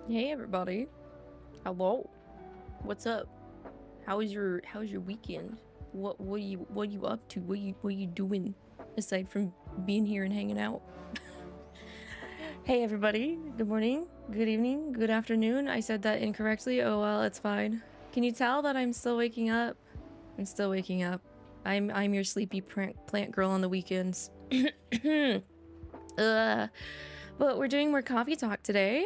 Hey everybody. Hello. What's up? How's your weekend? What are you up to? What you doing aside from being here and hanging out? Hey everybody. Good morning, good evening, good afternoon. I said that incorrectly. Oh well, it's fine. Can you tell that I'm still waking up? I'm still waking up. I'm your sleepy plant girl on the weekends. But we're doing more coffee talk today.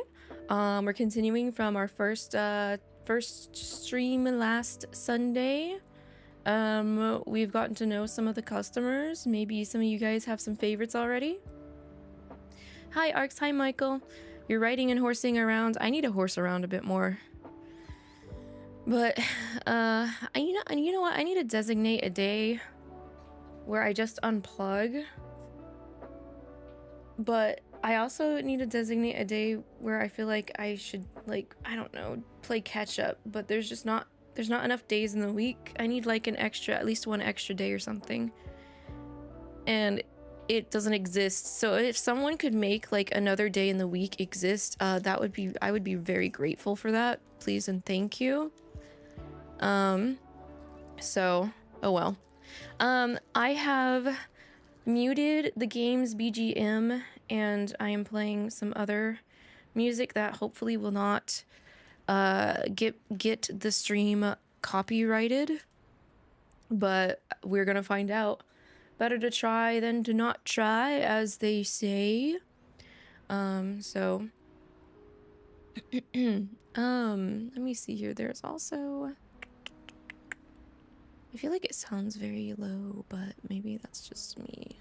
We're continuing from our first stream last Sunday. We've gotten to know some of the customers. Maybe some of you guys have some favorites already. Hi Arcs, hi Michael. You're riding and horsing around. I need to horse around a bit more. But you know what? I need to designate a day where I just unplug. But I also need to designate a day where I feel like I should, like, I don't know, play catch up, but there's not enough days in the week. I need like at least one extra day or something. And it doesn't exist. So if someone could make like another day in the week exist, I would be very grateful for that. Please and thank you. So, oh well. I have muted the game's BGM and I am playing some other music that hopefully will not get the stream copyrighted, but we're gonna find out. Better to try than to not try, as they say. So let me see here. There's also, I feel like it sounds very low, but maybe that's just me.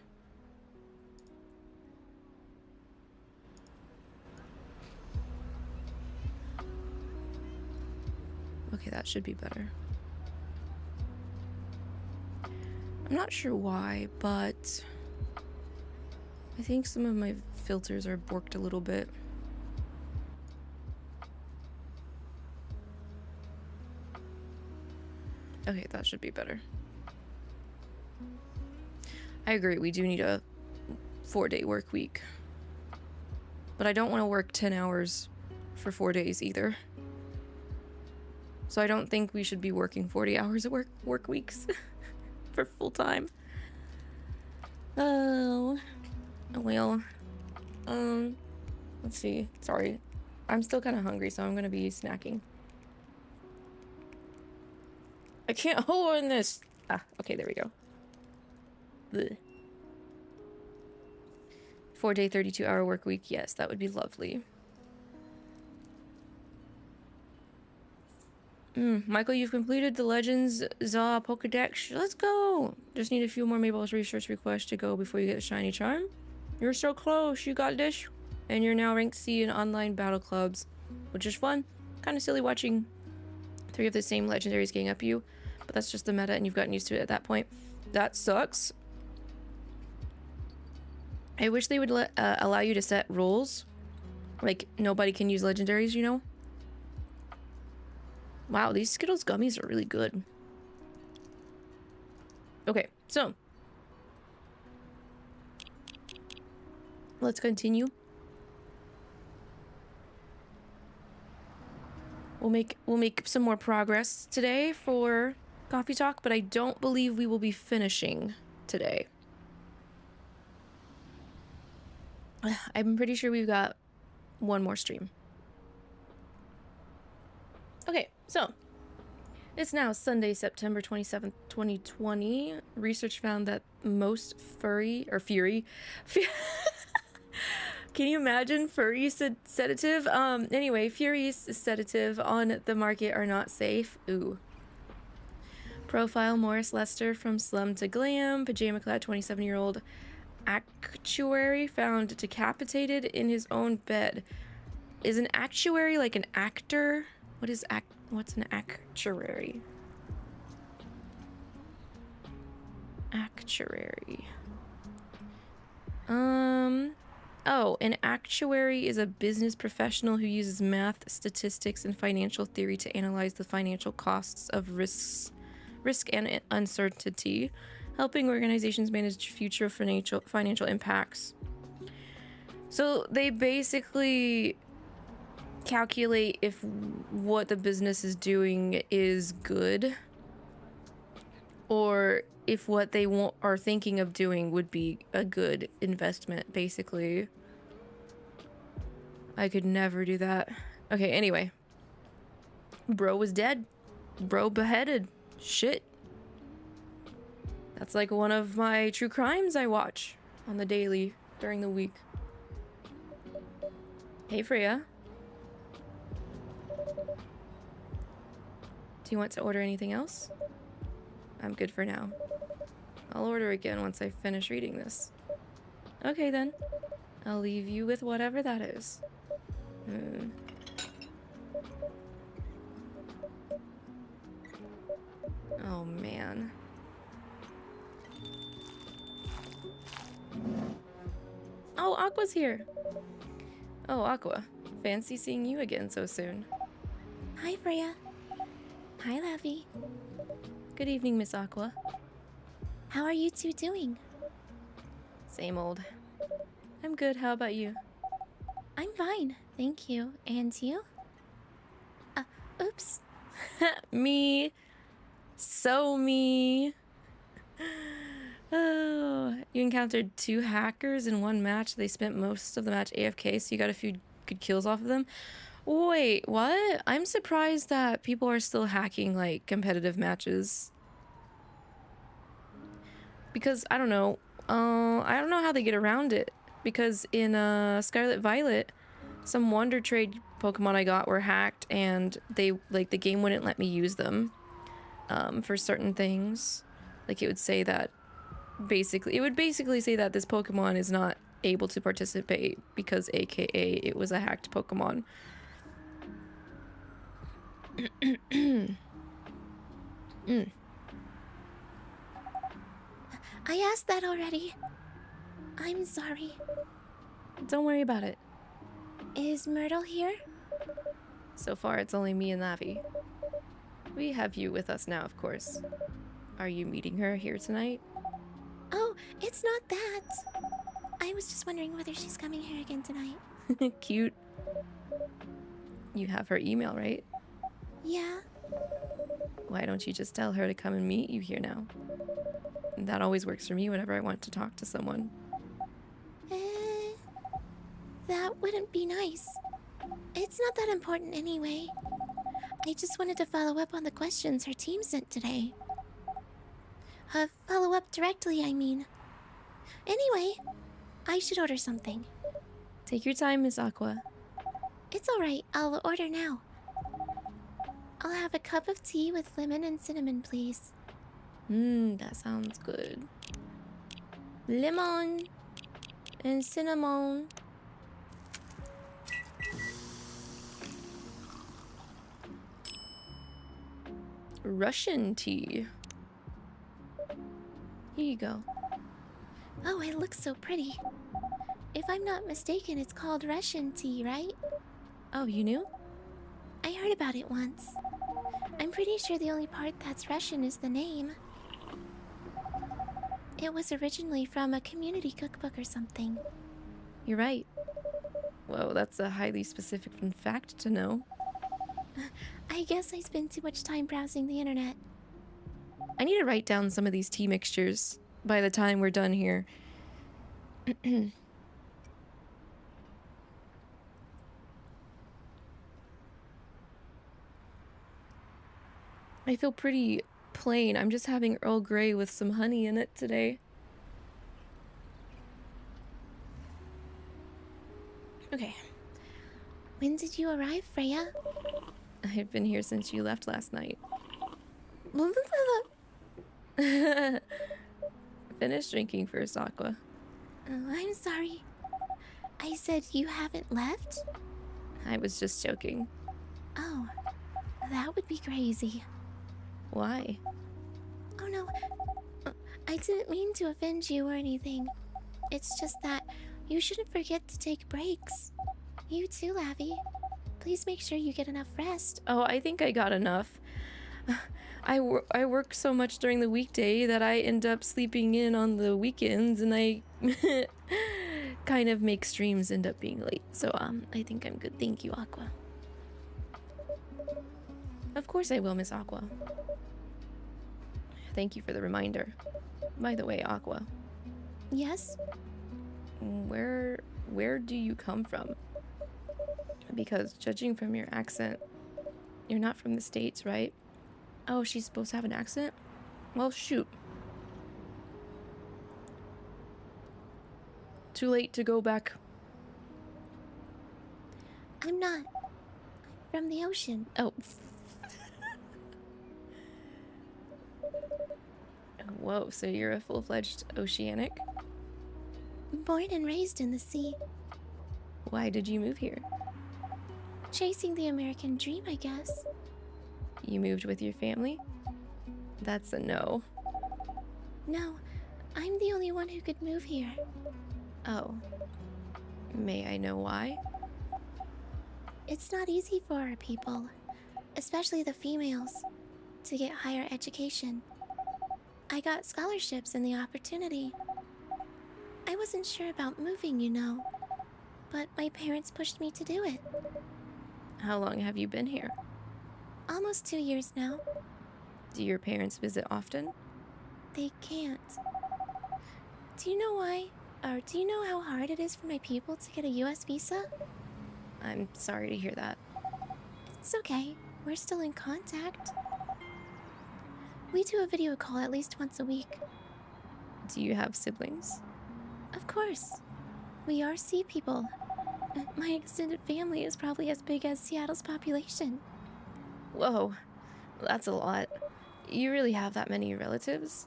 Okay, that should be better. I'm not sure why, but I think some of my filters are borked a little bit. Okay, that should be better. I agree, we do need a 4-day work week. But I don't want to work 10 hours for 4 days either. So I don't think we should be working 40 hours of work weeks for full time. Oh, well. Let's see. Sorry. I'm still kind of hungry, so I'm going to be snacking. I can't hold on this. Ah, okay, there we go. Blech. 4-day, 32-hour work week. Yes, that would be lovely. Michael, you've completed the Legends Za Pokedex. Let's go! Just need a few more Mabel's research requests to go before you get a shiny charm. You're so close, you got this. And you're now ranked C in online battle clubs, which is fun. Kind of silly watching 3 of the same legendaries gang up you, but that's just the meta and you've gotten used to it at that point. That sucks. I wish they would allow you to set rules. Like, nobody can use legendaries, you know? Wow, these Skittles gummies are really good. Okay, so let's continue. We'll make some more progress today for Coffee Talk, but I don't believe we will be finishing today. I'm pretty sure we've got one more stream. Okay, so it's now Sunday, September 27th, 2020. Research found that most fury can you imagine furry sedative? Anyway, Fury's sedative on the market are not safe. Ooh. Profile Morris Lester from Slum to Glam. Pajama clad 27-year-old actuary found decapitated in his own bed. Is an actuary like an actor? What's an actuary? Actuary. Oh, an actuary is a business professional who uses math, statistics, and financial theory to analyze the financial costs of risk and uncertainty, helping organizations manage future financial impacts. So they basically calculate if what the business is doing is good, or if what they are thinking of doing would be a good investment, basically. I could never do that. Okay, anyway. Bro was dead. Bro beheaded. Shit. That's like one of my true crimes I watch on the daily during the week. Hey, Freya. Do you want to order anything else? I'm good for now. I'll order again once I finish reading this. Okay then. I'll leave you with whatever that is. Oh man. Oh, Aqua's here. Oh, Aqua. Fancy seeing you again so soon. Hi, Freya. Hi, Lavi. Good evening, Miss Aqua. How are you two doing? Same old. I'm good. How about you? I'm fine, thank you. And you? Oops. Me. So me. Oh, you encountered 2 hackers in one match. They spent most of the match AFK, so you got a few good kills off of them. Wait, what? I'm surprised that people are still hacking, like, competitive matches. Because, I don't know. I don't know how they get around it. Because in Scarlet Violet, some Wonder Trade Pokemon I got were hacked, and they, like, the game wouldn't let me use them for certain things. Like, it would say that it would basically say that this Pokemon is not able to participate because aka it was a hacked Pokemon. I asked that already. I'm sorry. Don't worry about it. Is Myrtle here? So far it's only me and Lavi. We have you with us now, of course. Are you meeting her here tonight? Oh, it's not that. I was just wondering whether she's coming here again tonight. Cute. You have her email, right? Yeah. Why don't you just tell her to come and meet you here now? That always works for me whenever I want to talk to someone. That wouldn't be nice. It's not that important anyway. I just wanted to follow up on the questions her team sent today. Follow up directly, I mean. Anyway, I should order something. Take your time, Miss Aqua. It's alright, I'll order now. I'll have a cup of tea with lemon and cinnamon, please. That sounds good. Lemon and cinnamon. Russian tea. Here you go. Oh, it looks so pretty. If I'm not mistaken, it's called Russian tea, right? Oh, you knew? I heard about it once. I'm pretty sure the only part that's Russian is the name. It was originally from a community cookbook or something. You're right. Whoa, that's a highly specific fact to know. I guess I spend too much time browsing the internet. I need to write down some of these tea mixtures by the time we're done here. I feel pretty plain. I'm just having Earl Grey with some honey in it today. Okay. When did you arrive, Freya? I've been here since you left last night. Finish drinking first, Aqua. Oh, I'm sorry. I said you haven't left? I was just joking. Oh, that would be crazy. Why? Oh no, I didn't mean to offend you or anything. It's just that you shouldn't forget to take breaks. You too, Lavi. Please make sure you get enough rest. Oh, I think I got enough. I work so much during the weekday that I end up sleeping in on the weekends, and I kind of make streams end up being late. So I think I'm good. Thank you, Aqua. Of course I will, Miss Aqua. Thank you for the reminder. By the way, Aqua. Yes? Where do you come from? Because judging from your accent, you're not from the States, right? Oh, she's supposed to have an accent? Well, shoot. Too late to go back. I'm not. I'm from the ocean. Oh. Whoa, so you're a full-fledged oceanic? Born and raised in the sea. Why did you move here? Chasing the American dream, I guess. You moved with your family? That's a no. No, I'm the only one who could move here. Oh. May I know why? It's not easy for our people, especially the females, to get higher education. I got scholarships and the opportunity. I wasn't sure about moving, you know, but my parents pushed me to do it. How long have you been here? Almost 2 years now. Do your parents visit often? They can't. Do you know why? Or do you know how hard it is for my people to get a US visa? I'm sorry to hear that. It's okay. We're still in contact. We do a video call at least once a week. Do you have siblings? Of course. We are sea people. My extended family is probably as big as Seattle's population. Whoa, that's a lot. You really have that many relatives?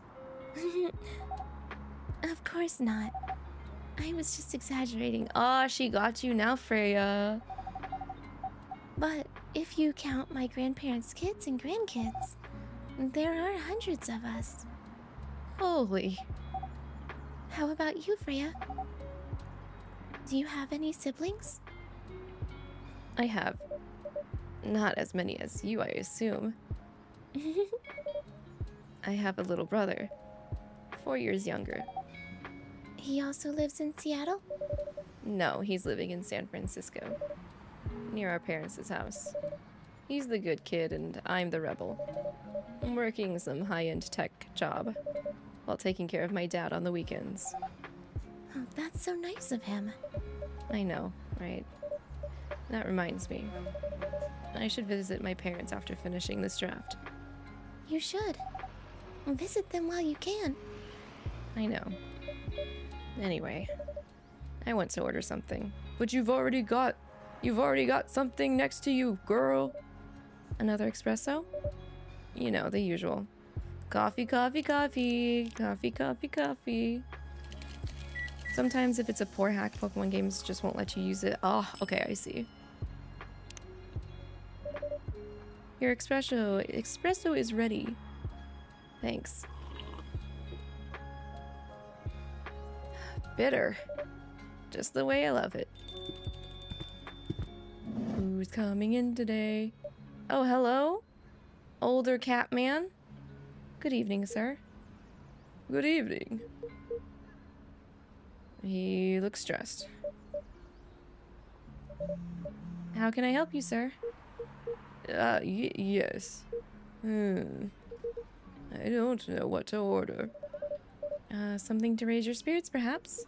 Of course not. I was just exaggerating. Aw, she got you now, Freya. But if you count my grandparents' kids and grandkids, there are hundreds of us. Holy. How about you, Freya? Do you have any siblings? I have. Not as many as you, I assume. I have a little brother. 4 years younger. He also lives in Seattle? No, he's living in San Francisco. Near our parents' house. He's the good kid and I'm the rebel. I'm working some high-end tech job while taking care of my dad on the weekends. Oh, that's so nice of him. I know, right? That reminds me. I should visit my parents after finishing this draft. You should. Visit them while you can. I know. Anyway, I want to order something. But you've already got something next to you, girl. Another espresso? You know, the usual. Coffee, coffee, coffee. Coffee, coffee, coffee. Sometimes if it's a poor hack, Pokemon games just won't let you use it. Oh, okay, I see. Your espresso is ready. Thanks. Bitter. Just the way I love it. Who's coming in today? Oh, hello? Older cat man? Good evening, sir. Good evening. He looks stressed. How can I help you, sir? Yes. I don't know what to order. Something to raise your spirits, perhaps?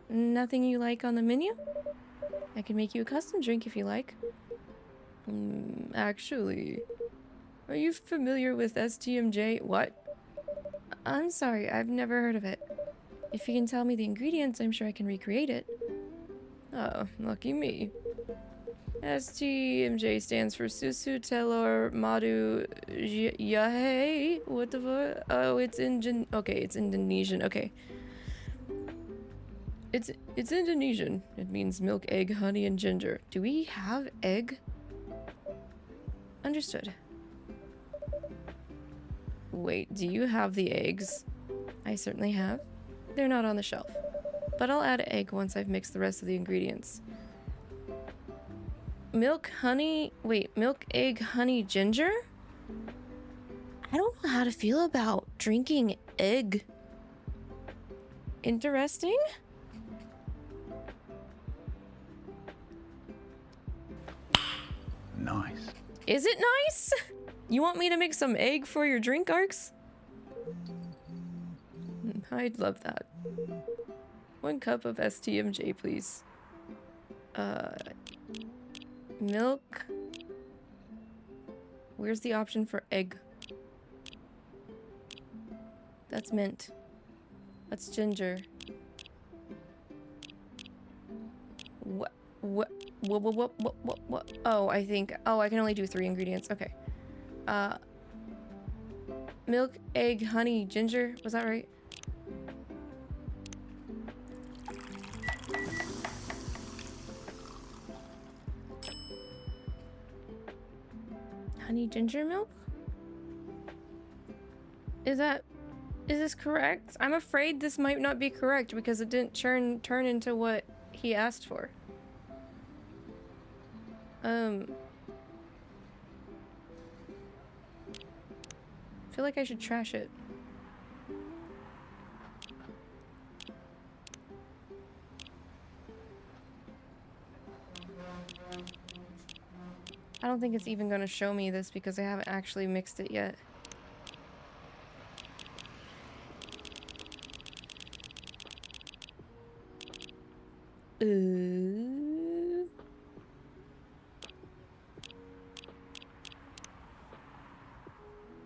Nothing you like on the menu? I can make you a custom drink if you like. Actually, are you familiar with STMJ? What? I'm sorry, I've never heard of it. If you can tell me the ingredients, I'm sure I can recreate it. Oh, lucky me. STMJ stands for Susu Telor Madu Yahe. What the fuck? Oh, it's it's Indonesian. Okay. It's Indonesian. It means milk, egg, honey, and ginger. Do we have egg? Understood. Wait, do you have the eggs? I certainly have. They're not on the shelf. But I'll add egg once I've mixed the rest of the ingredients. Milk, honey... Wait, milk, egg, honey, ginger? I don't know how to feel about drinking egg. Interesting. Nice. Is it nice? You want me to make some egg for your drink, Arcs? I'd love that. 1 cup of STMJ, please. Milk. Where's the option for egg? That's mint. That's ginger. What? Oh, I think. Oh, I can only do 3 ingredients. Okay. Milk, egg, honey, ginger. Was that right? Honey, ginger milk? Is this correct? I'm afraid this might not be correct because it didn't turn into what he asked for. I feel like I should trash it. I don't think it's even going to show me this because I haven't actually mixed it yet.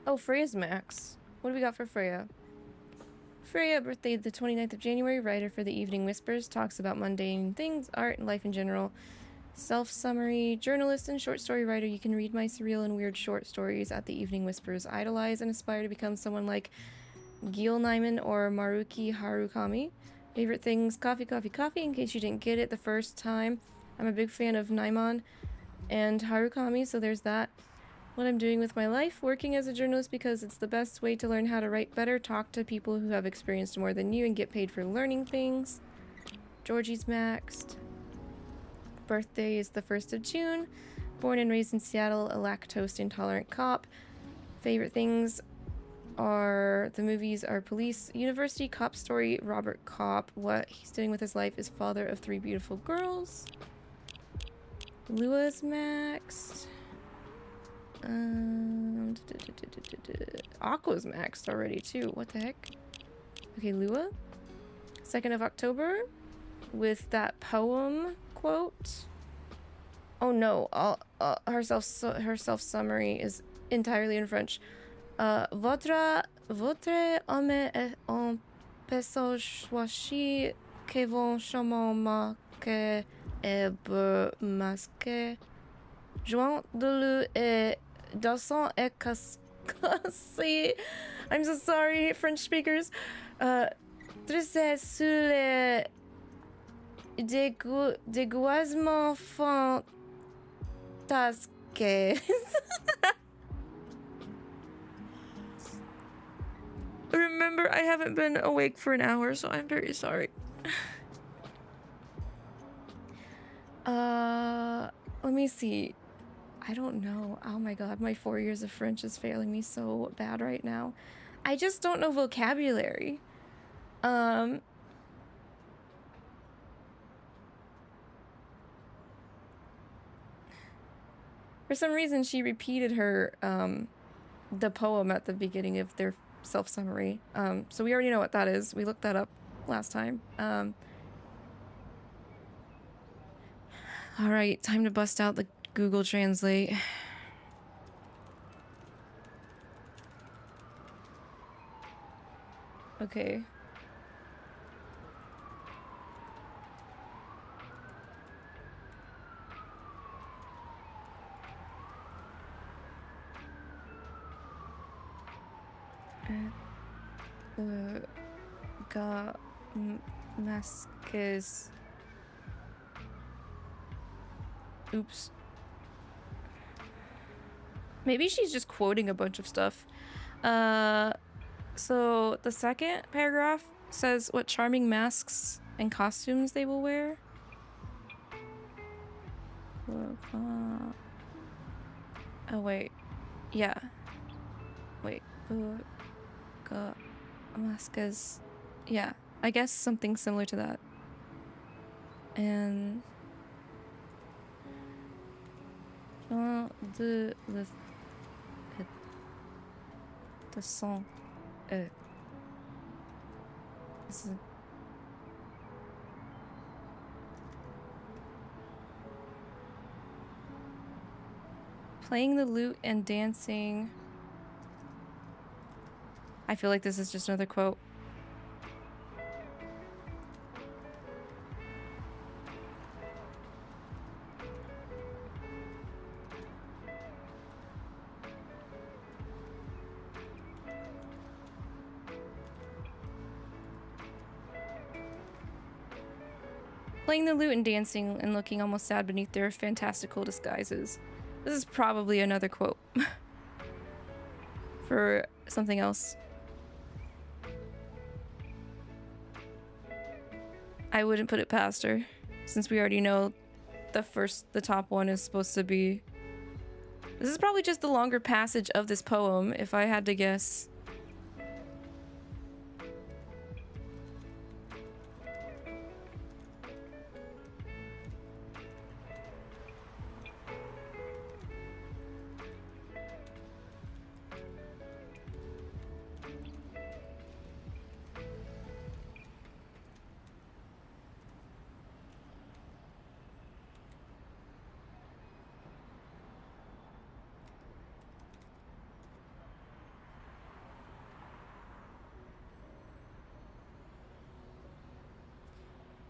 Oh, Freya's max. What do we got for Freya? Freya, birthday the 29th of January, writer for the Evening Whispers, talks about mundane things, art, and life in general. Self-summary, journalist and short story writer. You can read my surreal and weird short stories at the Evening Whispers. Idolize and aspire to become someone like Gil Nyman or Maruki Harukami. Favorite things, coffee, coffee, coffee, in case you didn't get it the first time. I'm a big fan of Nyman and Harukami, so there's that. What I'm doing with my life, working as a journalist because it's the best way to learn how to write better, talk to people who have experienced more than you, and get paid for learning things. Georgie's maxed. Birthday is the 1st of June. Born and raised in Seattle, a lactose intolerant cop. Favorite things are the movies are Police, University, Cop Story, Robert Cop. What he's doing with his life is father of 3 beautiful girls. Lua's maxed. Aqua's maxed already too. What the heck? Okay, Lua. 2nd of October with that poem quote. Oh no, her self summary is entirely in French. Votre homme est un personnage choisi que vont chaman marquer et masquer. Joint de l'eau et dansant et cassé. I'm so sorry, French speakers. Dressé sur les déguisements fantasques. Remember, I haven't been awake for an hour, so I'm very sorry. Let me see. I don't know. Oh my god, my 4 years of French is failing me so bad right now. I just don't know vocabulary. For some reason, she repeated her, the poem at the beginning of their self-summary. So we already know what that is. We looked that up last time. All right, time to bust out the Google Translate. Okay. Mascot. Oops. Maybe she's just quoting a bunch of stuff. So the second paragraph says what charming masks and costumes they will wear. Oh, wait. Yeah. Wait. Mascas. Yeah, I guess something similar to that. And the song. This is playing the lute and dancing. I feel like this is just another quote. Playing the lute and dancing and looking almost sad beneath their fantastical disguises. This is probably another quote for something else. I wouldn't put it past her, since we already know the top one is supposed to be. This is probably just the longer passage of this poem, if I had to guess.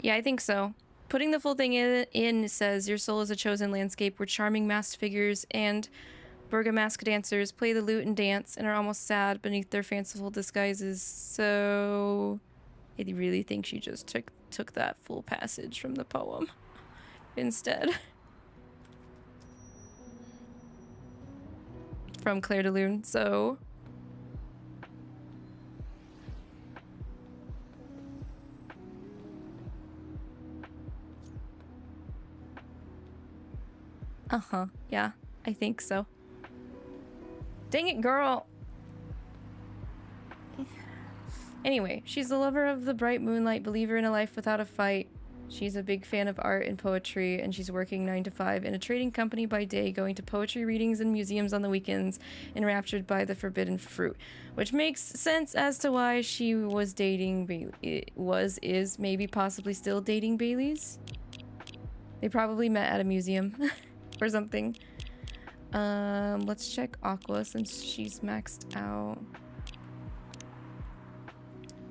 Yeah, I think so. Putting the full thing in says, your soul is a chosen landscape where charming masked figures and burgomask dancers play the lute and dance and are almost sad beneath their fanciful disguises. So I really think she just took that full passage from the poem instead. From Claire de Lune, so... Uh-huh, yeah, I think so. Dang it, girl! Anyway, she's a lover of the bright moonlight, believer in a life without a fight. She's a big fan of art and poetry, and she's working 9 to 5 in a trading company by day, going to poetry readings and museums on the weekends, enraptured by the forbidden fruit. Which makes sense as to why she was dating is maybe possibly still dating Bailey's. They probably met at a museum or something. Let's check Aqua since she's maxed out.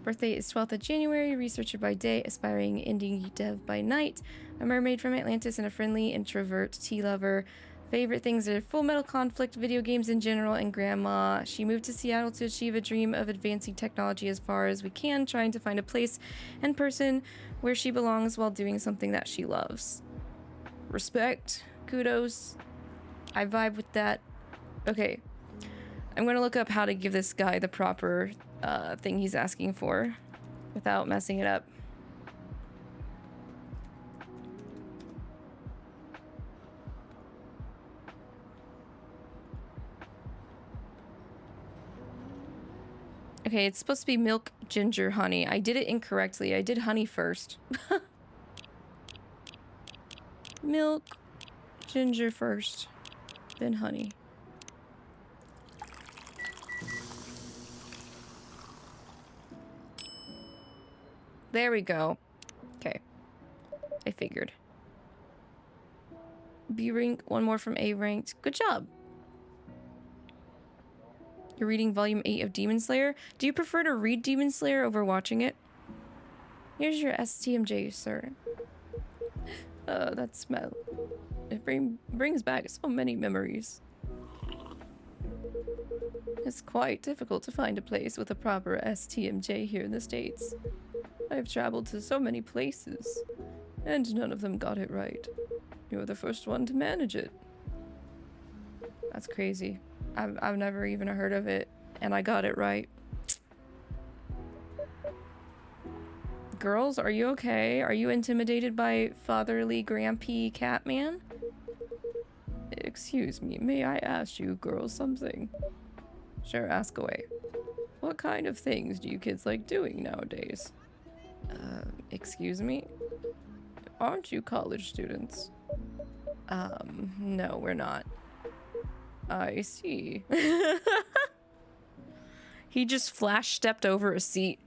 Birthday is 12th of January, researcher by day, aspiring indie dev by night, a mermaid from Atlantis and a friendly introvert tea lover. Favorite things are Full Metal Conflict, video games in general, and grandma. She moved to Seattle to achieve a dream of advancing technology as far as we can, trying to find a place and person where she belongs while doing something that she loves. Respect. Kudos. I vibe with that. Okay. I'm gonna look up how to give this guy the proper thing he's asking for without messing it up. Okay, it's supposed to be milk, ginger, honey. I did it incorrectly. I did honey first. Milk, ginger first, then honey. There we go. Okay. I figured. B rank, one more from A ranked. Good job. You're reading volume 8 of Demon Slayer. Do you prefer to read Demon Slayer over watching it? Here's your STMJ, sir. That smell. It brings back so many memories. It's quite difficult to find a place with a proper STMJ here in the States. I've traveled to so many places, and none of them got it right. You're the first one to manage it. That's crazy. I've never even heard of it, and I got it right. Girls, are you okay? Are you intimidated by fatherly Grampy Catman? Excuse me, may I ask you girls something? Sure, ask away. What kind of things do you kids like doing nowadays? Excuse me? Aren't you college students? No, we're not. I see. He just flash stepped over a seat.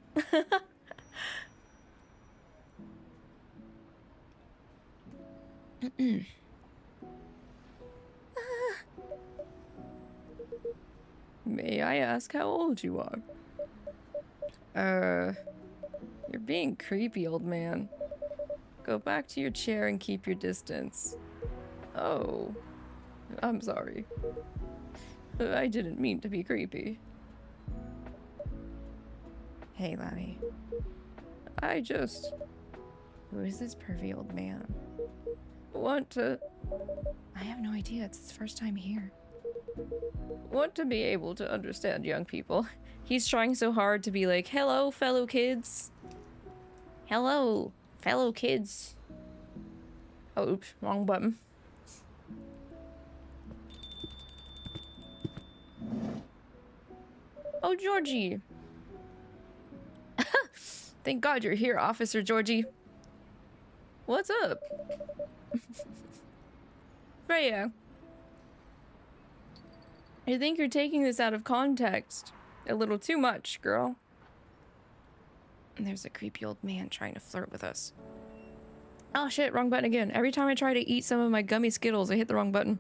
May I ask how old you are? You're being creepy, old man. Go back to your chair and keep your distance. Oh, I'm sorry. I didn't mean to be creepy. Hey, Lavi. Who is this pervy old man? Want to... I have no idea. It's his first time here. Want to be able to understand young people. He's trying so hard to be like, hello, fellow kids. Hello, fellow kids. Oh, oops, wrong button. Oh, Georgie. Thank God you're here, Officer Georgie. What's up? Freya. I think you're taking this out of context. A little too much, girl. And there's a creepy old man trying to flirt with us. Oh shit, wrong button again. Every time I try to eat some of my gummy Skittles, I hit the wrong button.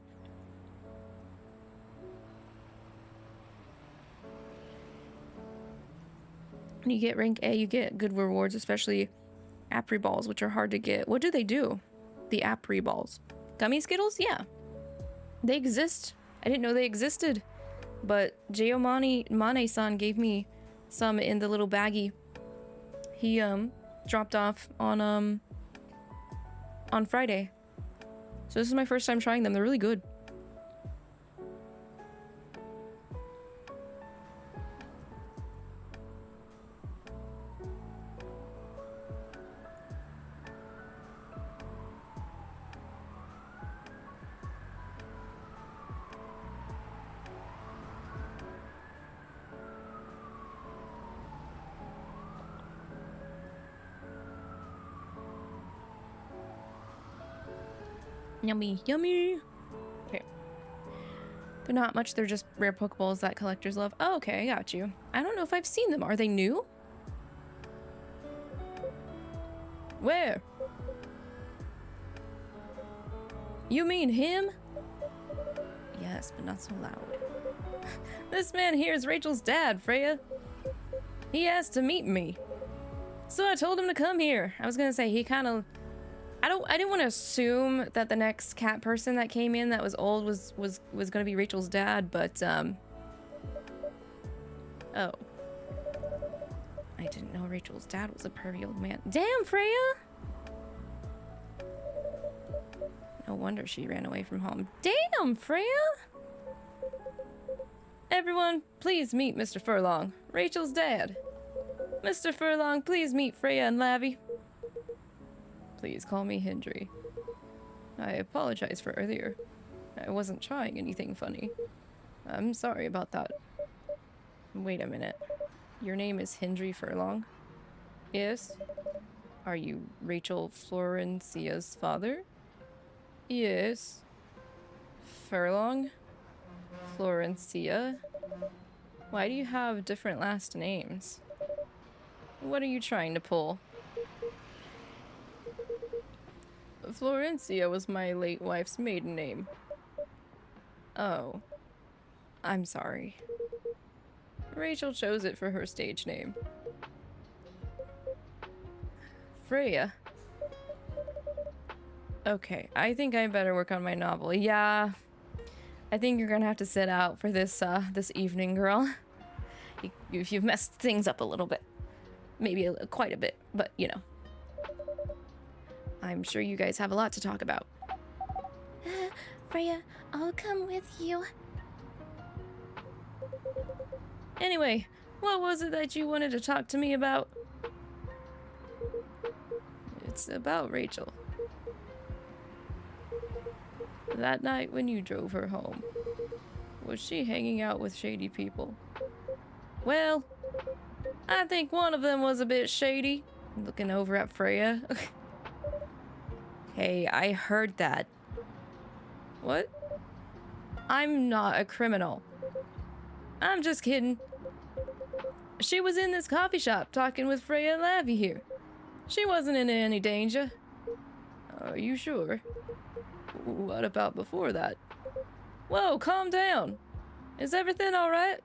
When you get rank A, you get good rewards, especially Apri balls, which are hard to get. What do they do? The Apri balls. Gummy Skittles? Yeah. They exist. I didn't know they existed. But Giovanni Mane-san gave me some in the little baggie he dropped off on Friday. So this is my first time trying them. They're really good. Yummy, yummy. Okay. But not much. They're just rare Pokeballs that collectors love. Oh, okay, I got you. I don't know if I've seen them. Are they new? Where? You mean him? Yes, but not so loud. This man here is Rachel's dad, Freya. He asked to meet me. So I told him to come here. I was gonna say he kind of... I didn't want to assume that the next cat person that came in that was old was gonna be Rachel's dad, but oh. I didn't know Rachel's dad was a pervy old man. Damn, Freya! No wonder she ran away from home. Damn, Freya! Everyone, please meet Mr. Furlong, Rachel's dad. Mr. Furlong, please meet Freya and Lavi. Please call me Hendry. I apologize for earlier. I wasn't trying anything funny. I'm sorry about that. Wait a minute. Your name is Hendry Furlong? Yes? Are you Rachel Florencia's father? Yes. Furlong? Florencia? Why do you have different last names? What are you trying to pull? Florencia was my late wife's maiden name. Oh. I'm sorry. Rachel chose it for her stage name. Freya. Okay, I think I better work on my novel. Yeah. I think you're gonna have to sit out for this, this evening, girl. You've messed things up a little bit. Maybe quite a bit, but, you know. I'm sure you guys have a lot to talk about. Freya, I'll come with you. Anyway, what was it that you wanted to talk to me about? It's about Rachel. That night when you drove her home, was she hanging out with shady people? Well, I think one of them was a bit shady. Looking over at Freya. Hey, I heard that. What? I'm not a criminal. I'm just kidding. She was in this coffee shop talking with Freya and Lavi here. She wasn't in any danger. Are you sure? What about before that? Whoa, calm down. Is everything alright?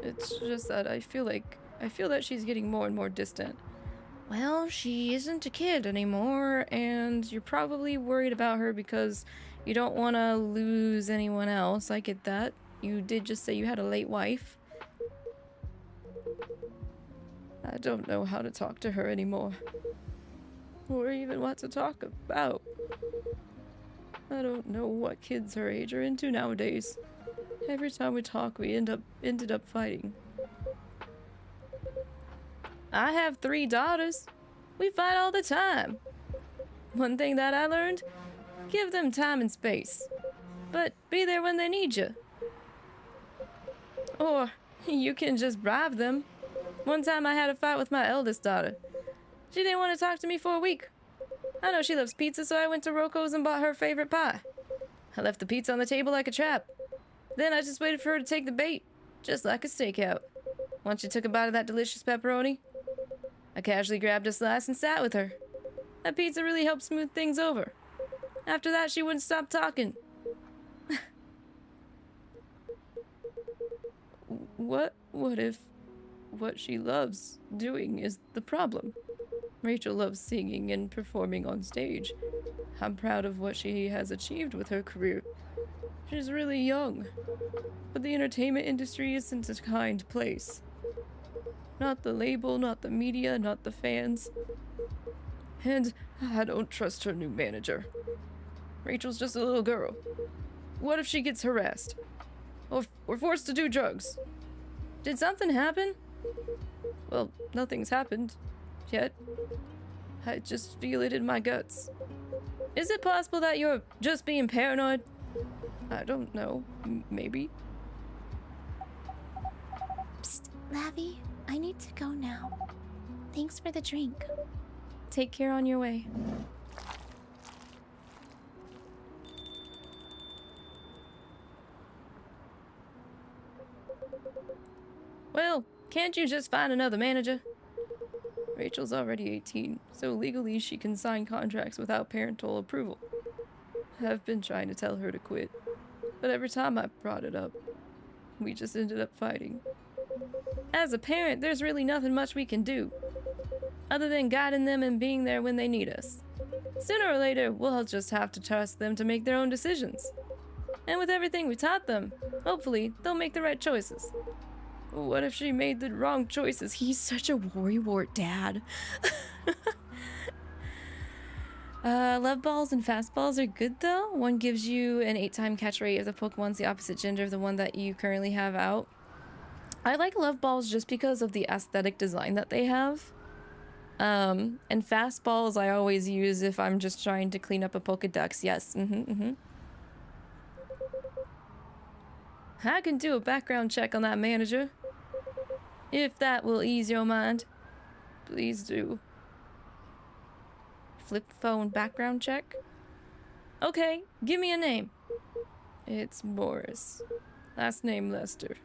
It's just that I feel that she's getting more and more distant. Well, she isn't a kid anymore, and you're probably worried about her because you don't want to lose anyone else. I get that. You did just say you had a late wife. I don't know how to talk to her anymore. Or even what to talk about. I don't know what kids her age are into nowadays. Every time we talk, we ended up fighting. I have 3 daughters. We fight all the time. One thing that I learned, give them time and space. But be there when they need you. Or you can just bribe them. One time I had a fight with my eldest daughter. She didn't want to talk to me for a week. I know she loves pizza, so I went to Rocco's and bought her favorite pie. I left the pizza on the table like a trap. Then I just waited for her to take the bait, just like a stakeout. Once she took a bite of that delicious pepperoni, I casually grabbed a slice and sat with her. That pizza really helped smooth things over. After that, she wouldn't stop talking. What if what she loves doing is the problem? Rachel loves singing and performing on stage. I'm proud of what she has achieved with her career. She's really young, but the entertainment industry isn't a kind place. Not the label, not the media, not the fans. And I don't trust her new manager. Rachel's just a little girl. What if she gets harassed? Or forced to do drugs? Did something happen? Well, nothing's happened. Yet. I just feel it in my guts. Is it possible that you're just being paranoid? I don't know. Maybe. Psst, Lavi, I need to go now. Thanks for the drink. Take care on your way. Well, can't you just find another manager? Rachel's already 18, so legally she can sign contracts without parental approval. I've been trying to tell her to quit, but every time I brought it up, we just ended up fighting. As a parent, there's really nothing much we can do, other than guiding them and being there when they need us. Sooner or later, we'll just have to trust them to make their own decisions. And with everything we taught them, hopefully, they'll make the right choices. What if she made the wrong choices? He's such a worrywart dad. Love balls and fastballs are good though. One gives you an 8-time catch rate if the Pokemon's the opposite gender of the one that you currently have out. I like love balls just because of the aesthetic design that they have. And fastballs I always use if I'm just trying to clean up a Pokedex. Yes, I can do a background check on that manager. If that will ease your mind, please do. Flip phone background check? Okay, give me a name. It's Morris. Last name Lester.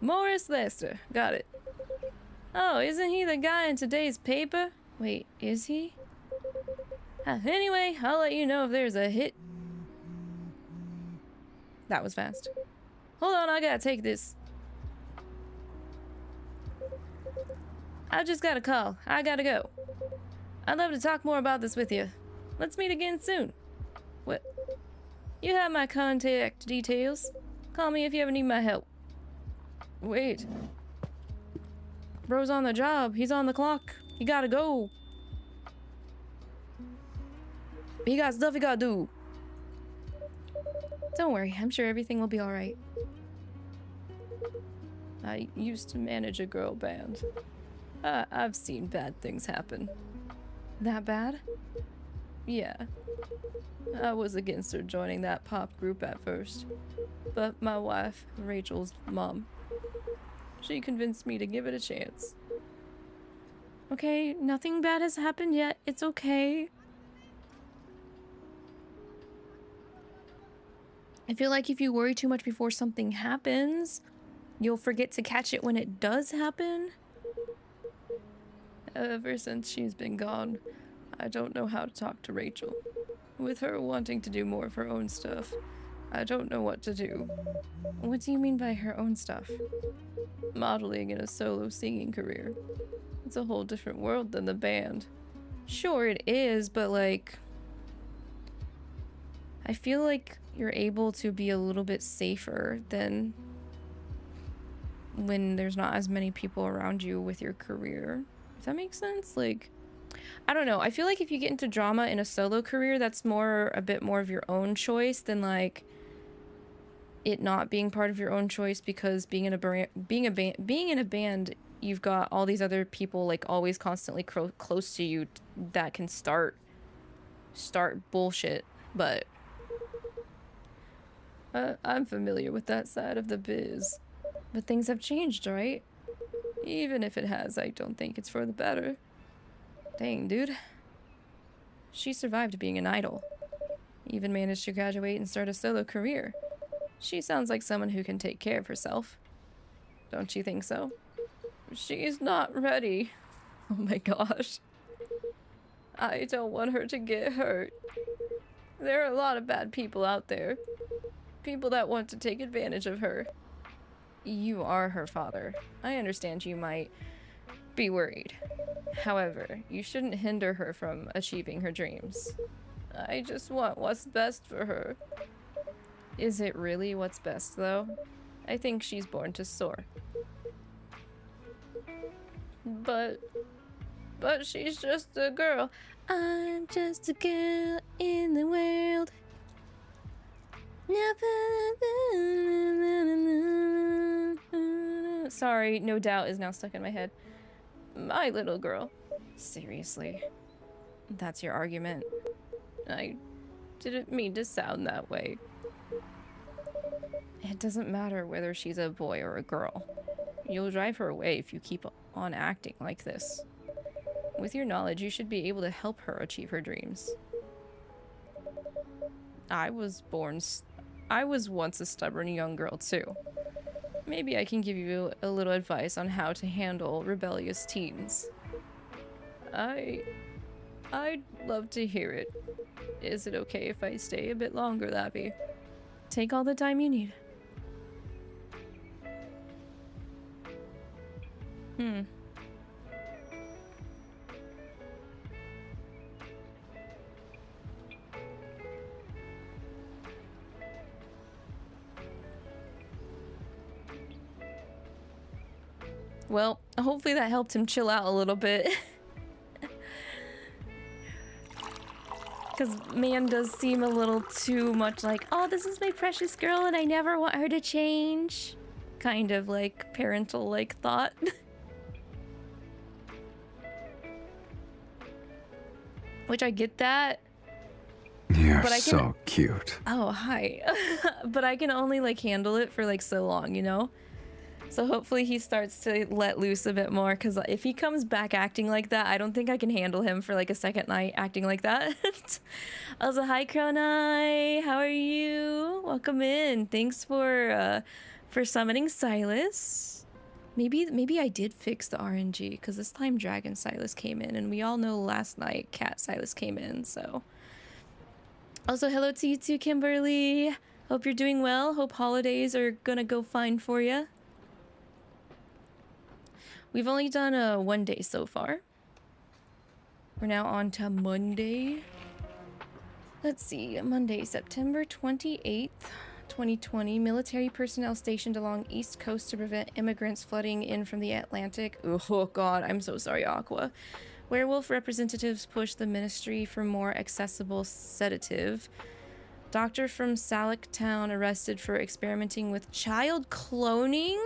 Morris Lester, got it. Oh, isn't he the guy in today's paper? Wait, is he? Anyway, I'll let you know if there's a hit. That was fast. Hold on, I gotta take this. I just got a call. I gotta go. I'd love to talk more about this with you. Let's meet again soon. What? You have my contact details. Call me if you ever need my help. Wait. Bro's on the job. He's on the clock. He gotta go. He got stuff he gotta do. Don't worry, I'm sure everything will be alright. I used to manage a girl band. I've seen bad things happen. That bad? Yeah. I was against her joining that pop group at first, but my wife, Rachel's mom, she convinced me to give it a chance. Okay, nothing bad has happened yet. It's okay. I feel like if you worry too much before something happens, you'll forget to catch it when it does happen. Ever since she's been gone, I don't know how to talk to Rachel. With her wanting to do more of her own stuff, I don't know what to do. What do you mean by her own stuff? Modeling in a solo singing career. It's a whole different world than the band. Sure it is, but like, I feel like you're able to be a little bit safer than when there's not as many people around you with your career. Does that make sense? Like, I don't know. I feel like if you get into drama in a solo career, that's a bit more of your own choice than like it not being part of your own choice, because being in a band, you've got all these other people like always constantly close to you that can start bullshit. But I'm familiar with that side of the biz. But things have changed, right? Even if it has, I don't think it's for the better. Dang, dude. She survived being an idol. Even managed to graduate and start a solo career. She sounds like someone who can take care of herself. Don't you think so? She's not ready. Oh my gosh. I don't want her to get hurt. There are a lot of bad people out there. People that want to take advantage of her. You are her father. I understand you might be worried. However, you shouldn't hinder her from achieving her dreams. I just want what's best for her. Is it really what's best, though? I think she's born to soar. But she's just a girl. I'm just a girl in the world. Sorry, No Doubt is now stuck in my head. My little girl. Seriously. That's your argument? I didn't mean to sound that way. It doesn't matter whether she's a boy or a girl. You'll drive her away if you keep on acting like this. With your knowledge, you should be able to help her achieve her dreams. I was once a stubborn young girl too. Maybe I can give you a little advice on how to handle rebellious teens. I'd love to hear it. Is it okay if I stay a bit longer, Lavi? Take all the time you need. Well, hopefully that helped him chill out a little bit. Because man does seem a little too much like, oh, this is my precious girl and I never want her to change. Kind of like parental like thought. Which I get that. You're so cute. Oh, hi. But I can only like handle it for like so long, you know? So hopefully he starts to let loose a bit more, because if he comes back acting like that, I don't think I can handle him for like a second night acting like that. Also, hi Kronai, how are you? Welcome in. Thanks for summoning Silas. Maybe I did fix the RNG, because this time Dragon Silas came in, and we all know last night Cat Silas came in, so. Also, hello to you too, Kimberly. Hope you're doing well. Hope holidays are gonna go fine for you. We've only done one day so far. We're now on to Monday. Let's see, Monday, September 28th, 2020. Military personnel stationed along East Coast to prevent immigrants flooding in from the Atlantic. Oh God, I'm so sorry, Aqua. Werewolf representatives push the ministry for more accessible sedative. Doctor from Salaktown arrested for experimenting with child cloning?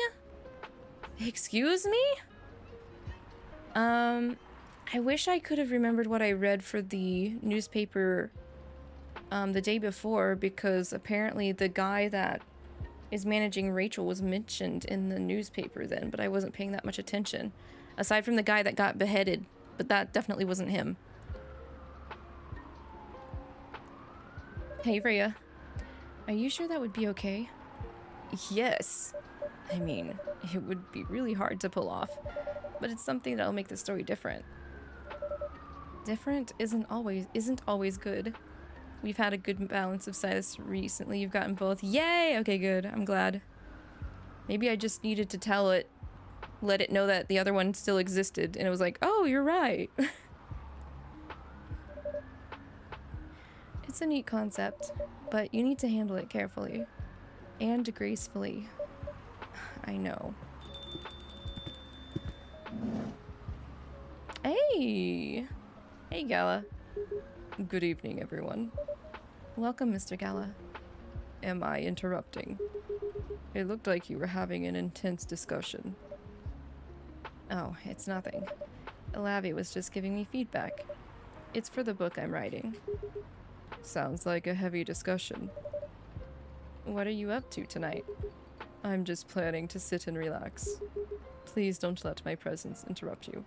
Excuse me? I wish I could have remembered what I read for the newspaper the day before because apparently the guy that is managing Rachel was mentioned in the newspaper then, but I wasn't paying that much attention. Aside from the guy that got beheaded, but that definitely wasn't him. Hey, Freya. Are you sure that would be okay? Yes. I mean, it would be really hard to pull off, but it's something that'll make the story different. Different isn't always good. We've had a good balance of size recently. You've gotten both. Yay! Okay, good. I'm glad. Maybe I just needed to let it know that the other one still existed, and it was like, oh, you're right. It's a neat concept, but you need to handle it carefully. And gracefully. I know. Hey! Hey, Gala. Good evening, everyone. Welcome, Mr. Gala. Am I interrupting? It looked like you were having an intense discussion. Oh, it's nothing. Lavi was just giving me feedback. It's for the book I'm writing. Sounds like a heavy discussion. What are you up to tonight? I'm just planning to sit and relax. Please don't let my presence interrupt you.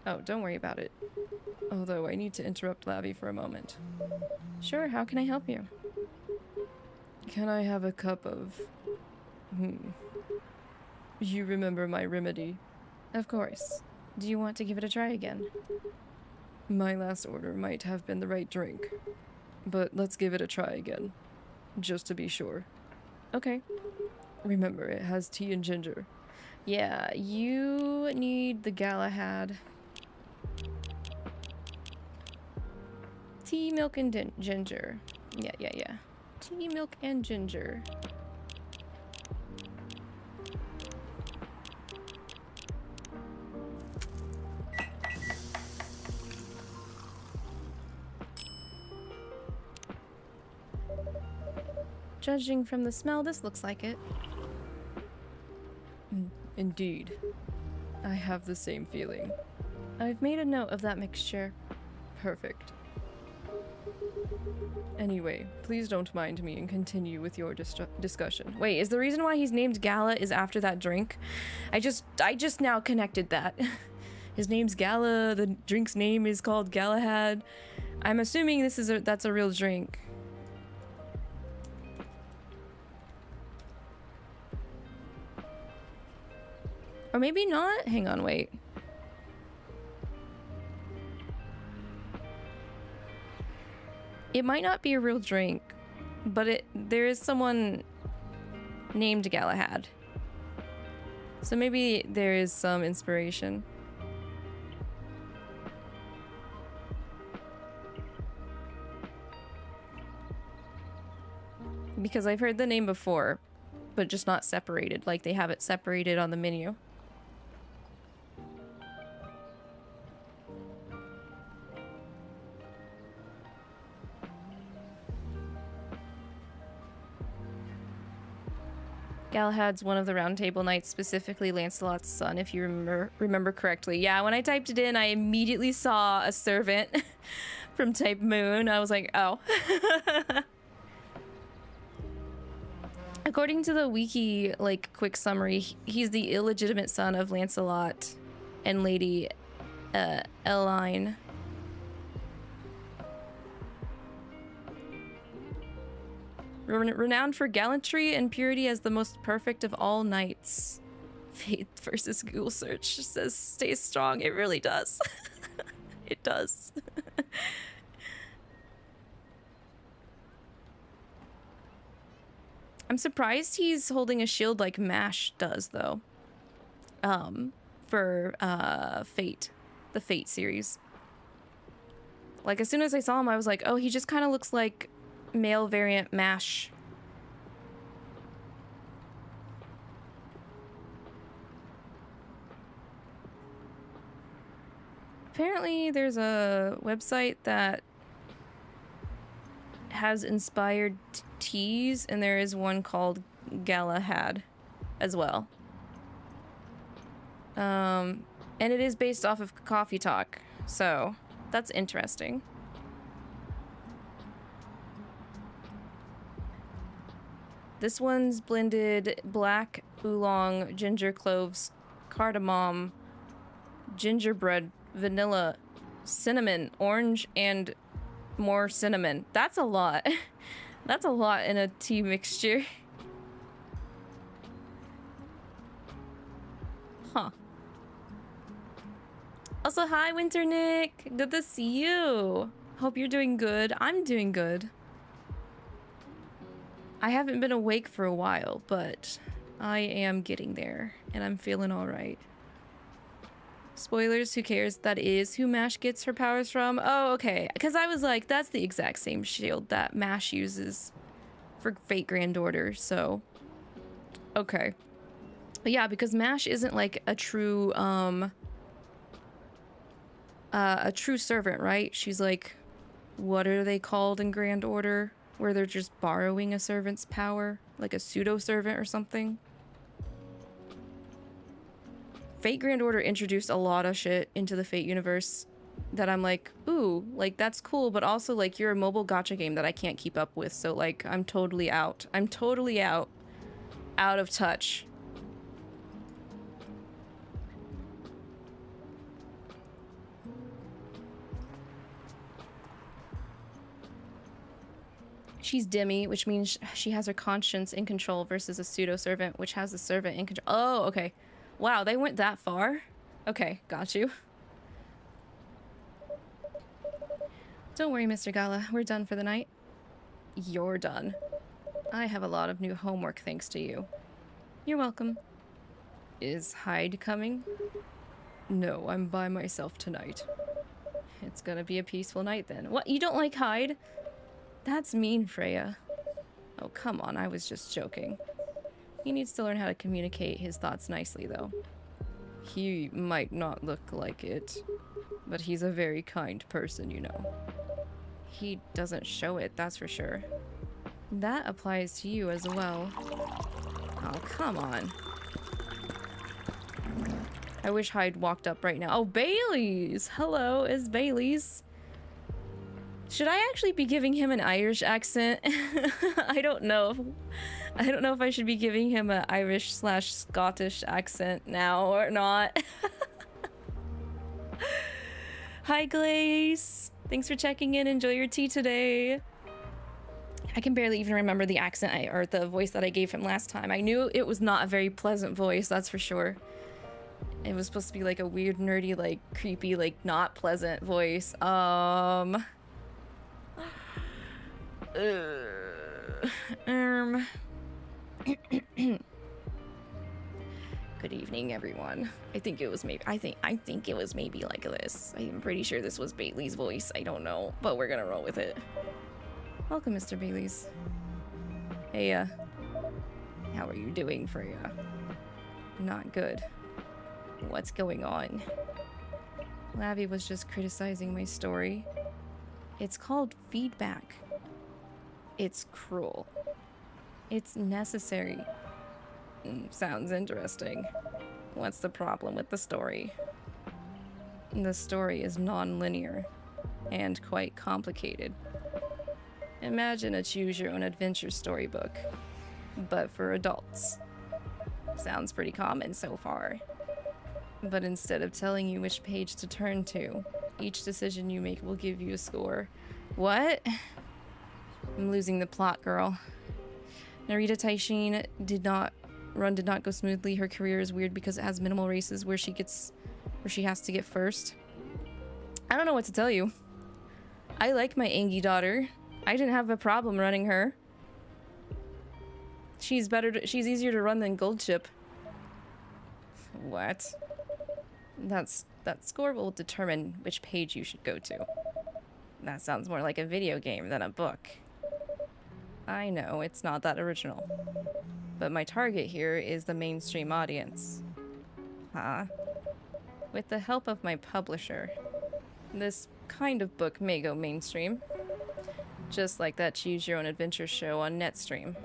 Oh, don't worry about it. Although I need to interrupt Lavi for a moment. Sure, how can I help you? Can I have a cup of... You remember my remedy? Of course. Do you want to give it a try again? My last order might have been the right drink. But let's give it a try again. Just to be sure. Okay. Remember, it has tea and ginger. Yeah, you need the Galahad. Tea, milk, and ginger. Yeah. Tea, milk, and ginger. Judging from the smell, this looks like it. Indeed. I have the same feeling. I've made a note of that mixture. Perfect. Anyway, please don't mind me and continue with your discussion. Wait, is the reason why he's named Gala is after that drink? I just now connected that. His name's Gala, the drink's name is called Galahad. I'm assuming that's a real drink. Or maybe not? Hang on, wait. It might not be a real drink, but there is someone named Galahad. So maybe there is some inspiration. Because I've heard the name before, but just not separated, like they have it separated on the menu. Galahad's one of the Round Table Knights, specifically Lancelot's son, if you remember correctly. Yeah, when I typed it in, I immediately saw a servant from Type Moon. I was like, oh. According to the wiki, like, quick summary, he's the illegitimate son of Lancelot and Lady Eline. Renowned for gallantry and purity as the most perfect of all knights. Fate versus Google search says stay strong. It really does. It does. I'm surprised he's holding a shield like MASH does, though. For Fate. The Fate series. Like, as soon as I saw him, I was like, oh, he just kind of looks like male variant MASH. Apparently there's a website that has inspired teas, and there is one called Galahad as well. And it is based off of Coffee Talk, so that's interesting. This one's blended black, oolong, ginger cloves, cardamom, gingerbread, vanilla, cinnamon, orange, and more cinnamon. That's a lot. That's a lot in a tea mixture. Huh. Also, hi, Winter Nick. Good to see you. Hope you're doing good. I'm doing good. I haven't been awake for a while, but I am getting there, and I'm feeling all right. Spoilers, who cares? That is who Mash gets her powers from. Oh, okay. Because I was like, that's the exact same shield that Mash uses for Fate Grand Order, so... Okay. But yeah, because Mash isn't like a true servant, right? She's like, what are they called in Grand Order? Where they're just borrowing a servant's power? Like a pseudo-servant or something? Fate Grand Order introduced a lot of shit into the Fate universe that I'm like, ooh, like that's cool, but also like you're a mobile gacha game that I can't keep up with, so like I'm totally out. I'm totally out of touch. She's Demi, which means she has her conscience in control versus a pseudo-servant, which has the servant in control. Oh, okay. Wow, they went that far? Okay, got you. Don't worry, Mr. Gala. We're done for the night. You're done. I have a lot of new homework thanks to you. You're welcome. Is Hyde coming? No, I'm by myself tonight. It's gonna be a peaceful night then. What, you don't like Hyde? That's mean, Freya. Oh, come on, I was just joking. He needs to learn how to communicate his thoughts nicely, though. He might not look like it, but he's a very kind person, you know. He doesn't show it, that's for sure. That applies to you as well. Oh, come on. I wish Hyde walked up right now. Oh, Bailey's! Hello, it's Bailey's. Should I actually be giving him an Irish accent? I don't know. I don't know if I should be giving him an Irish/Scottish accent now or not. Hi, Glaze. Thanks for checking in. Enjoy your tea today. I can barely even remember the accent or the voice that I gave him last time. I knew it was not a very pleasant voice, that's for sure. It was supposed to be like a weird, nerdy, like creepy, like not pleasant voice. Good evening, everyone. I think it was maybe like this. I'm pretty sure this was Bailey's voice. I don't know, but we're gonna roll with it. Welcome, Mr. Bailey's. Hey, how are you doing, Freya? Not good. What's going on? Lavi was just criticizing my story. It's called feedback. It's cruel. It's necessary. Sounds interesting. What's the problem with the story? The story is non-linear and quite complicated. Imagine a choose-your-own-adventure storybook, but for adults. Sounds pretty common so far. But instead of telling you which page to turn to, each decision you make will give you a score. What? I'm losing the plot, girl. Narita Taishin did not go smoothly. Her career is weird because it has minimal races where she has to get first. I don't know what to tell you. I like my Angie daughter. I didn't have a problem running her. She's she's easier to run than Goldchip. What? That score will determine which page you should go to. That sounds more like a video game than a book. I know, it's not that original. But my target here is the mainstream audience. Huh? With the help of my publisher, this kind of book may go mainstream. Just like that Choose Your Own Adventure show on Netstream.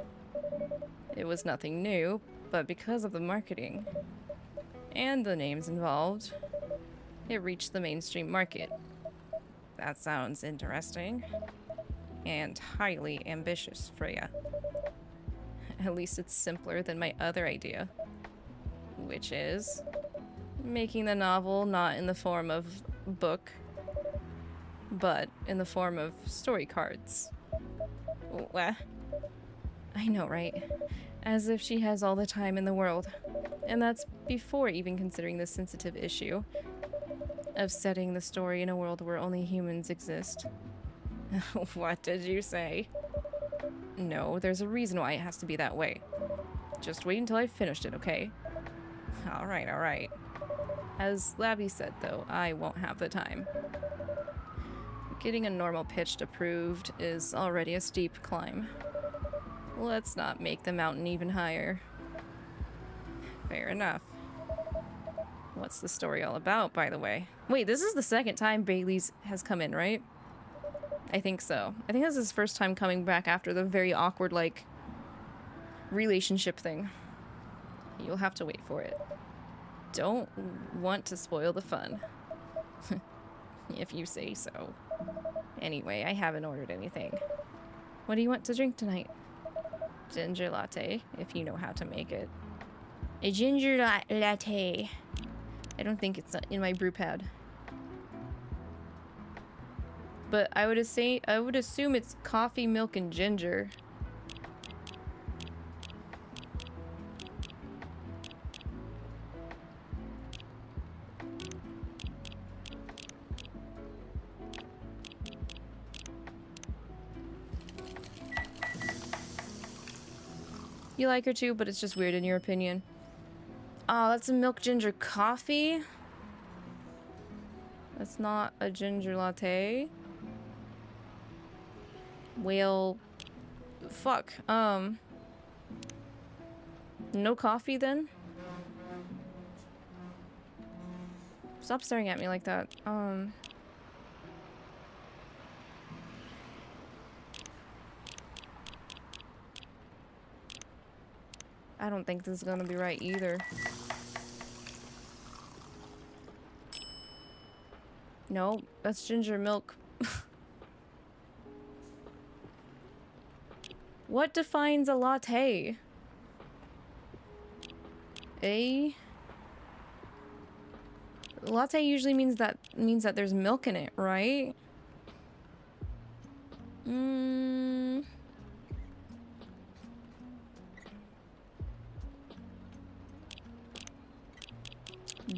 It was nothing new, but because of the marketing and the names involved, it reached the mainstream market. That sounds interesting. And highly ambitious, Freya. At least it's simpler than my other idea, which is making the novel not in the form of book, but in the form of story cards. What? I know, right? As if she has all the time in the world. And that's before even considering the sensitive issue of setting the story in a world where only humans exist. What did you say? No, there's a reason why it has to be that way. Just wait until I've finished it, okay? Alright, alright. As Lavi said, though, I won't have the time. Getting a normal pitched approved is already a steep climb. Let's not make the mountain even higher. Fair enough. What's the story all about, by the way? Wait, this is the second time Bailey's has come in, right? I think so. I think this is his first time coming back after the very awkward, like, relationship thing. You'll have to wait for it. Don't want to spoil the fun. If you say so. Anyway, I haven't ordered anything. What do you want to drink tonight? Ginger latte, if you know how to make it. A ginger latte. I don't think it's in my brew pad. But I would assume it's coffee, milk, and ginger. You like her too, but it's just weird in your opinion. Oh, that's a milk ginger coffee? That's not a ginger latte. Well, fuck. No coffee then? Stop staring at me like that. I don't think this is gonna be right either. No, that's ginger milk. What defines a latte? Latte usually means that there's milk in it, right?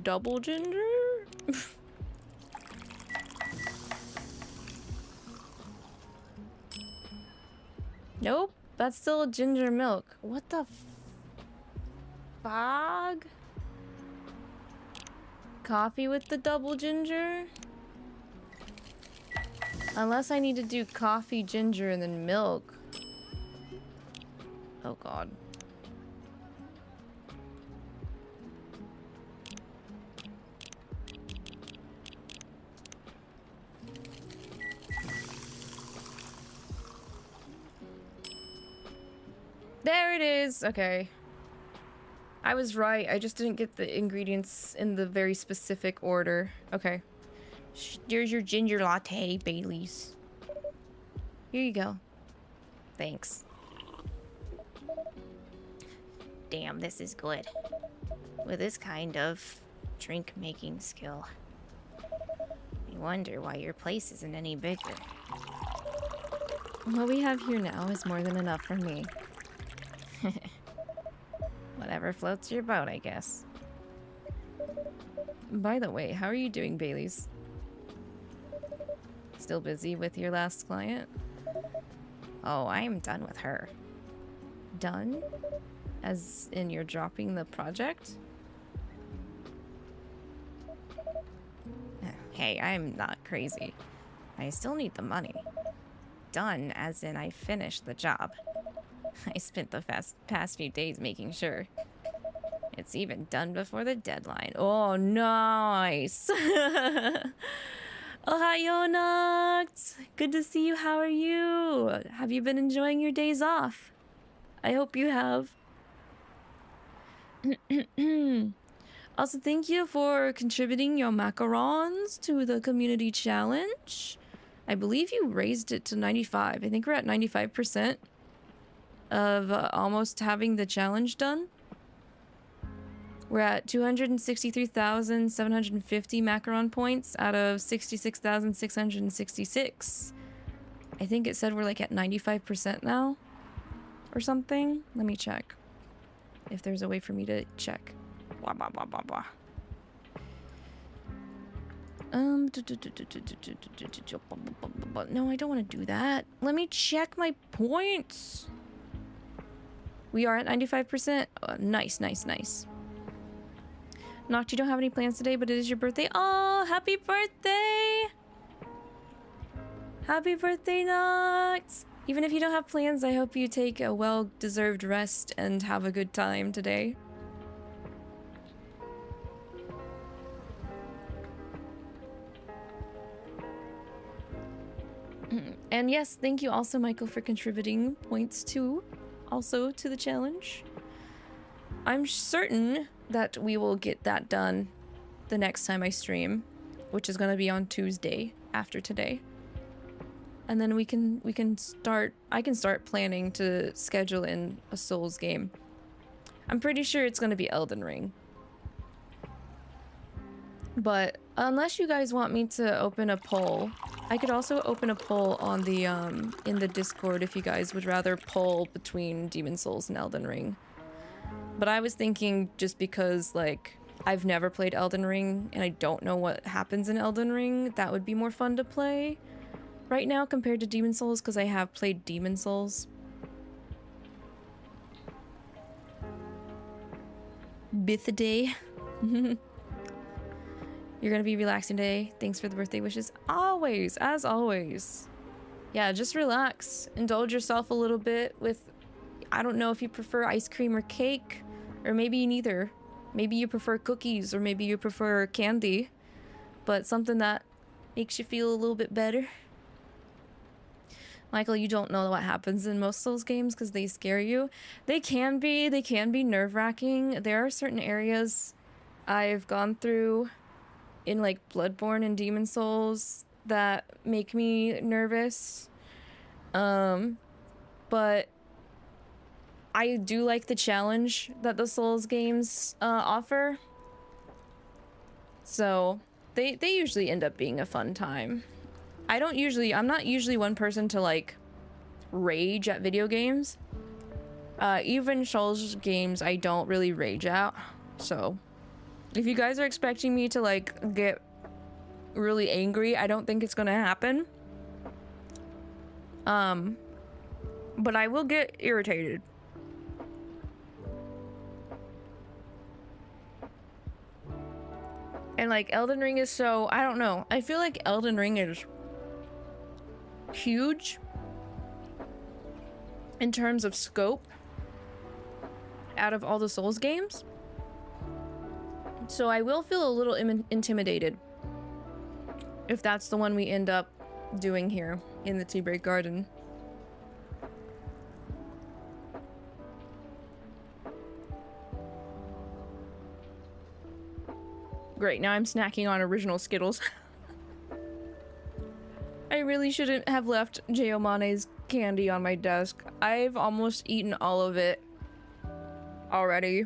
Double ginger? Nope, that's still ginger milk. What the fog? Coffee with the double ginger? Unless I need to do coffee, ginger, and then milk. Oh god. There it is! Okay. I was right, I just didn't get the ingredients in the very specific order. Okay. Here's your ginger latte, Bailey's. Here you go. Thanks. Damn, this is good. With this kind of drink-making skill. I wonder why your place isn't any bigger. What we have here now is more than enough for me. Whatever floats your boat, I guess. By the way, how are you doing, Bailey's? Still busy with your last client? Oh, I am done with her. Done? As in you're dropping the project? Hey, I'm not crazy. I still need the money. Done as in I finished the job. I spent the past few days making sure. It's even done before the deadline. Oh, nice! Ohayo, Noct! Good to see you. How are you? Have you been enjoying your days off? I hope you have. Also, thank you for contributing your macarons to the community challenge. I believe you raised it to 95. I think we're at 95%. of almost having the challenge done. We're at 263,750 macaron points out of 66,666. I think it said we're like at 95% now or something. Let me check if there's a way for me to check. Blah, blah, blah, blah, blah. No, I don't want to do that. Let me check my points. We are at 95%. Nice, nice, nice. Noct, you don't have any plans today, but it is your birthday. Oh, happy birthday! Happy birthday, Noct! Even if you don't have plans, I hope you take a well-deserved rest and have a good time today. And yes, thank you also, Michael, for contributing points too, also to the challenge. I'm certain that we will get that done the next time I stream, which is going to be on Tuesday after today. And then I can start planning to schedule in a Souls game. I'm pretty sure it's going to be Elden Ring. But unless you guys want me to open a poll, I could also open a poll on the in the Discord if you guys would rather poll between Demon Souls and Elden Ring. But I was thinking, just because like I've never played Elden Ring and I don't know what happens in Elden Ring, that would be more fun to play right now compared to Demon Souls, because I have played Demon Souls. Birthday. You're gonna be relaxing today. Thanks for the birthday wishes. Always, as always. Yeah, just relax. Indulge yourself a little bit with, I don't know if you prefer ice cream or cake, or maybe neither. Maybe you prefer cookies, or maybe you prefer candy, but something that makes you feel a little bit better. Michael, you don't know what happens in most Souls games because they scare you. They can be nerve-wracking. There are certain areas I've gone through in like Bloodborne and Demon Souls that make me nervous. But I do like the challenge that the Souls games offer. So they usually end up being a fun time. I'm not usually one person to like rage at video games. Even Souls games I don't really rage at. So if you guys are expecting me to like get really angry, I don't think it's gonna happen. But I will get irritated. And like Elden Ring is so, I don't know. I feel like Elden Ring is huge in terms of scope out of all the Souls games. So I will feel a little intimidated if that's the one we end up doing here in the Tea Break Garden. Great, now I'm snacking on original Skittles. I really shouldn't have left Geomane's candy on my desk. I've almost eaten all of it already.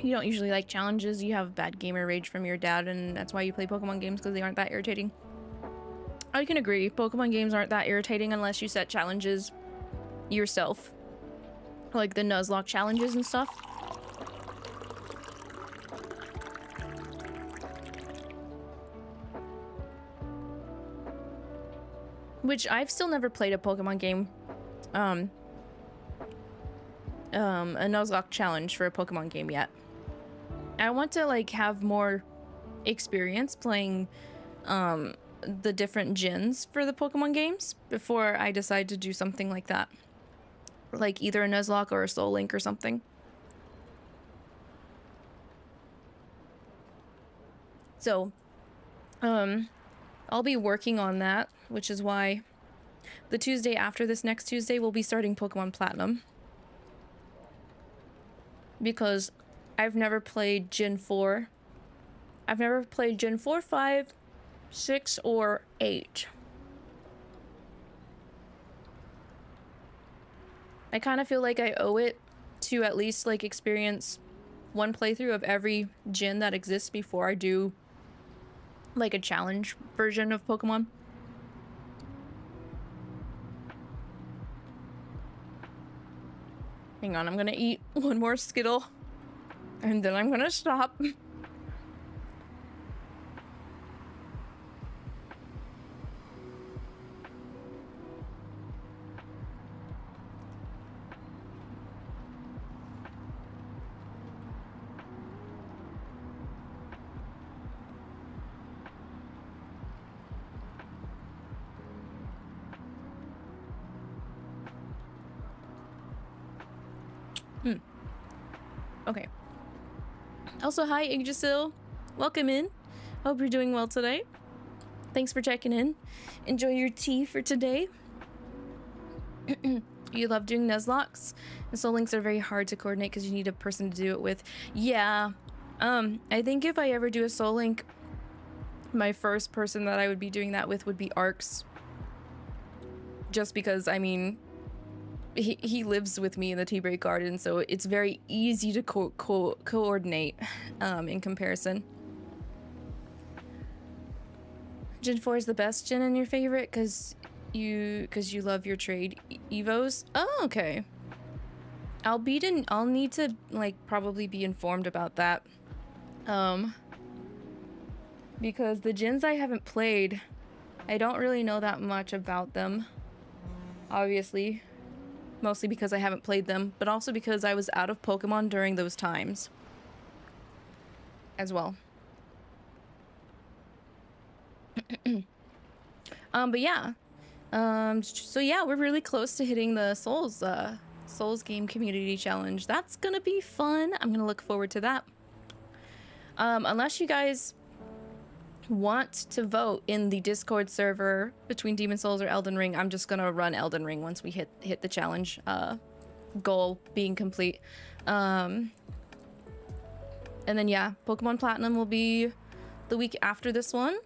You don't usually like challenges. You have bad gamer rage from your dad, and that's why you play Pokemon games, because they aren't that irritating. I can agree. Pokemon games aren't that irritating unless you set challenges yourself. Like the Nuzlocke challenges and stuff. Which I've still never played a Pokemon game. A Nuzlocke challenge for a Pokemon game yet. I want to like have more experience playing the different gens for the Pokemon games before I decide to do something like that. Like either a Nuzlocke or a Soul Link or something. So, I'll be working on that, which is why the Tuesday after this next Tuesday we'll be starting Pokemon Platinum. Because I've never played Gen 4. I've never played Gen 4, 5, 6, or 8. I kind of feel like I owe it to at least like experience one playthrough of every gen that exists before I do like a challenge version of Pokemon. Hang on, I'm gonna eat one more Skittle and then I'm gonna stop. Okay. Also, hi, Yggdrasil. Welcome in. Hope you're doing well today. Thanks for checking in. Enjoy your tea for today. You love doing Nuzlocks? The soul links are very hard to coordinate because you need a person to do it with. Yeah. I think if I ever do a soul link, my first person that I would be doing that with would be Arcs. Just because, I mean, he lives with me in the Tea Break Garden, so it's very easy to coordinate in comparison. Gen 4 is the best gen and your favorite because you love your trade evos. Oh, okay. I'll need to like probably be informed about that. Because the gens I haven't played, I don't really know that much about them. Obviously. Mostly because I haven't played them, but also because I was out of Pokemon during those times as well. But yeah. So yeah, we're really close to hitting the Souls Game Community Challenge. That's gonna be fun. I'm gonna look forward to that. Unless you guys want to vote in the Discord server between Demon Souls or Elden Ring, I'm just gonna run Elden Ring once we hit the challenge goal being complete. And then yeah, Pokemon Platinum will be the week after this one.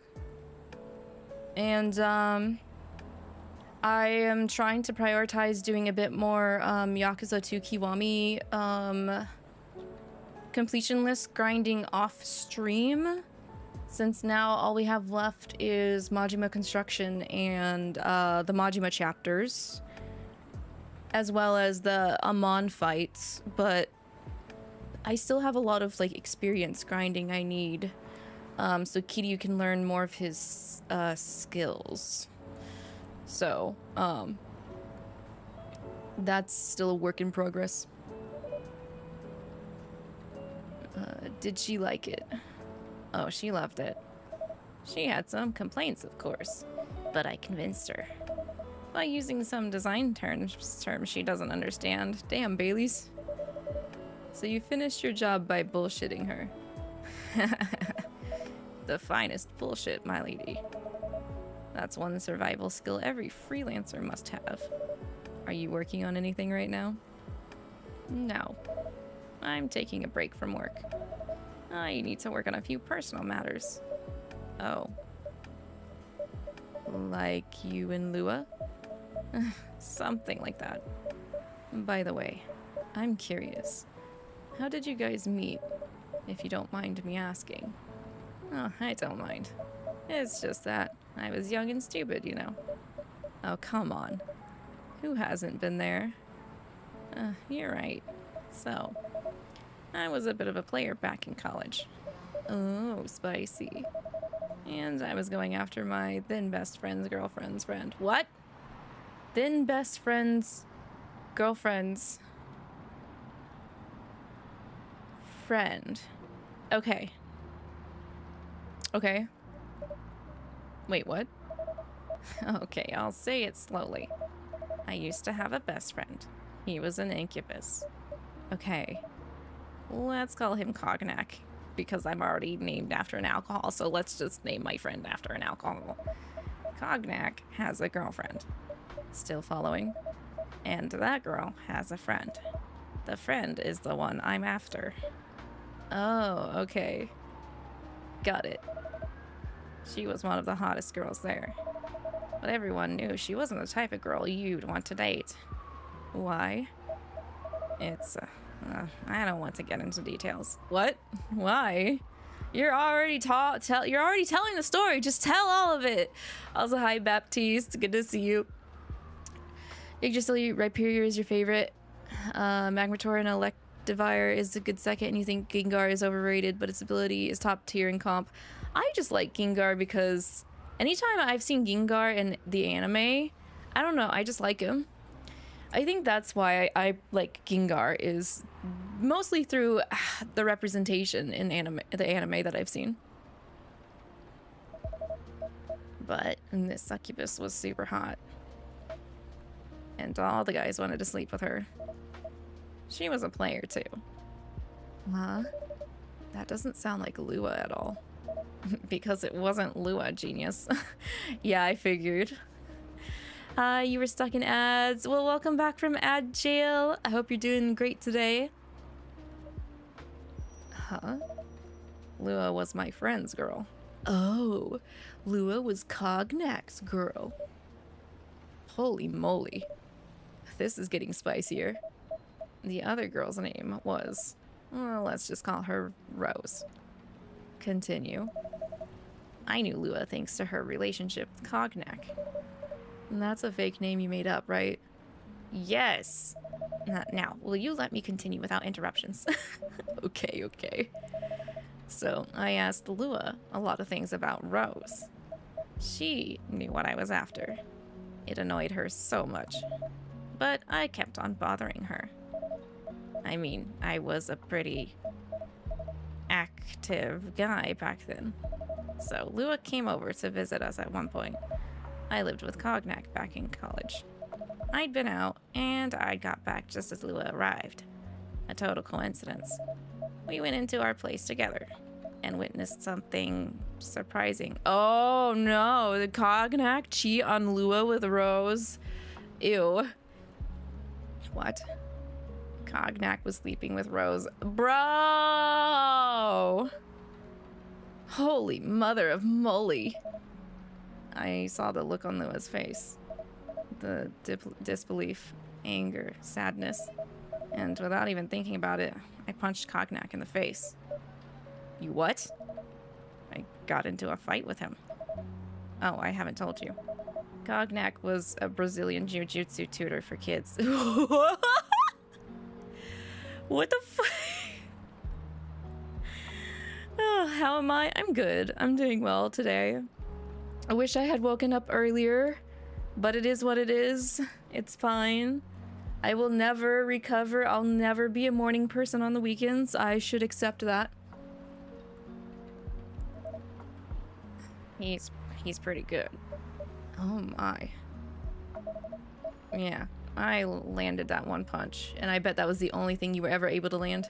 And I am trying to prioritize doing a bit more Yakuza 2 Kiwami completion list grinding off stream, since now all we have left is Majima Construction and the Majima chapters, as well as the Amon fights, but I still have a lot of like experience grinding I need, so Kiryu can learn more of his skills. So that's still a work in progress. Did she like it? Oh, she loved it. She had some complaints, of course, but I convinced her by using some design terms she doesn't understand. Damn, Baileys. So you finished your job by bullshitting her. The finest bullshit, my lady. That's one survival skill every freelancer must have. Are you working on anything right now? No. I'm taking a break from work. I need to work on a few personal matters. Oh. Like you and Lua? Something like that. By the way, I'm curious. How did you guys meet, if you don't mind me asking? Oh, I don't mind. It's just that I was young and stupid, you know. Oh, come on. Who hasn't been there? You're right. So, I was a bit of a player back in college. Oh, spicy. And I was going after my then best friend's girlfriend's friend. What? Then best friend's girlfriend's friend. Okay. Okay. Wait, what? Okay, I'll say it slowly. I used to have a best friend. He was an incubus. Okay. Let's call him Cognac, because I'm already named after an alcohol, so let's just name my friend after an alcohol. Cognac has a girlfriend. Still following? And that girl has a friend. The friend is the one I'm after. Oh, okay. Got it. She was one of the hottest girls there. But everyone knew she wasn't the type of girl you'd want to date. Why? It's, I don't want to get into details. What? Why? You're already you're already telling the story. Just tell all of it. Also, hi Baptiste. Good to see you. Yggdrasil Rhyperior is your favorite. Magmator and Electivire is a good second, and you think Gengar is overrated, but its ability is top tier in comp. I just like Gengar because anytime I've seen Gengar in the anime, I don't know, I just like him. I think that's why I like Gengar, is mostly through the representation in the anime that I've seen. But this succubus was super hot. And all the guys wanted to sleep with her. She was a player too. Huh? That doesn't sound like Lua at all. Because it wasn't Lua, genius. Yeah, I figured. You were stuck in ads. Well, welcome back from ad jail. I hope you're doing great today. Huh? Lua was my friend's girl. Oh, Lua was Cognac's girl. Holy moly. This is getting spicier. The other girl's name was, well, let's just call her Rose. Continue. I knew Lua thanks to her relationship with Cognac. And that's a fake name you made up, right? Yes. Now, will you let me continue without interruptions? Okay. So, I asked Lua a lot of things about Rose. She knew what I was after. It annoyed her so much. But I kept on bothering her. I mean, I was a pretty active guy back then. So Lua came over to visit us at one point. I lived with Cognac back in college. I'd been out, and I got back just as Lua arrived. A total coincidence. We went into our place together and witnessed something surprising. Oh no, did Cognac cheat on Lua with Rose? Ew. What? Cognac was sleeping with Rose. Bro! Holy mother of moly. I saw the look on Lua's face. The disbelief, anger, sadness. And without even thinking about it, I punched Cognac in the face. You what? I got into a fight with him. Oh, I haven't told you. Cognac was a Brazilian jiu-jitsu tutor for kids. What the fuck? Oh, how am I? I'm good. I'm doing well today. I wish I had woken up earlier, but it is what it is. It's fine. I will never recover. I'll never be a morning person on the weekends. I should accept that. He's pretty good. Oh my. Yeah, I landed that one punch, and I bet that was the only thing you were ever able to land.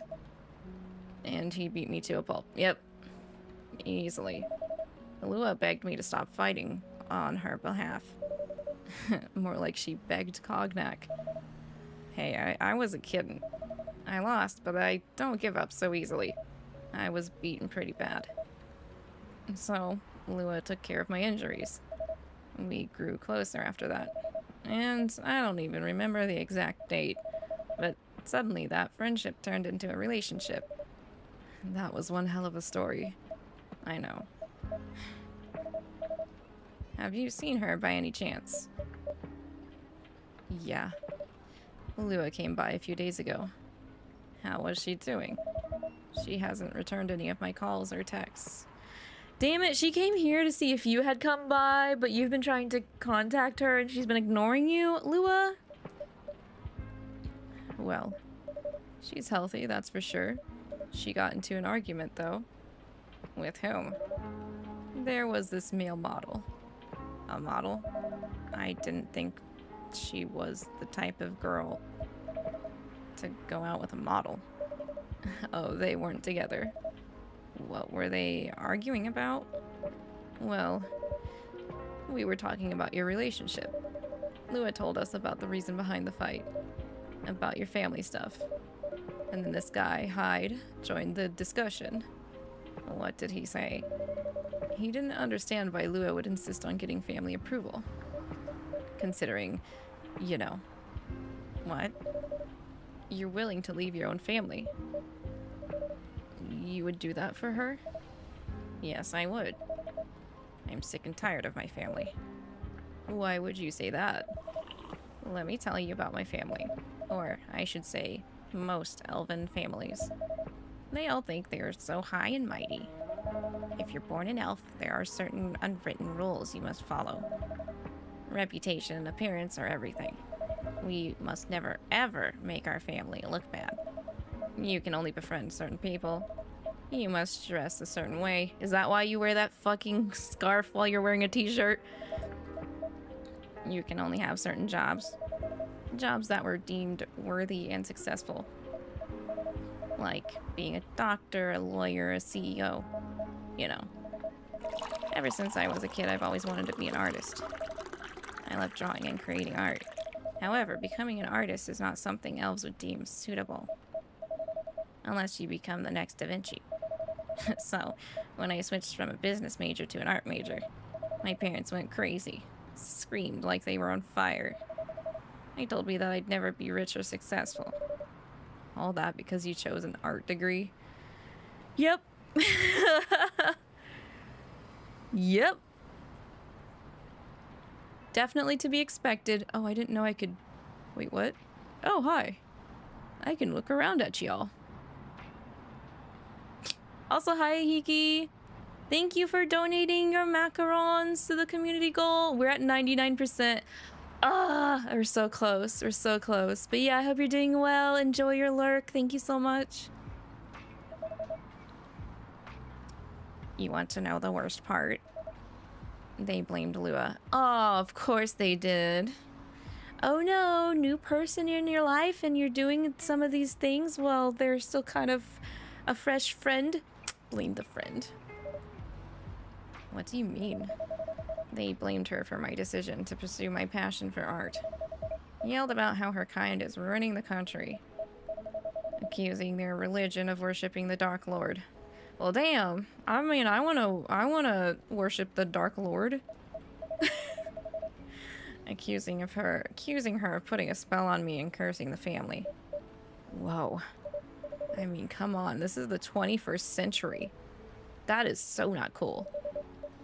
And he beat me to a pulp. Yep. Easily. Lua begged me to stop fighting on her behalf. More like she begged Cognac. Hey, I was a kid. I lost, but I don't give up so easily. I was beaten pretty bad. So, Lua took care of my injuries. We grew closer after that. And I don't even remember the exact date, but suddenly that friendship turned into a relationship. That was one hell of a story. I know. Have you seen her by any chance? Yeah. Lua came by a few days ago. How was she doing? She hasn't returned any of my calls or texts. Damn it, she came here to see if you had come by, but you've been trying to contact her and she's been ignoring you, Lua? Well, she's healthy, that's for sure. She got into an argument, though. With whom? There was this male model. A model? I didn't think she was the type of girl to go out with a model. Oh, they weren't together. What were they arguing about? Well, we were talking about your relationship. Lua told us about the reason behind the fight. About your family stuff. And then this guy, Hyde, joined the discussion. What did he say? He didn't understand why Lua would insist on getting family approval. Considering, you know. What? You're willing to leave your own family. You would do that for her? Yes, I would. I'm sick and tired of my family. Why would you say that? Let me tell you about my family. Or, I should say, most elven families. They all think they are so high and mighty. If you're born an elf, there are certain unwritten rules you must follow. Reputation and appearance are everything. We must never, ever make our family look bad. You can only befriend certain people. You must dress a certain way. Is that why you wear that fucking scarf while you're wearing a t-shirt? You can only have certain jobs. Jobs that were deemed worthy and successful. Like being a doctor, a lawyer, a CEO. You know. Ever since I was a kid, I've always wanted to be an artist. I love drawing and creating art. However, becoming an artist is not something elves would deem suitable. Unless you become the next Da Vinci. So, when I switched from a business major to an art major, my parents went crazy. Screamed like they were on fire. They told me that I'd never be rich or successful. All that because you chose an art degree. Yep. Yep. Definitely to be expected. Oh, I didn't know I could... Wait, what? Oh, hi. I can look around at y'all. Also, hi, Hiki. Thank you for donating your macarons to the community goal. We're at 99%. Ah, we're so close. We're so close. But yeah, I hope you're doing well. Enjoy your lurk. Thank you so much. You want to know the worst part? They blamed Lua. Oh, of course they did. Oh no, new person in your life and you're doing some of these things while they're still kind of a fresh friend? Blame the friend. What do you mean? They blamed her for my decision to pursue my passion for art. Yelled about how her kind is ruining the country. Accusing their religion of worshipping the Dark Lord. Well, damn. I mean, I wanna worship the Dark Lord. Accusing her of putting a spell on me and cursing the family. Whoa. I mean, come on. This is the 21st century. That is so not cool.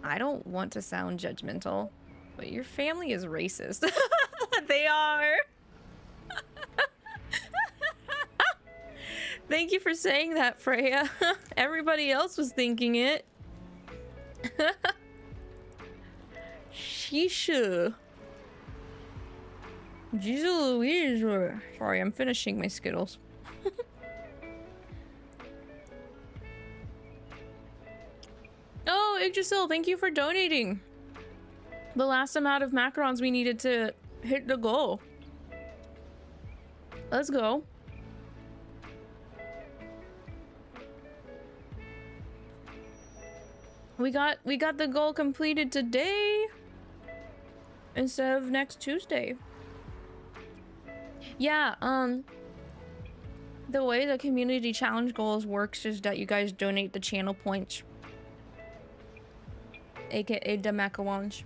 I don't want to sound judgmental, but your family is racist. They are. Thank you for saying that, Freya. Everybody else was thinking it. Sheesh. Jesus Louise. Sorry, I'm finishing my Skittles. Oh, Yggdrasil, thank you for donating. The last amount of macarons we needed to hit the goal. Let's go. We got the goal completed today instead of next Tuesday. Yeah, the way the community challenge goals works is that you guys donate the channel points, aka the macarons.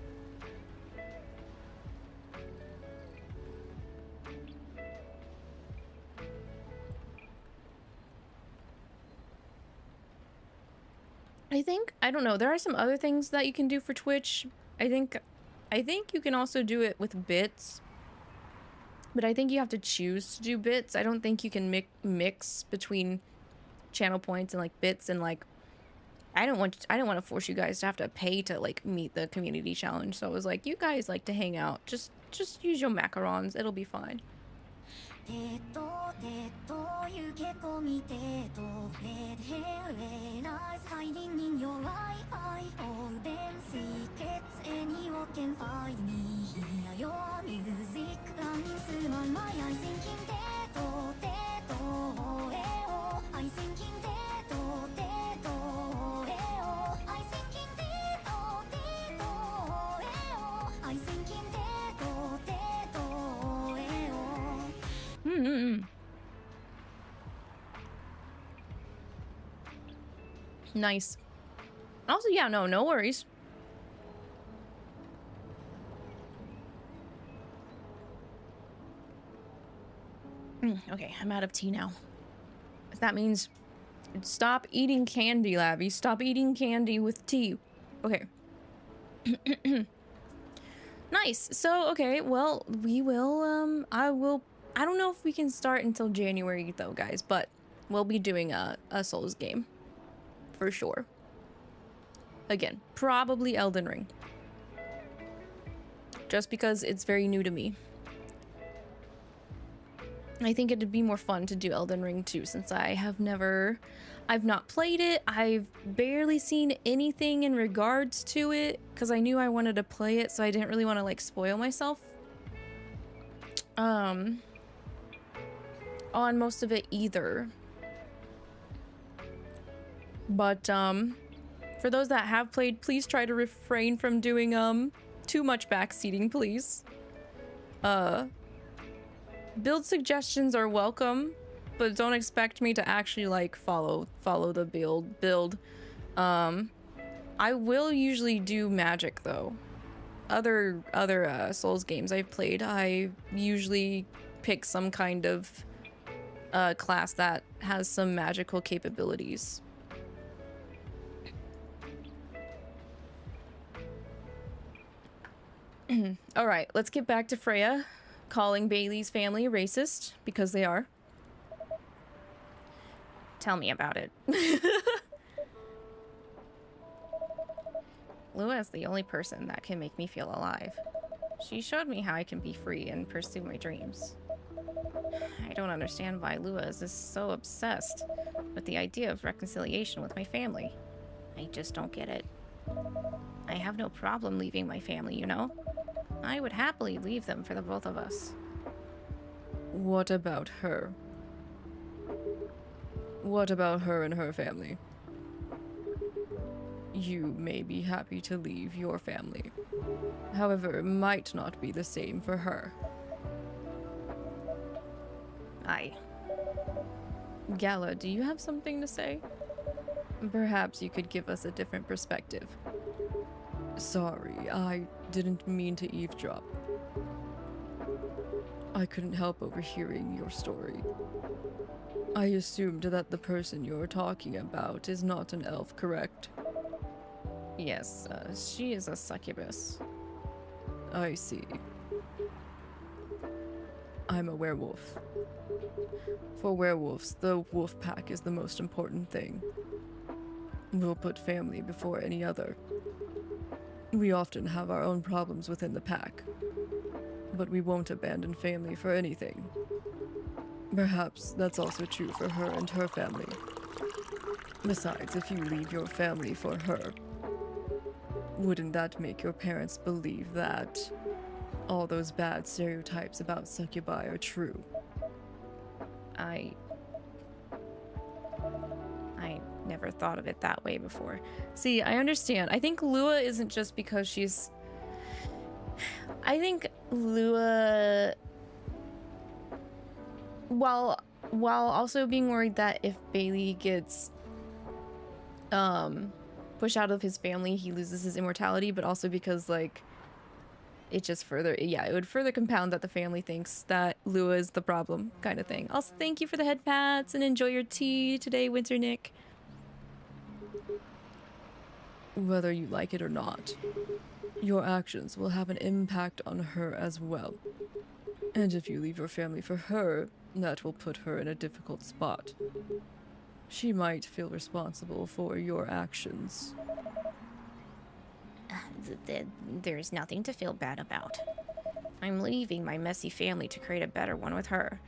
I don't know, there are some other things that you can do for Twitch. I think you can also do it with bits, but I think you have to choose to do bits. I don't think you can mix between channel points and like bits, and like I don't want to force you guys to have to pay to like meet the community challenge. So I was like, you guys like to hang out, just use your macarons, it'll be fine. Nice. Also, yeah, no worries. Okay, I'm out of tea now. That means stop eating candy, Lavi. Stop eating candy with tea. Okay. Nice. So, okay, well, we will, I don't know if we can start until January, though, guys, but we'll be doing a Souls game. For sure. Again, probably Elden Ring. Just because it's very new to me. I think it'd be more fun to do Elden Ring too, since I've not played it. I've barely seen anything in regards to it, because I knew I wanted to play it, so I didn't really want to, like, spoil myself. On most of it either. But, for those that have played, please try to refrain from doing, too much backseating, please. Build suggestions are welcome, but don't expect me to actually, like, follow the build. I will usually do magic, though. Other Souls games I've played, I usually pick some kind of class that has some magical capabilities. All right, let's get back to Freya calling Bailey's family racist, because they are. Tell me about it. Lua is the only person that can make me feel alive. She showed me how I can be free and pursue my dreams. I don't understand why Lua is so obsessed with the idea of reconciliation with my family. I just don't get it. I have no problem leaving my family, you know? I would happily leave them for the both of us. What about her? What about her and her family? You may be happy to leave your family. However, it might not be the same for her. Gala, do you have something to say? Perhaps you could give us a different perspective. Sorry, I didn't mean to eavesdrop. I couldn't help overhearing your story. I assumed that the person you're talking about is not an elf, correct? Yes, she is a succubus. I see. I'm a werewolf. For werewolves, the wolf pack is the most important thing. We'll put family before any other. We often have our own problems within the pack, but we won't abandon family for anything. Perhaps that's also true for her and her family. Besides, if you leave your family for her, wouldn't that make your parents believe that all those bad stereotypes about succubi are true? I never thought of it that way before. See, I understand. I think Lua isn't just because she's... I think Lua... While also being worried that if Bailey gets pushed out of his family, he loses his immortality, but also because, like, it just further... Yeah, it would further compound that the family thinks that Lua is the problem, kind of thing. Also, thank you for the head pats and enjoy your tea today, Winter Nick. Whether you like it or not, your actions will have an impact on her as well. And if you leave your family for her, that will put her in a difficult spot. She might feel responsible for your actions. There's nothing to feel bad about. I'm leaving my messy family to create a better one with her.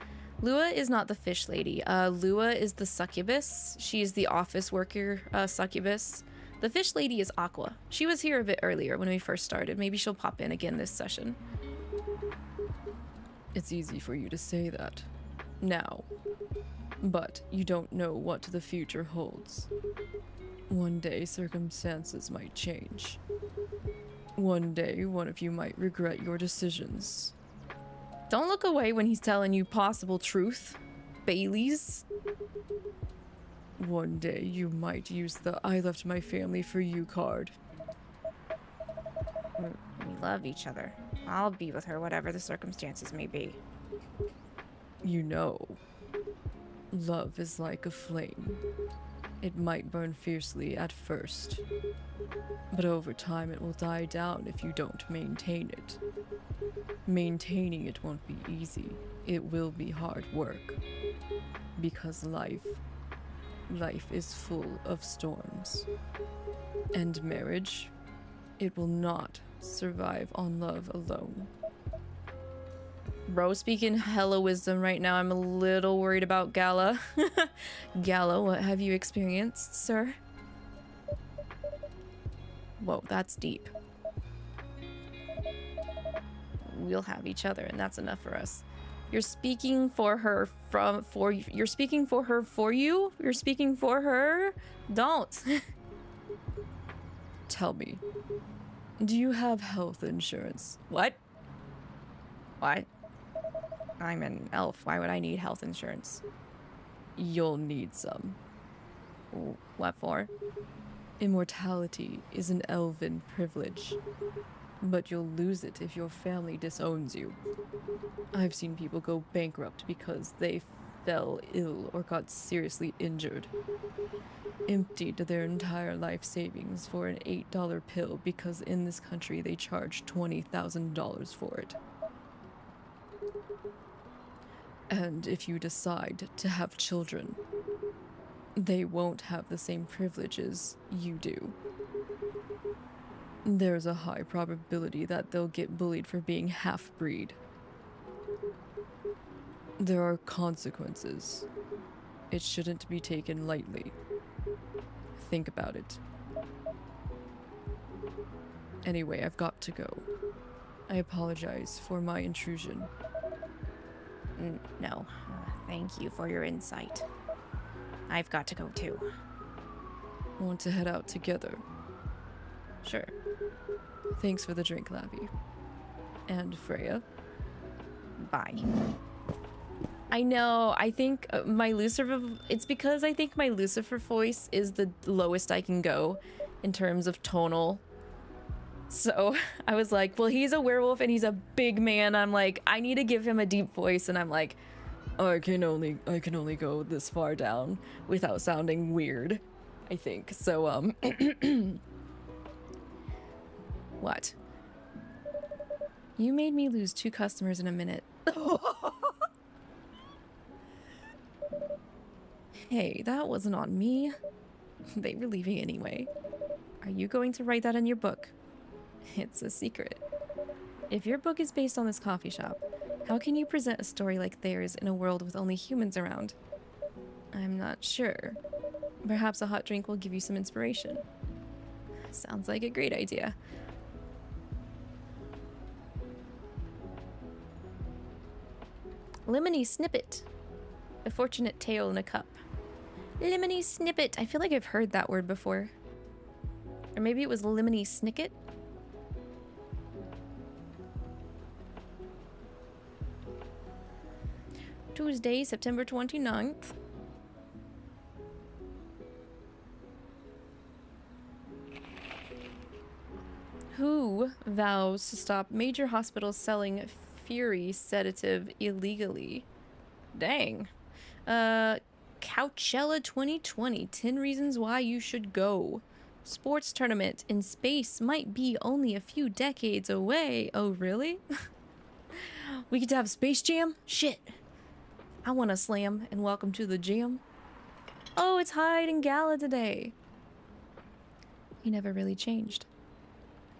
Lua is not the fish lady. Lua is the succubus. She is the office worker succubus. The fish lady is Aqua. She was here a bit earlier when we first started. Maybe she'll pop in again this session. It's easy for you to say that now, but you don't know what the future holds. One day circumstances might change. One day one of you might regret your decisions. Don't look away when he's telling you possible truth, Baileys. One day you might use the I left my family for you card. We love each other. I'll be with her, whatever the circumstances may be. You know, love is like a flame. It might burn fiercely at first, but over time it will die down if you don't maintain it. Maintaining it won't be easy. It will be hard work. Because life is full of storms. And marriage, it will not survive on love alone. Bro speaking hella wisdom right now. I'm a little worried about Gala. Gala, what have you experienced, sir? Whoa, that's deep. We'll have each other, and that's enough for us. You're speaking for her you're speaking for her for you? You're speaking for her? Don't. Tell me, do you have health insurance? What? What? I'm an elf. Why would I need health insurance? You'll need some. What for? Immortality is an elven privilege, but you'll lose it if your family disowns you. I've seen people go bankrupt because they fell ill or got seriously injured. Emptied their entire life savings for an $8 pill because in this country they charge $20,000 for it. And if you decide to have children, they won't have the same privileges you do. There's a high probability that they'll get bullied for being half-breed. There are consequences. It shouldn't be taken lightly. Think about it. Anyway, I've got to go. I apologize for my intrusion. No. Thank you for your insight. I've got to go too. Want to head out together? Sure. Thanks for the drink, Lavi. And Freya. Bye. I know, I think my Lucifer... It's because I think my Lucifer voice is the lowest I can go in terms of tonal. So I was like, well, he's a werewolf and he's a big man. I'm like, I need to give him a deep voice, and I'm like, I can only go this far down without sounding weird, I think. So what? You made me lose 2 customers in a minute. Hey, that wasn't on me. They were leaving anyway. Are you going to write that in your book? It's a secret. If your book is based on this coffee shop, how can you present a story like theirs in a world with only humans around? I'm not sure. Perhaps a hot drink will give you some inspiration. Sounds like a great idea. Lemony Snippet. A fortunate tale in a cup. Lemony Snippet. I feel like I've heard that word before. Or maybe it was Lemony Snicket? Tuesday, September 29th. Who vows to stop major hospitals selling Fury sedative illegally? Dang. Coachella 2020. 10 reasons why you should go. Sports tournament in space might be only a few decades away. Oh, really? We get to have Space Jam? Shit. I want to slam and welcome to the jam. Oh, it's Hyde and Gala today. He never really changed.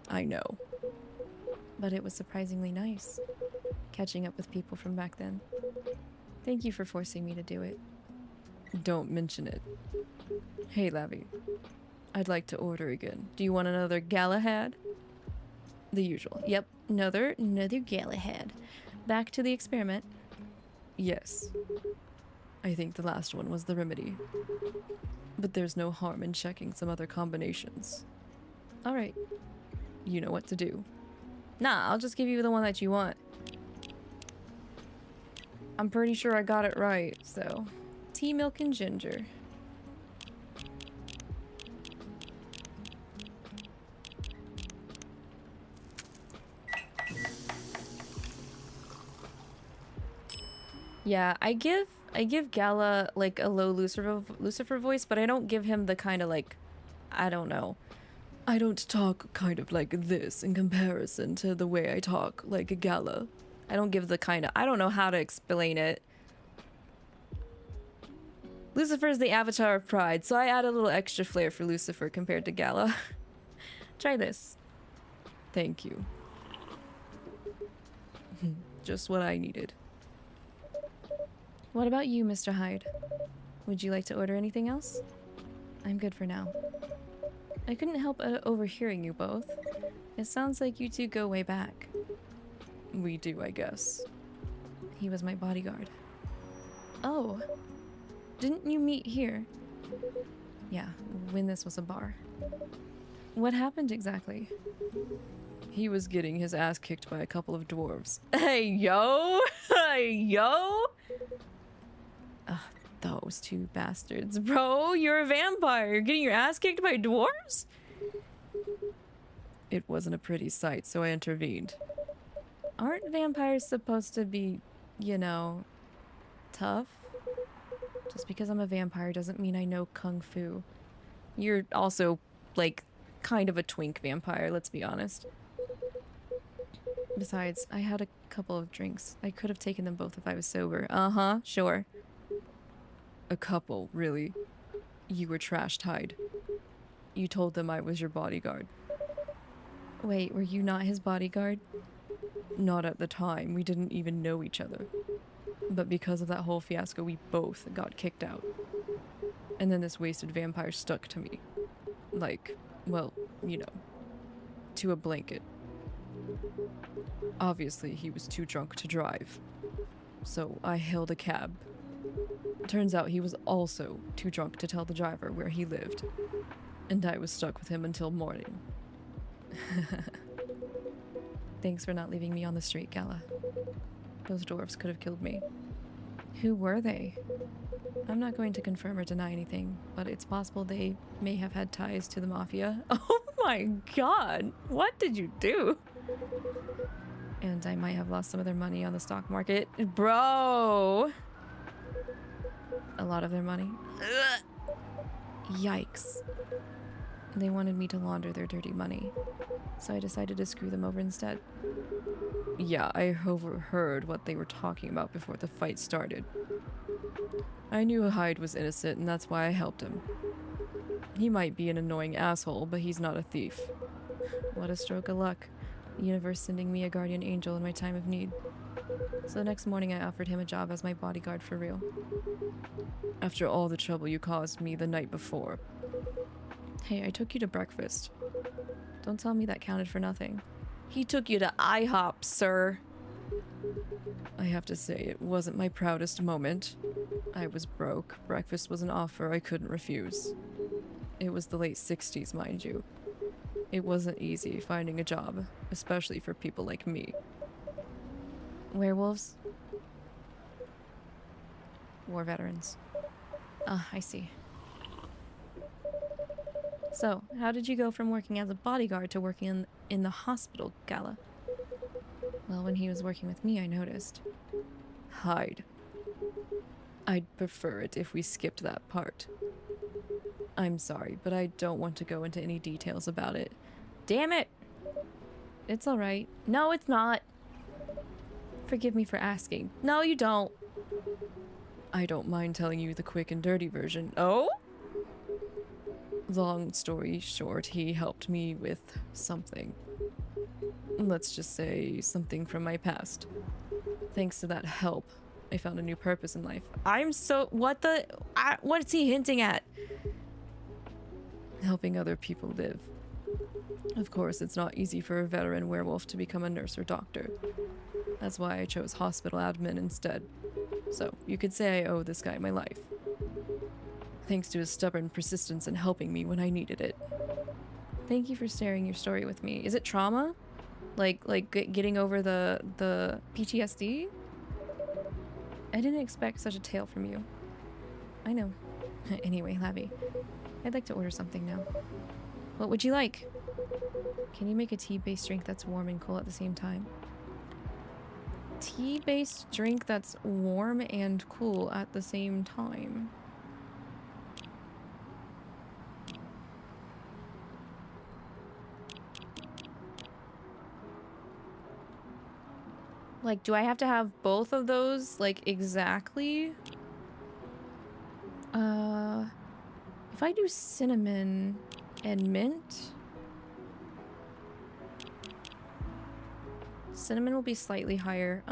I know. But it was surprisingly nice. Catching up with people from back then. Thank you for forcing me to do it. Don't mention it. Hey, Lavi. I'd like to order again. Do you want another Galahad? The usual. Yep, another Galahad. Back to the experiment. Yes. I think the last one was the remedy. But there's no harm in checking some other combinations. Alright. You know what to do. Nah, I'll just give you the one that you want. I'm pretty sure I got it right, so... Tea, milk, and ginger. Yeah, I give Gala like a low Lucifer voice, but I don't give him the kind of like, I don't know. I don't talk kind of like this in comparison to the way I talk like a Gala. I don't give the kind of, I don't know how to explain it. Lucifer is the avatar of pride, so I add a little extra flair for Lucifer compared to Gala. Try this. Thank you. Just what I needed. What about you, Mr. Hyde? Would you like to order anything else? I'm good for now. I couldn't help overhearing you both. It sounds like you two go way back. We do, I guess. He was my bodyguard. Oh. Didn't you meet here? Yeah, when this was a bar. What happened exactly? He was getting his ass kicked by a couple of dwarves. Hey, yo! Hey, yo! Ugh, those two bastards. Bro, you're a vampire. You're getting your ass kicked by dwarves? It wasn't a pretty sight, so I intervened. Aren't vampires supposed to be, you know, tough? Just because I'm a vampire doesn't mean I know kung fu. You're also, like, kind of a twink vampire, let's be honest. Besides, I had a couple of drinks. I could have taken them both if I was sober. Uh-huh, sure. A couple, really? You were trashed, Hyde. You told them I was your bodyguard. Wait, were you not his bodyguard? Not at the time. We didn't even know each other. But because of that whole fiasco, we both got kicked out. And then this wasted vampire stuck to me. Like, well, you know, to a blanket. Obviously, he was too drunk to drive. So I hailed a cab. Turns out he was also too drunk to tell the driver where he lived. And I was stuck with him until morning. Thanks for not leaving me on the street, Gala. Those dwarves could have killed me. Who were they? I'm not going to confirm or deny anything, but it's possible they may have had ties to the mafia. Oh my god! What did you do? And I might have lost some of their money on the stock market. Bro! A lot of their money. Ugh. Yikes. They wanted me to launder their dirty money, so I decided to screw them over instead. Yeah, I overheard what they were talking about before the fight started. I knew Hyde was innocent, and that's why I helped him. He might be an annoying asshole, but he's not a thief. What a stroke of luck. The universe sending me a guardian angel in my time of need. So the next morning I offered him a job as my bodyguard for real. After all the trouble you caused me the night before. Hey, I took you to breakfast. Don't tell me that counted for nothing. He took you to IHOP, sir. I have to say, it wasn't my proudest moment. I was broke. Breakfast was an offer I couldn't refuse. It was the late 60s, mind you. It wasn't easy finding a job, especially for people like me. Werewolves? War veterans. Ah, I see. So, how did you go from working as a bodyguard to working in the hospital, Gala? Well, when he was working with me, I noticed. Hyde. I'd prefer it if we skipped that part. I'm sorry, but I don't want to go into any details about it. Damn it! It's alright. No, it's not. Forgive me for asking. No, you don't. I don't mind telling you the quick and dirty version. Oh? Long story short, he helped me with something. Let's just say something from my past. Thanks to that help, I found a new purpose in life. I'm so... What the... what's he hinting at? Helping other people live. Of course, it's not easy for a veteran werewolf to become a nurse or doctor. That's why I chose hospital admin instead. So, you could say I owe this guy my life. Thanks to his stubborn persistence in helping me when I needed it. Thank you for sharing your story with me. Is it trauma? Like getting over the PTSD? I didn't expect such a tale from you. I know. Anyway, Lavi, I'd like to order something now. What would you like? Can you make a tea-based drink that's warm and cool at the same time? tea-based drink that's warm and cool at the same time. Like, do I have to have both of those, like, exactly? If I do cinnamon and mint... Cinnamon will be slightly higher.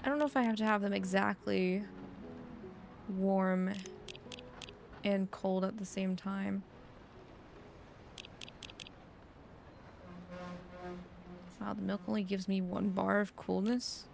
I don't know if I have to have them exactly warm and cold at the same time. Wow, the milk only gives me 1 bar of coolness.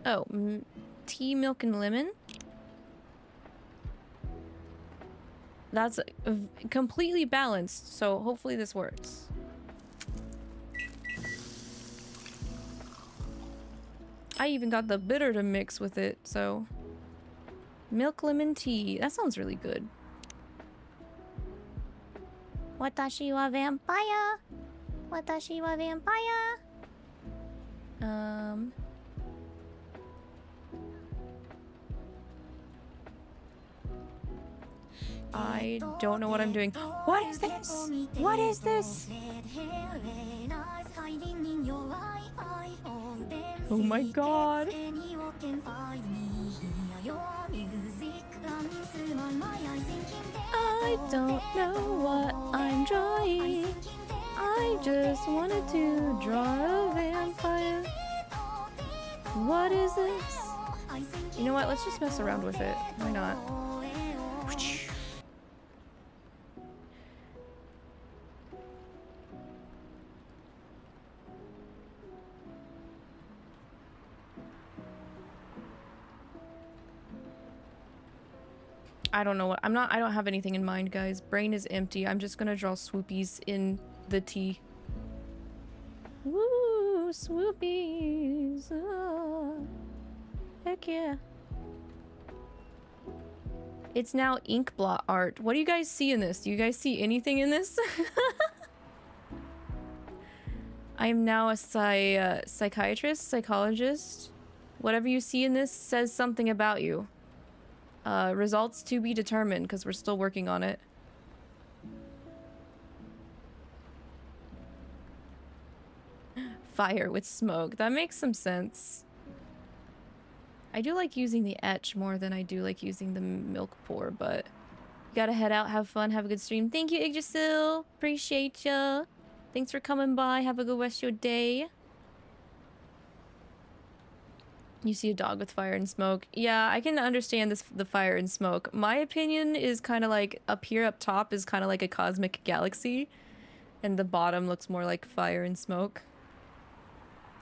Oh, tea, milk, and lemon? That's completely balanced, so hopefully this works. I even got the bitter to mix with it, so... Milk, lemon, tea. That sounds really good. Watashi wa vampire. Watashi wa vampire. I don't know what I'm doing. What is this? What is this? Oh my god. I don't know what I'm drawing. I just wanted to draw a vampire. What is this? You know what? Let's just mess around with it. Why not? I don't know what I don't have anything in mind, guys. Brain is empty. I'm just gonna draw swoopies in the tea. Woo, swoopies. Oh, heck yeah. It's now ink blot art. What do you guys see in this? Do you guys see anything in this? I am now a psychiatrist, psychologist. Whatever you see in this says something about you. Results to be determined, because we're still working on it. Fire with smoke. That makes some sense. I do like using the etch more than I do like using the milk pour, but... You gotta head out, have fun, have a good stream. Thank you, Yggdrasil. Appreciate ya. Thanks for coming by. Have a good rest of your day. You see a dog with fire and smoke. Yeah, I can understand this, the fire and smoke. My opinion is kind of like up here, up top is kind of like a cosmic galaxy. And the bottom looks more like fire and smoke.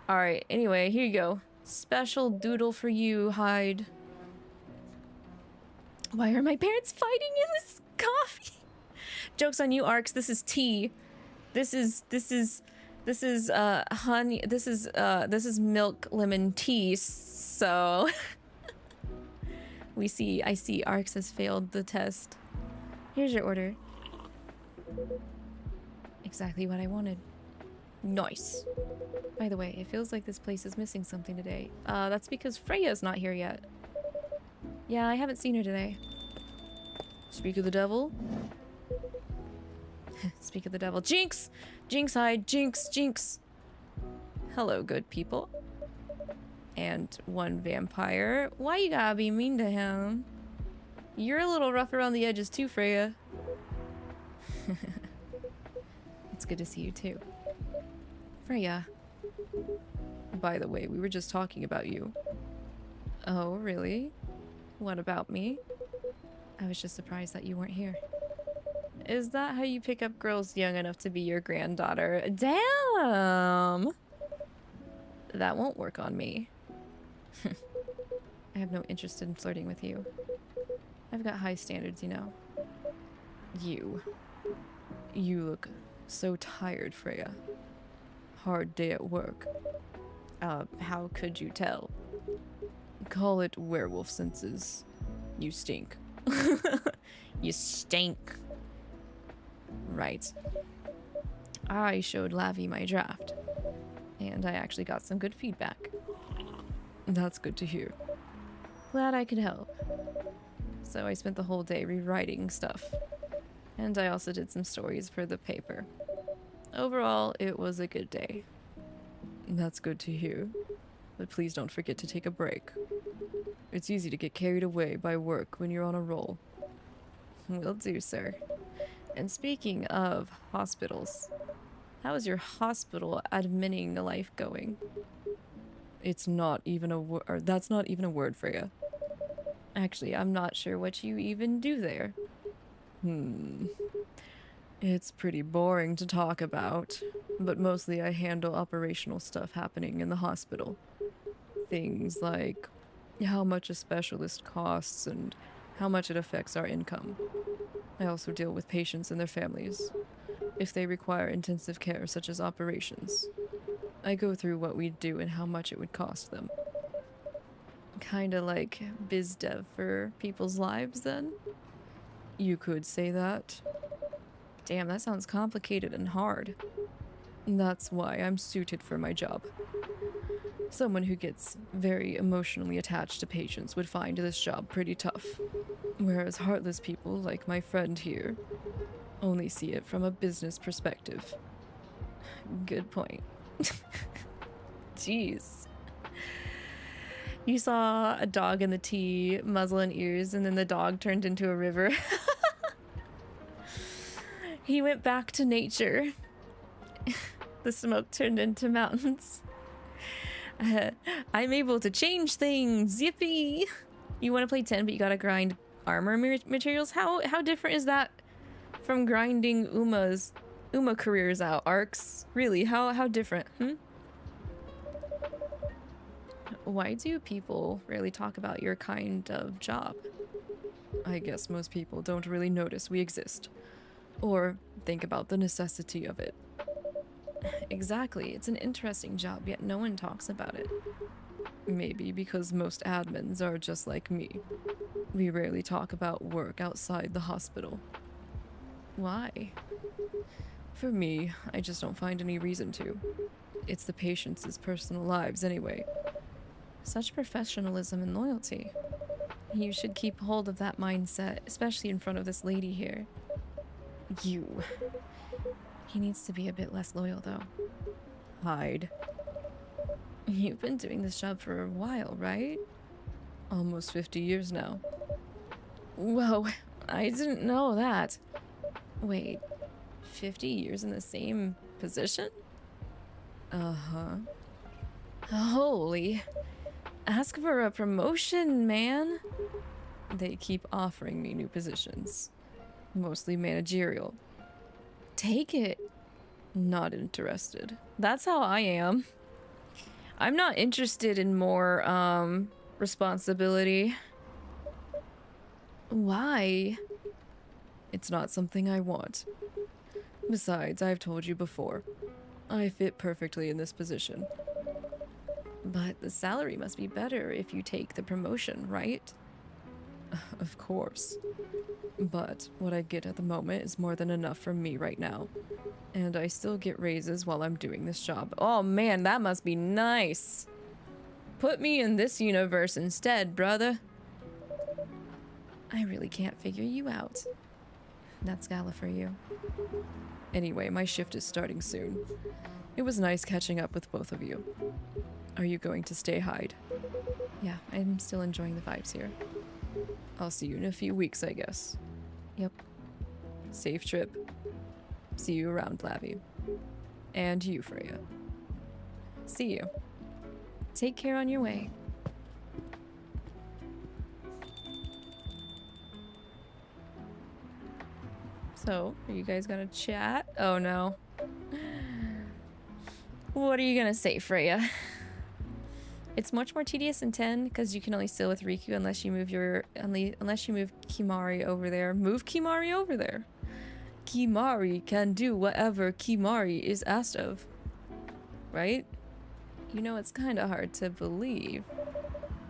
Alright, anyway, here you go. Special doodle for you, Hyde. Why are my parents fighting in this coffee? Joke's on you, Arcs. This is tea. This is honey. This is milk lemon tea. So I see Arcs has failed the test. Here's your order. Exactly what I wanted. Nice. By the way, it feels like this place is missing something today. That's because Freya's not here yet. Yeah, I haven't seen her today. Speak of the devil. Speak of the devil. Jinx! Jinx, Hyde. Jinx, Jinx. Hello, good people. And 1 vampire. Why you gotta be mean to him? You're a little rough around the edges too, Freya. It's good to see you too. Freya. by the way, we were just talking about you. Oh, really? What about me? I was just surprised that you weren't here. Is that how you pick up girls young enough to be your granddaughter? Damn! That won't work on me. I have no interest in flirting with you. I've got high standards, you know. You look so tired, Freya. Hard day at work. How could you tell? Call it werewolf senses. You stink. You stink. Right. I showed Lavi my draft, and I actually got some good feedback. That's good to hear. Glad I could help. So I spent the whole day rewriting stuff, and I also did some stories for the paper. Overall, it was a good day. That's good to hear, but please don't forget to take a break. It's easy to get carried away by work when you're on a roll. Will do, sir. And speaking of hospitals, how is your hospital adminning life going? It's not even a word. That's not even a word, Freya. Actually, I'm not sure what you even do there. It's pretty boring to talk about, but mostly I handle operational stuff happening in the hospital. Things like how much a specialist costs and how much it affects our income. I also deal with patients and their families, if they require intensive care such as operations. I go through what we do and how much it would cost them. Kinda like biz dev for people's lives, then? You could say that. Damn, that sounds complicated and hard. That's why I'm suited for my job. Someone who gets very emotionally attached to patients would find this job pretty tough. Whereas heartless people, like my friend here, only see it from a business perspective. Good point. Jeez. You saw a dog in the tea, muzzle and ears, and then the dog turned into a river. He went back to nature. The smoke turned into mountains. I'm able to change things. Yippee! You want to play 10, but you gotta grind armor materials? How different is that from grinding Uma careers out arcs? Really, how different? Why do people rarely talk about your kind of job? I guess most people don't really notice we exist, or think about the necessity of it. Exactly, it's an interesting job, yet no one talks about it. Maybe because most admins are just like me. We rarely talk about work outside the hospital. Why? For me, I just don't find any reason to. It's the patients' personal lives anyway. Such professionalism and loyalty. You should keep hold of that mindset, especially in front of this lady here. You. He needs to be a bit less loyal, though. Hide. You've been doing this job for a while, right? Almost 50 years now. Whoa, I didn't know that. Wait, 50 years in the same position? Uh-huh. Holy. Ask for a promotion, man. They keep offering me new positions. Mostly managerial. Take it. Not interested. That's how I am. I'm not interested in more, responsibility. Why? It's not something I want. Besides, I've told you before, I fit perfectly in this position. But the salary must be better if you take the promotion, right? Of course. But what I get at the moment is more than enough for me right now. And I still get raises while I'm doing this job. Oh man, that must be nice. Put me in this universe instead, brother. I really can't figure you out. That's Gala for you. Anyway, my shift is starting soon. It was nice catching up with both of you. Are you going to stay hide? Yeah, I'm still enjoying the vibes here. I'll see you in a few weeks, I guess. Yep. Safe trip. See you around, Lavi. And you, Freya. See you. Take care on your way. So, are you guys gonna chat? Oh no. What are you gonna say, Freya? It's much more tedious in 10 because you can only steal with Riku unless you move unless you move Kimari over there. Move Kimari over there. Kimari can do whatever Kimari is asked of. Right? You know, it's kind of hard to believe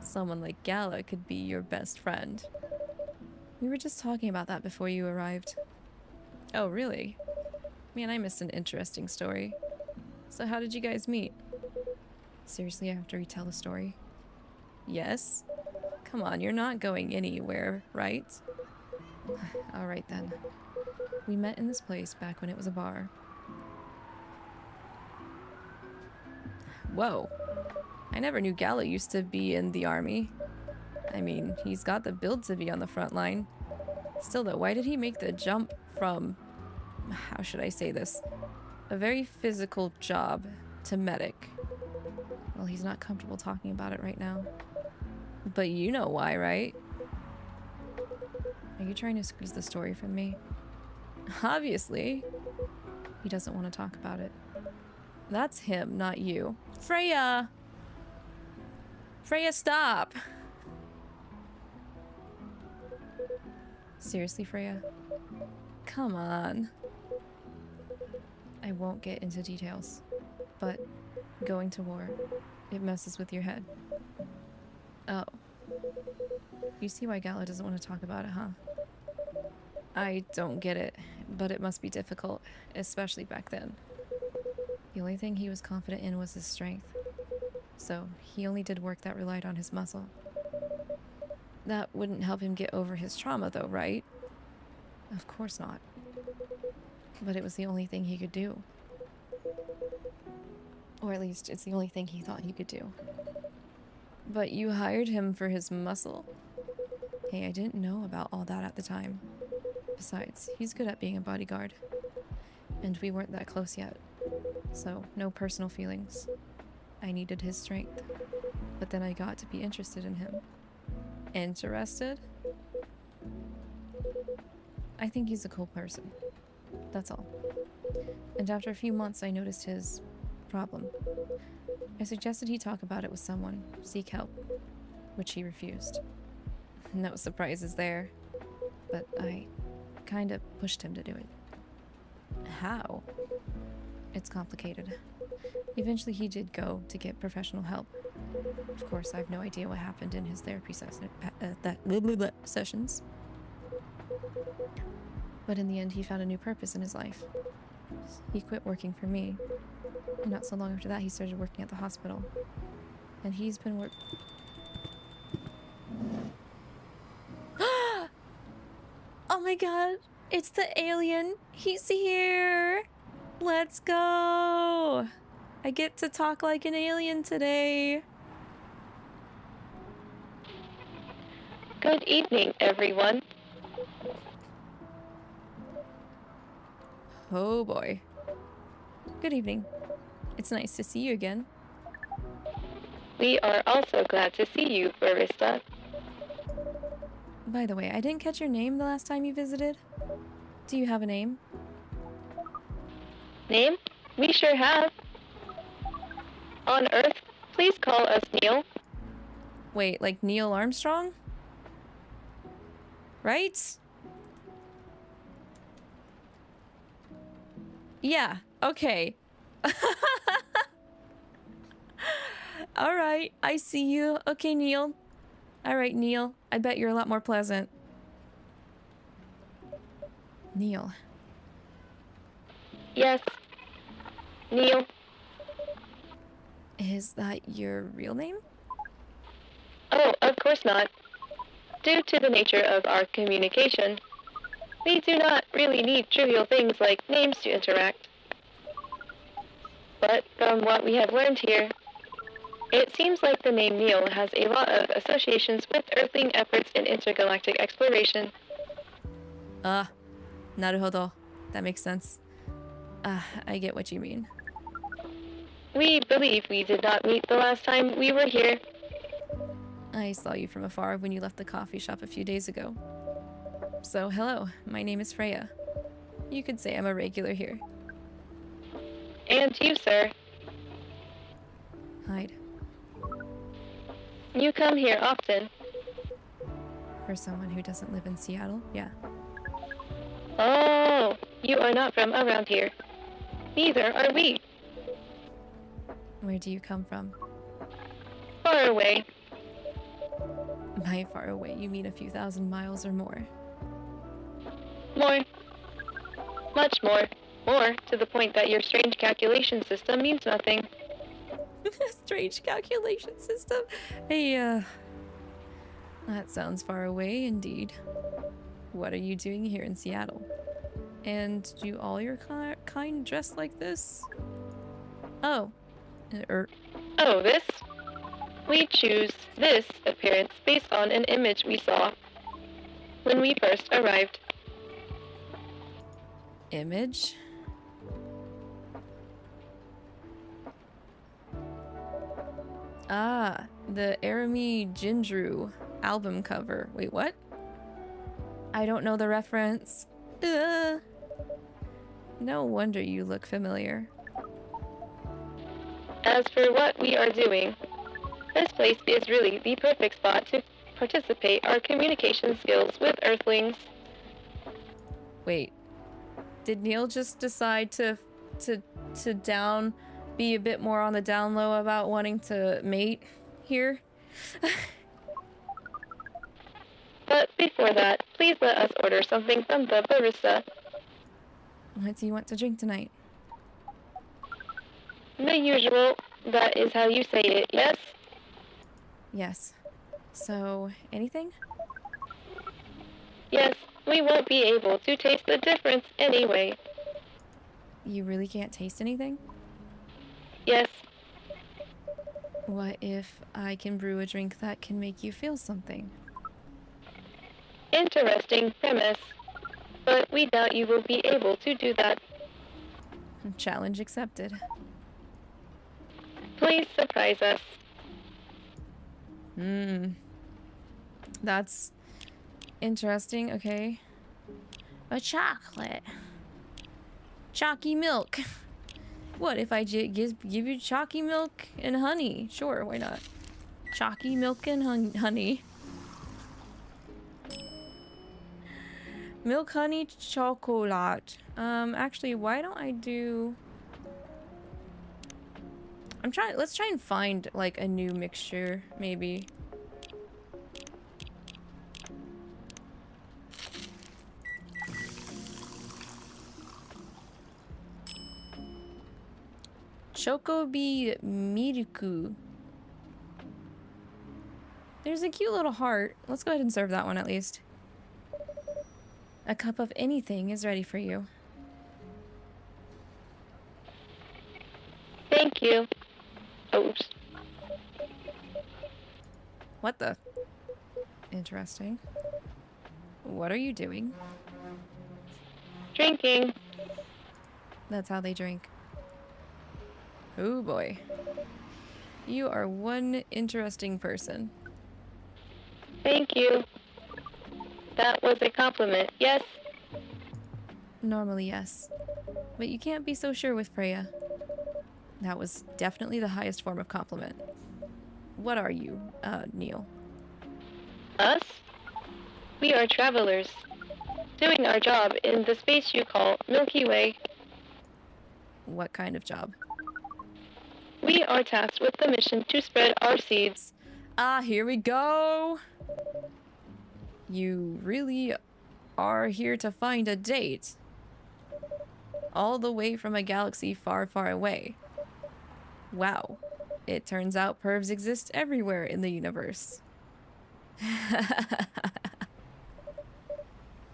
someone like Gala could be your best friend. We were just talking about that before you arrived. Oh, really? Man, I missed an interesting story. So how did you guys meet? Seriously, I have to retell the story. Yes? Come on, you're not going anywhere, right? Alright then. We met in this place back when it was a bar. Whoa. I never knew Gala used to be in the army. I mean, he's got the build to be on the front line. Still though, why did he make the jump from, how should I say this, a very physical job to medic? Well, he's not comfortable talking about it right now. But you know why, right? Are you trying to squeeze the story from me? Obviously. He doesn't want to talk about it. That's him, not you. Freya! Freya, stop! Seriously, Freya? Come on. I won't get into details, but going to war, it messes with your head. Oh. You see why Gala doesn't want to talk about it, huh? I don't get it, but it must be difficult, especially back then. The only thing he was confident in was his strength. So, he only did work that relied on his muscle. That wouldn't help him get over his trauma, though, right? Of course not. But it was the only thing he could do. Or at least, it's the only thing he thought he could do. But you hired him for his muscle? Hey, I didn't know about all that at the time. Besides, he's good at being a bodyguard. And we weren't that close yet. So, no personal feelings. I needed his strength. But then I got to be interested in him. Interested? I think he's a cool person. That's all. And after a few months, I noticed his problem. I suggested he talk about it with someone, seek help, which he refused. No surprises there, but I kind of pushed him to do it. How? It's complicated. Eventually he did go to get professional help. Of course, I have no idea what happened in his therapy sessions. But in the end, he found a new purpose in his life. He quit working for me. And not so long after that, he started working at the hospital. And he's been Oh my god! It's the alien! He's here! Let's go! I get to talk like an alien today. Good evening, everyone. Oh boy. Good evening. It's nice to see you again. We are also glad to see you, Barista. By the way, I didn't catch your name the last time you visited. Do you have a name? Name? We sure have. On Earth, please call us Neil. Wait, like Neil Armstrong? Right? Yeah, okay. Alright, I see you. Okay, Neil. Alright, Neil. I bet you're a lot more pleasant. Neil. Yes. Neil. Is that your real name? Oh, of course not. Due to the nature of our communication, we do not really need trivial things like names to interact. But from what we have learned here, it seems like the name Neil has a lot of associations with Earthling efforts in intergalactic exploration. Naruhodo. That makes sense. I get what you mean. We believe we did not meet the last time we were here. I saw you from afar when you left the coffee shop a few days ago. So, hello, my name is Freya. You could say I'm a regular here. And you, sir. Hide. You come here often. For someone who doesn't live in Seattle, yeah. Oh, you are not from around here. Neither are we. Where do you come from? Far away. By far away, you mean a few thousand miles or more. More. Much more. More, to the point that your strange calculation system means nothing. Strange calculation system? Hey, that sounds far away indeed. What are you doing here in Seattle? And do all your kind dress like this? Oh. Oh, this? We choose this appearance based on an image we saw when we first arrived. Image? Ah, the Arami Jinjuru album cover. Wait, what? I don't know the reference. Ugh. No wonder you look familiar. As for what we are doing, this place is really the perfect spot to participate our communication skills with Earthlings. Wait, did Neil just decide to be a bit more on the down low about wanting to mate here? But before that, please let us order something from the barista. What do you want to drink tonight? The usual, that is how you say it, yes? Yes. So, anything? Yes, we won't be able to taste the difference anyway. You really can't taste anything? Yes, What if I can brew a drink that can make you feel something? interesting premise. But we doubt you will be able to do that. Challenge accepted. Please surprise us. That's interesting, okay. A chocolate. Chalky milk. What if I give you chalky milk and honey? Sure, why not? Chalky milk and honey. Milk, honey, chocolate. Actually, why don't I do... let's try and find, like, a new mixture, maybe. Chocobi Miruku. There's a cute little heart. Let's go ahead and serve that one at least. A cup of anything is ready for you. Thank you. Oops. What the? Interesting. What are you doing? Drinking. That's how they drink. Oh boy. You are one interesting person. Thank you. That was a compliment, yes? Normally, yes. But you can't be so sure with Freya. That was definitely the highest form of compliment. What are you, Neil? Us? We are travelers, doing our job in the space you call Milky Way. What kind of job? We are tasked with the mission to spread our seeds. Ah, here we go! You really are here to find a date. All the way from a galaxy far, far away. Wow. It turns out pervs exist everywhere in the universe.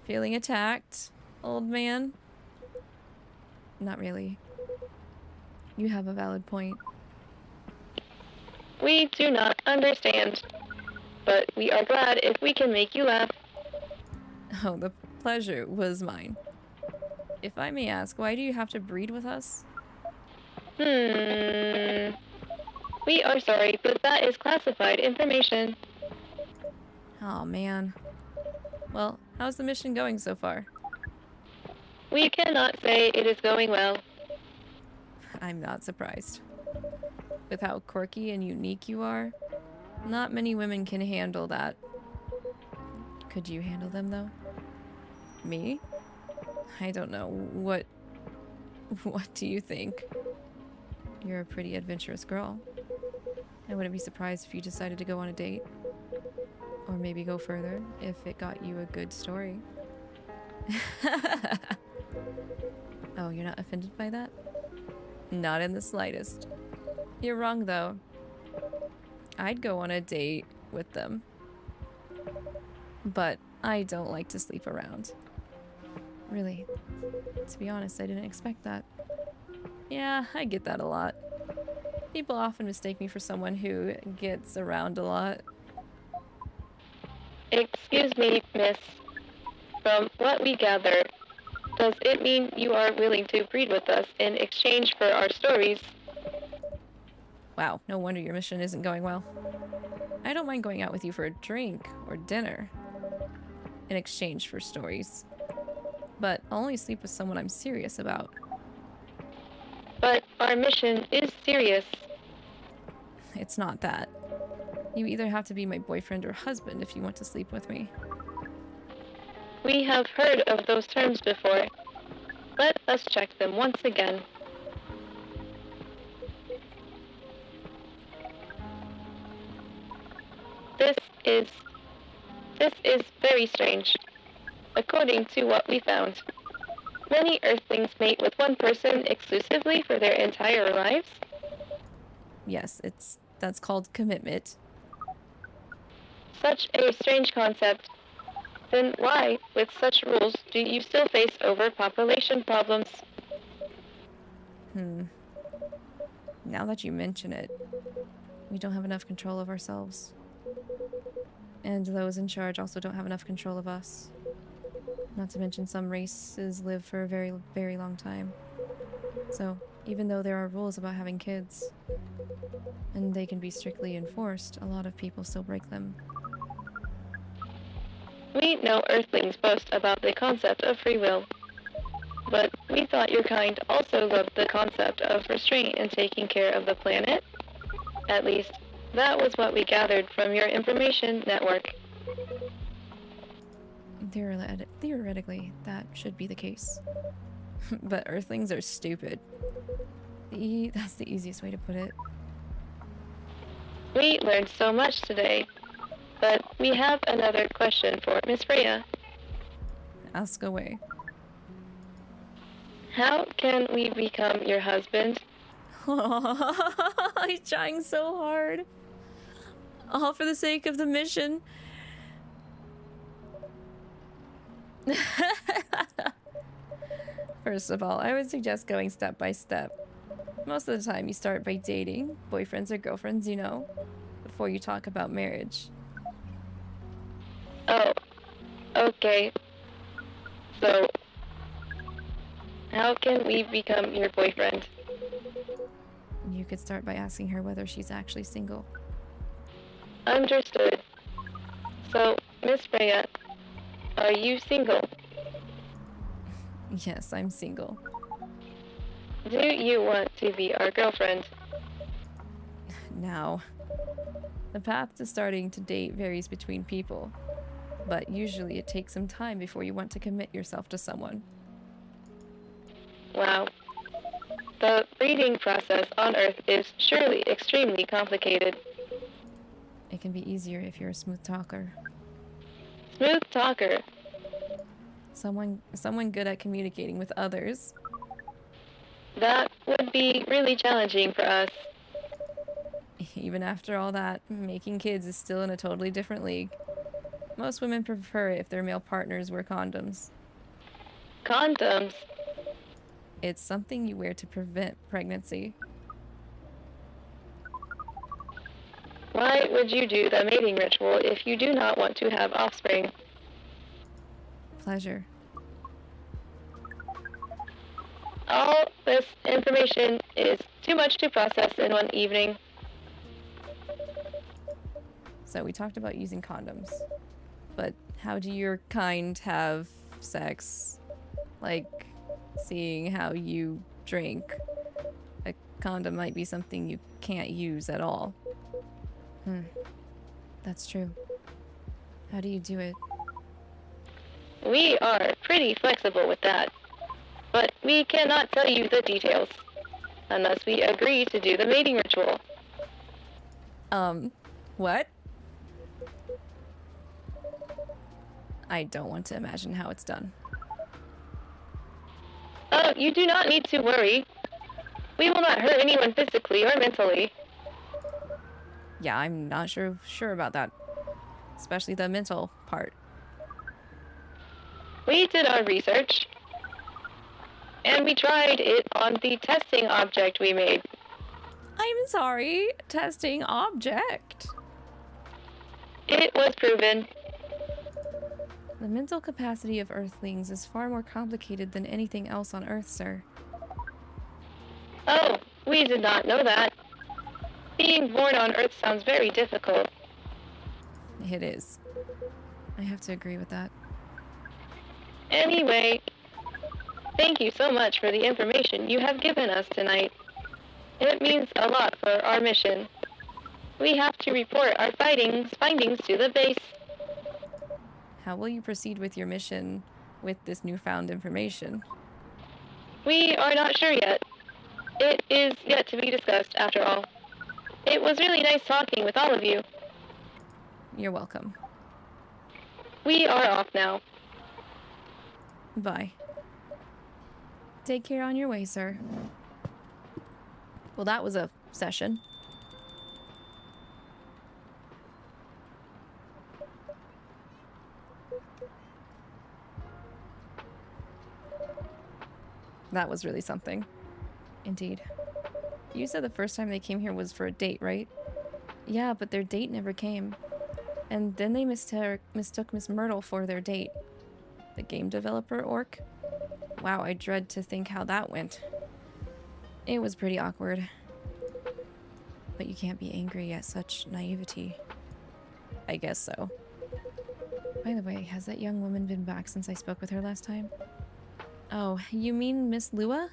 Feeling attacked, old man? Not really. You have a valid point. We do not understand, but we are glad if we can make you laugh. Oh, the pleasure was mine. If I may ask, why do you have to breed with us? We are sorry, but that is classified information. Oh man. Well, how's the mission going so far? We cannot say it is going well. I'm not surprised. With how quirky and unique you are, not many women can handle that. Could you handle them though? Me? I don't know. What do you think? You're a pretty adventurous girl. I wouldn't be surprised if you decided to go on a date. Or maybe go further if it got you a good story. Oh, you're not offended by that? Not in the slightest. You're wrong though. I'd go on a date with them. But I don't like to sleep around. Really. To be honest, I didn't expect that. Yeah, I get that a lot. People often mistake me for someone who gets around a lot. Excuse me, miss. From what we gather, does it mean you are willing to breed with us in exchange for our stories? Wow, no wonder your mission isn't going well. I don't mind going out with you for a drink or dinner in exchange for stories. But I'll only sleep with someone I'm serious about. But our mission is serious. It's not that. You either have to be my boyfriend or husband if you want to sleep with me. We have heard of those terms before. Let us check them once again. This is very strange. According to what we found, many Earthlings mate with one person exclusively for their entire lives. Yes, that's called commitment. Such a strange concept. Then why, with such rules, do you still face overpopulation problems? Now that you mention it, we don't have enough control of ourselves. And those in charge also don't have enough control of us. Not to mention some races live for a very, very long time. So, even though there are rules about having kids, and they can be strictly enforced, a lot of people still break them. We know Earthlings boast about the concept of free will. But we thought your kind also loved the concept of restraint and taking care of the planet. At least, that was what we gathered from your information network. Theoretically, that should be the case. But Earthlings are stupid. That's the easiest way to put it. We learned so much today. But we have another question for Miss Freya. Ask away. How can we become your husband? He's trying so hard. All for the sake of the mission. First of all, I would suggest going step by step. Most of the time you start by dating, boyfriends or girlfriends, you know, before you talk about marriage. Oh, okay. So, how can we become your boyfriend? You could start by asking her whether she's actually single. Understood. So, Miss Freya, are you single? Yes, I'm single. Do you want to be our girlfriend? Now, the path to starting to date varies between people, but usually it takes some time before you want to commit yourself to someone. Wow. The breeding process on Earth is surely extremely complicated. It can be easier if you're a smooth talker. Smooth talker. Someone good at communicating with others. That would be really challenging for us. Even after all that, making kids is still in a totally different league. Most women prefer it if their male partners wear condoms. Condoms? It's something you wear to prevent pregnancy. Why would you do the mating ritual if you do not want to have offspring? Pleasure. All this information is too much to process in one evening. So we talked about using condoms. But how do your kind have sex? Like, seeing how you drink. A condom might be something you can't use at all. That's true. How do you do it? We are pretty flexible with that. But we cannot tell you the details. Unless we agree to do the mating ritual. What? I don't want to imagine how it's done. Oh, you do not need to worry. We will not hurt anyone physically or mentally. Yeah, I'm not sure about that. Especially the mental part. We did our research. And we tried it on the testing object we made. I'm sorry, testing object. It was proven. The mental capacity of Earthlings is far more complicated than anything else on Earth, sir. Oh, we did not know that. Being born on Earth sounds very difficult. It is. I have to agree with that. Anyway, thank you so much for the information you have given us tonight. It means a lot for our mission. We have to report our findings to the base. How will you proceed with your mission with this newfound information? We are not sure yet. It is yet to be discussed, after all. It was really nice talking with all of you. You're welcome. We are off now. Bye. Take care on your way, sir. Well, that was a session. That was really something. Indeed. You said the first time they came here was for a date, right? Yeah, but their date never came. And then they mistook Miss Myrtle for their date. The game developer orc? Wow, I dread to think how that went. It was pretty awkward. But you can't be angry at such naivety. I guess so. By the way, has that young woman been back since I spoke with her last time? Oh, you mean Miss Lua?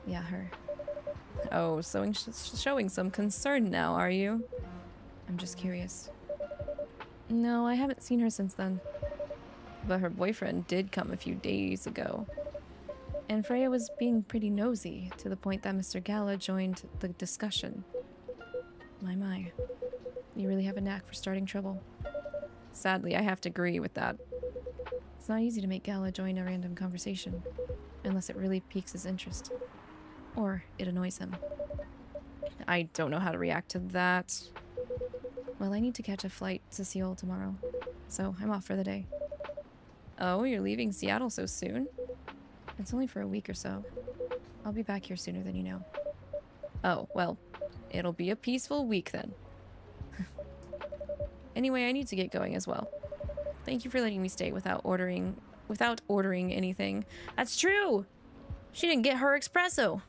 Yeah, her. Oh, so showing some concern now, are you? I'm just curious. No, I haven't seen her since then. But her boyfriend did come a few days ago. And Freya was being pretty nosy, to the point that Mr. Gala joined the discussion. My. You really have a knack for starting trouble. Sadly, I have to agree with that. It's not easy to make Gala join a random conversation, unless it really piques his interest. Or it annoys him. I don't know how to react to that. Well, I need to catch a flight to Seoul tomorrow, so I'm off for the day. Oh, you're leaving Seattle so soon? It's only for a week or so. I'll be back here sooner than you know. Oh, well, it'll be a peaceful week then. Anyway, I need to get going as well. Thank you for letting me stay without ordering anything. That's true! She didn't get her espresso!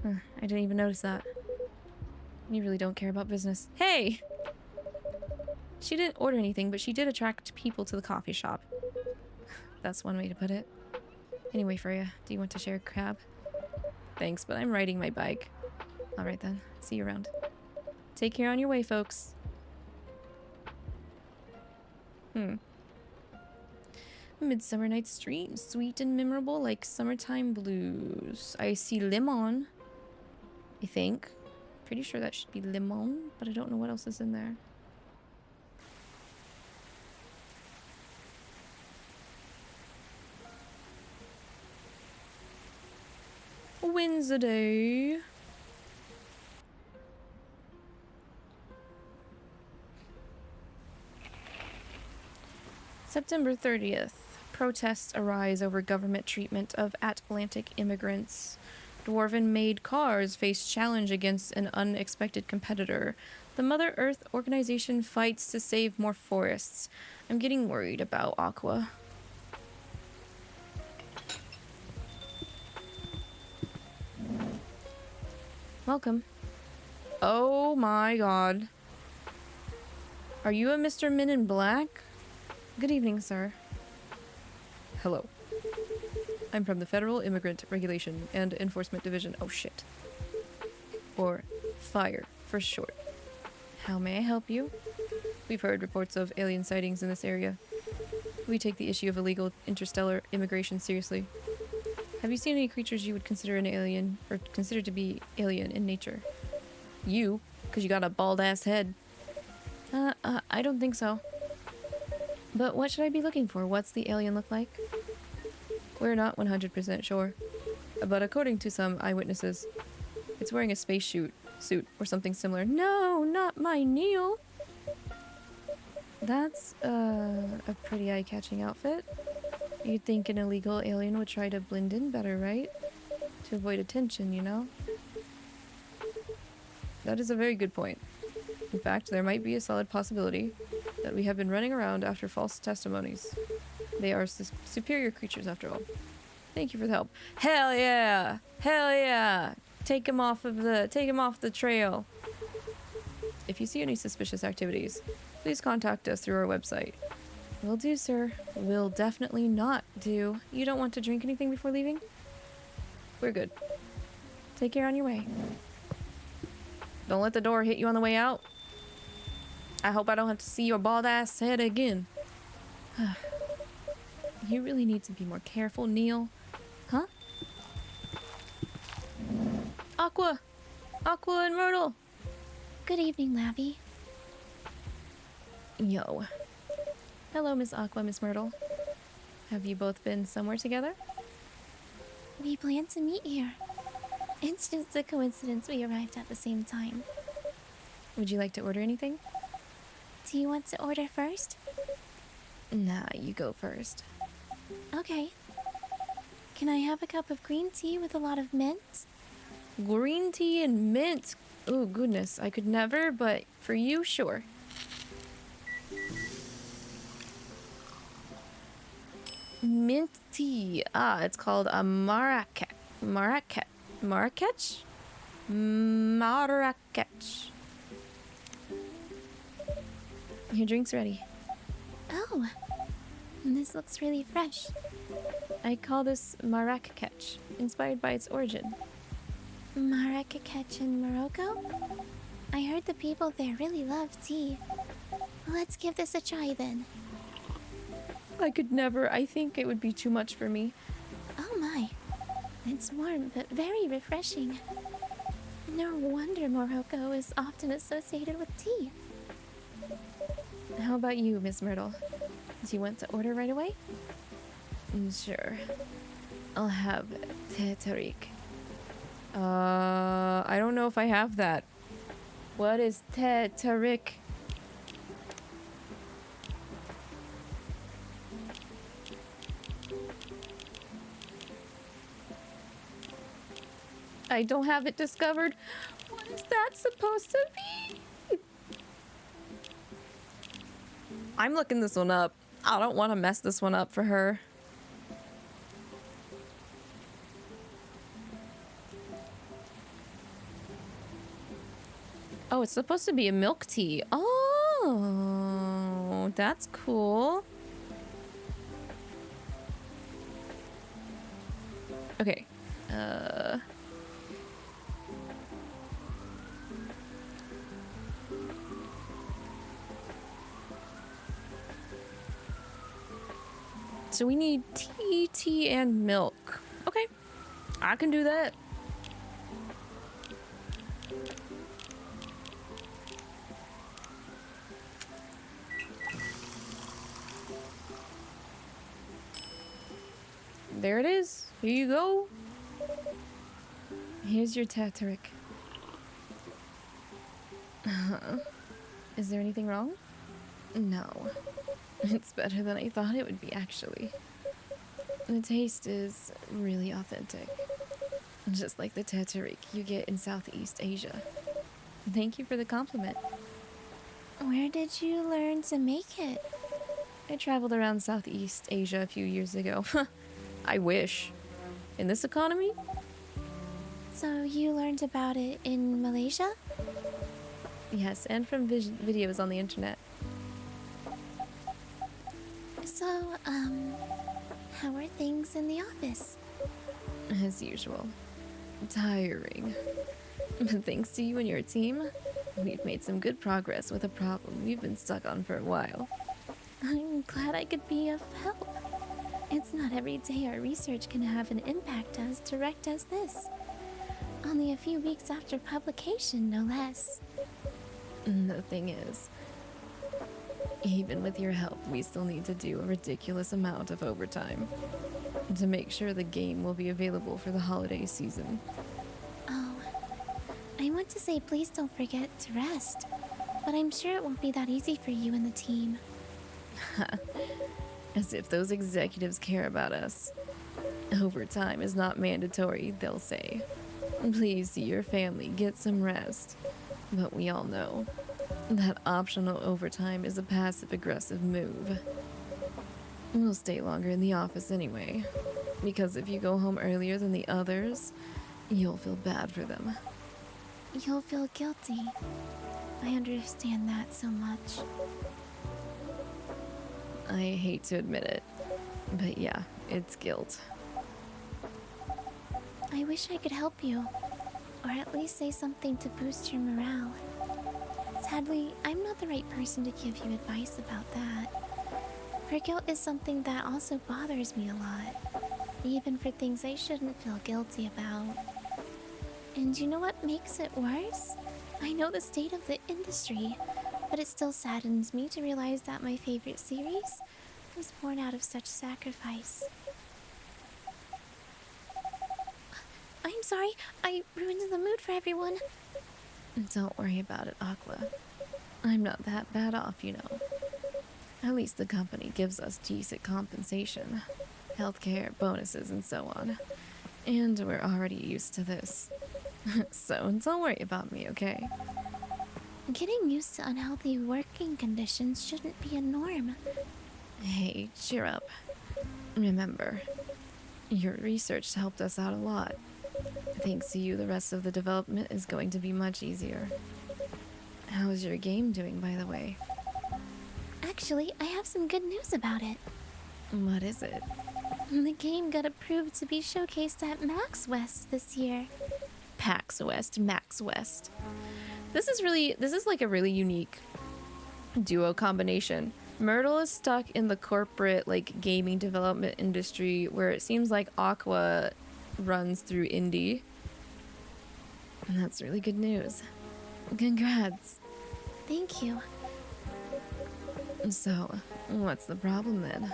I didn't even notice that. You really don't care about business. Hey! She didn't order anything, but she did attract people to the coffee shop. That's one way to put it. Anyway, Freya, do you want to share a crab? Thanks, but I'm riding my bike. Alright then, see you around. Take care on your way, folks. Midsummer Night's Dream, sweet and memorable like summertime blues. I see lemon, I think. Pretty sure that should be lemon, but I don't know what else is in there. Wednesday. September 30th. Protests arise over government treatment of Atlantic immigrants. Dwarven-made cars face challenge against an unexpected competitor. The Mother Earth organization fights to save more forests. I'm getting worried about Aqua. Welcome. Oh my god. Are you a Mr. Men in Black? Good evening, sir. Hello. I'm from the Federal Immigrant Regulation and Enforcement Division. Oh shit. Or FIRE for short. How may I help you? We've heard reports of alien sightings in this area. We take the issue of illegal interstellar immigration seriously. Have you seen any creatures you would consider an alien, or consider to be alien in nature? You, because you got a bald-ass head. I don't think so. But what should I be looking for? What's the alien look like? We're not 100% sure. But according to some eyewitnesses, it's wearing a space suit or something similar. No, not my Neil! That's, a pretty eye-catching outfit. You'd think an illegal alien would try to blend in better, right? To avoid attention, you know? That is a very good point. In fact, there might be a solid possibility that we have been running around after false testimonies. They are superior creatures, after all. Thank you for the help. Hell yeah! Hell yeah! Take him off the trail. If you see any suspicious activities, please contact us through our website. Will do, sir. Will definitely not do. You don't want to drink anything before leaving? We're good. Take care on your way. Don't let the door hit you on the way out. I hope I don't have to see your bald ass head again. You really need to be more careful, Neil. Huh? Aqua and Myrtle. Good evening, Lavi. Yo. Hello, Miss Aqua, Miss Myrtle. Have you both been somewhere together? We plan to meet here. It's just a coincidence we arrived at the same time. Would you like to order anything? Do you want to order first? Nah, you go first. Okay. Can I have a cup of green tea with a lot of mint? Green tea and mint? Oh, goodness. I could never, but for you, sure. Mint tea. Ah, it's called a Marrakech. Marrakech? Your drink's ready. Oh, this looks really fresh. I call this Marrakech, inspired by its origin. Marrakech in Morocco? I heard the people there really love tea. Let's give this a try then. I could never. I think it would be too much for me. Oh my. It's warm but very refreshing. No wonder Morocco is often associated with tea. How about you, Miss Myrtle? Do you want to order right away? Sure. I'll have Tetarik. I don't know if I have that. What is Tetarik? I don't have it discovered. What is that supposed to be? I'm looking this one up. I don't want to mess this one up for her. Oh, it's supposed to be a milk tea. Oh, that's cool. Okay. So we need tea, and milk. Okay, I can do that. There it is. Here you go. Here's your Tatarik. Is there anything wrong? No. It's better than I thought it would be, actually. The taste is really authentic. Just like the Tatarik you get in Southeast Asia. Thank you for the compliment. Where did you learn to make it? I traveled around Southeast Asia a few years ago. I wish. In this economy? So you learned about it in Malaysia? Yes, and from videos on the internet. So, how are things in the office? As usual. Tiring. But thanks to you and your team, we've made some good progress with a problem we've been stuck on for a while. I'm glad I could be of help. It's not every day our research can have an impact as direct as this. Only a few weeks after publication, no less. The thing is, even with your help, we still need to do a ridiculous amount of overtime to make sure the game will be available for the holiday season. Oh, I want to say please don't forget to rest, but I'm sure it won't be that easy for you and the team. As if those executives care about us. Overtime is not mandatory, they'll say. Please see your family, get some rest. But we all know that optional overtime is a passive-aggressive move. We'll stay longer in the office anyway, because if you go home earlier than the others, you'll feel bad for them. You'll feel guilty. I understand that so much. I hate to admit it, but yeah, it's guilt. I wish I could help you, or at least say something to boost your morale. Sadly, I'm not the right person to give you advice about that. For guilt is something that also bothers me a lot, even for things I shouldn't feel guilty about. And you know what makes it worse? I know the state of the industry, but it still saddens me to realize that my favorite series was born out of such sacrifice. I'm sorry, I ruined the mood for everyone. Don't worry about it, Aqua. I'm not that bad off, you know. At least the company gives us decent compensation. Healthcare, bonuses, and so on. And we're already used to this. So don't worry about me, okay? Getting used to unhealthy working conditions shouldn't be a norm. Hey, cheer up. Remember, your research helped us out a lot. Thanks to you, the rest of the development is going to be much easier. How's your game doing, by the way? Actually, I have some good news about it. What is it? The game got approved to be showcased at Max West this year. PAX West, Max West. This is like a really unique duo combination. Myrtle is stuck in the corporate, like, gaming development industry where it seems like Aqua runs through indie. And that's really good news. Congrats. Thank you. So, what's the problem then?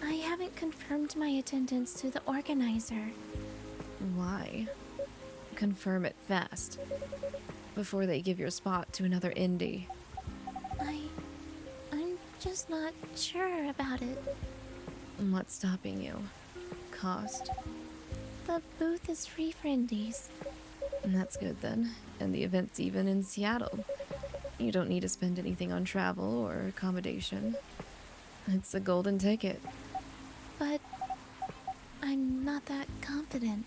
I haven't confirmed my attendance to the organizer. Why? Confirm it fast. Before they give your spot to another indie. I'm just not sure about it. What's stopping you? Cost? The booth is free for indies. That's good then. And the event's even in Seattle. You don't need to spend anything on travel or accommodation. It's a golden ticket. But I'm not that confident.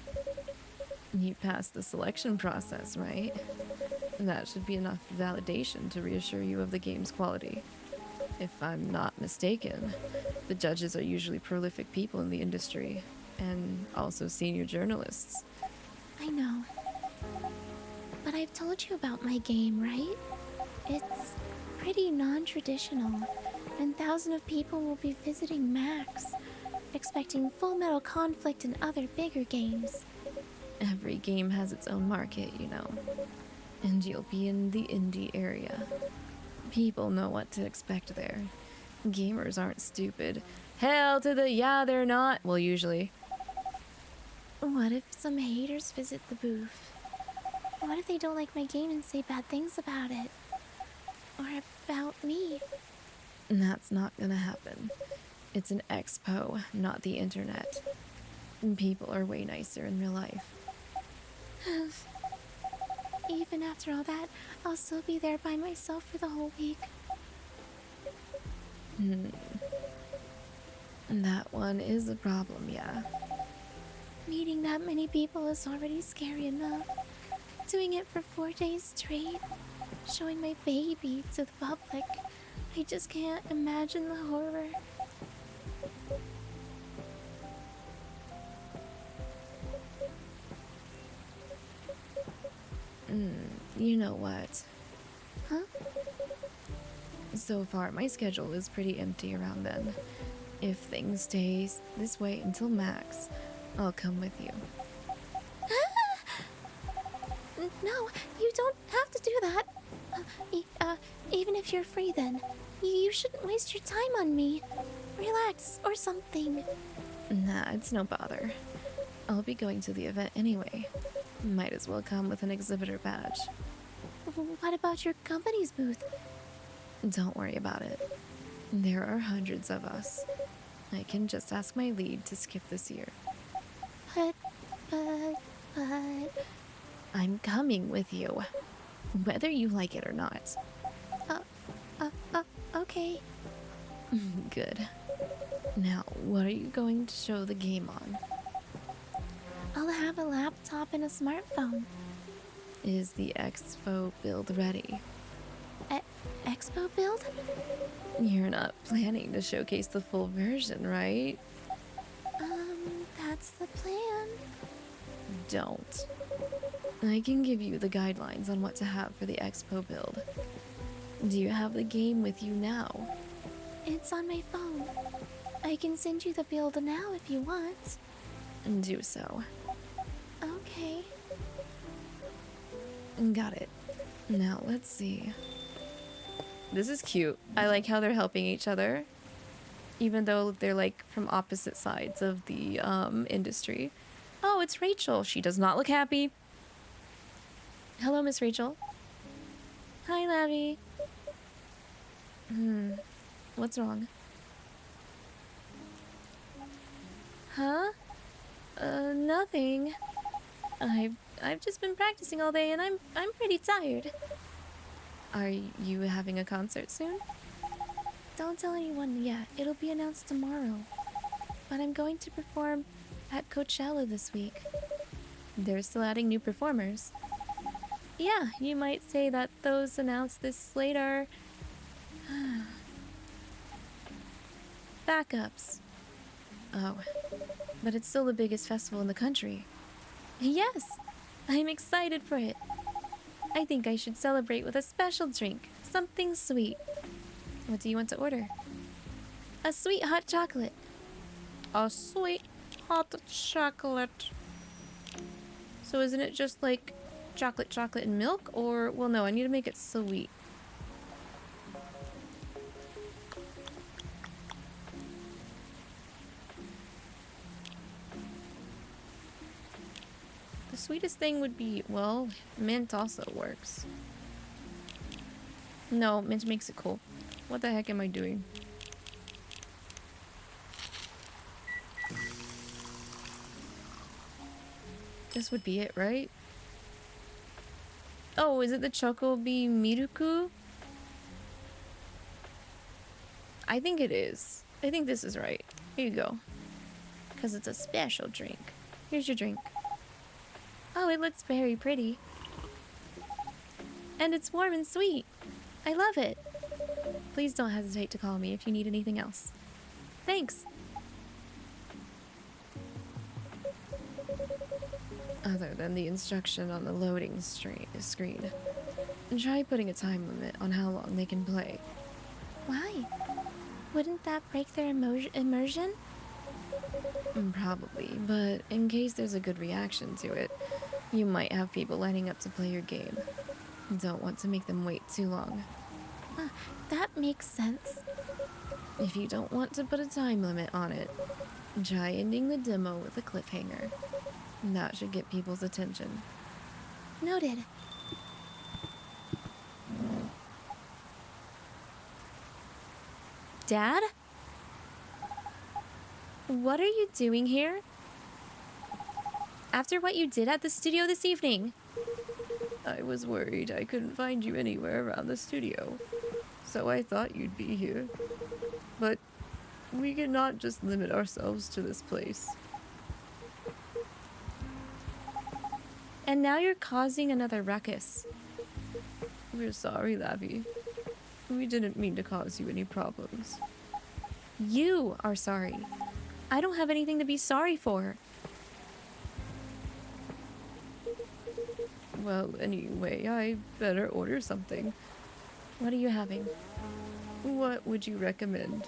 You passed the selection process, right? That should be enough validation to reassure you of the game's quality. If I'm not mistaken, the judges are usually prolific people in the industry, and also senior journalists. I know. But I've told you about my game, right? It's pretty non-traditional, and thousands of people will be visiting Max, expecting Full Metal Conflict and other bigger games. Every game has its own market, you know. And you'll be in the indie area. People know what to expect there. Gamers aren't stupid. Hell to the yeah, they're not. Well, usually. What if some haters visit the booth? What if they don't like my game and say bad things about it? Or about me? That's not gonna happen. It's an expo, not the internet. People are way nicer in real life. Even after all that, I'll still be there by myself for the whole week. That one is a problem, yeah. Meeting that many people is already scary enough. Doing it for 4 days straight, showing my baby to the public. I just can't imagine the horror. You know what? Huh? So far, my schedule is pretty empty around then. If things stay this way until max, I'll come with you. No, you don't have to do that. Even if you're free then, you shouldn't waste your time on me. Relax, or something. Nah, it's no bother. I'll be going to the event anyway. Might as well come with an exhibitor badge. What about your company's booth? Don't worry about it. There are hundreds of us. I can just ask my lead to skip this year. But... I'm coming with you, whether you like it or not. Okay. Good. Now, what are you going to show the game on? I'll have a laptop and a smartphone. Is the expo build ready? Expo build? You're not planning to showcase the full version, right? That's the plan. Don't. I can give you the guidelines on what to have for the expo build. Do you have the game with you now? It's on my phone. I can send you the build now if you want. Do so. Okay. Got it. Now, let's see. This is cute. I like how they're helping each other. Even though they're like from opposite sides of the industry. Oh, it's Rachel. She does not look happy. Hello, Miss Rachel. Hi, Lavi. What's wrong? Huh? Nothing. I've just been practicing all day and I'm pretty tired. Are you having a concert soon? Don't tell anyone yet. It'll be announced tomorrow. But I'm going to perform at Coachella this week. They're still adding new performers. Yeah, you might say that those announced this slate are backups. Oh, but it's still the biggest festival in the country. Yes, I'm excited for it. I think I should celebrate with a special drink, something sweet. What do you want to order? A sweet hot chocolate. A sweet hot chocolate. So isn't it just like chocolate and milk? Or, well, no, I need to make it sweet. The sweetest thing would be, well, mint also works. No, mint makes it cool. What the heck am I doing? This would be it, right? Oh, is it the Chocobi Miruku? I think it is. I think this is right. Here you go. Because it's a special drink. Here's your drink. Oh, it looks very pretty. And it's warm and sweet. I love it. Please don't hesitate to call me if you need anything else. Thanks. Other than the instruction on the loading screen, try putting a time limit on how long they can play. Why? Wouldn't that break their immersion? Probably, but in case there's a good reaction to it, you might have people lining up to play your game. Don't want to make them wait too long. That makes sense. If you don't want to put a time limit on it, try ending the demo with a cliffhanger. That should get people's attention. Noted. Dad? What are you doing here? After what you did at the studio this evening? I was worried I couldn't find you anywhere around the studio, so I thought you'd be here. But we cannot just limit ourselves to this place. And now you're causing another ruckus. We're sorry, Lavi. We didn't mean to cause you any problems. You are sorry. I don't have anything to be sorry for. Well, anyway, I better order something. What are you having? What would you recommend?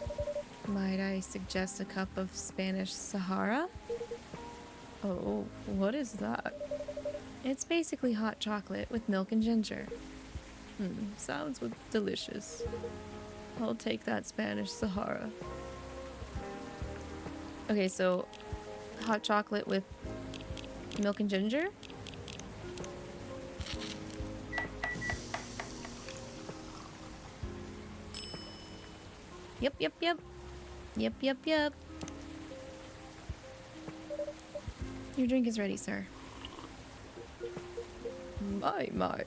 Might I suggest a cup of Spanish Sahara? Oh, what is that? It's basically hot chocolate with milk and ginger. Sounds delicious. I'll take that Spanish Sahara. Okay, so hot chocolate with milk and ginger? Yep. Yep. Your drink is ready, sir. My.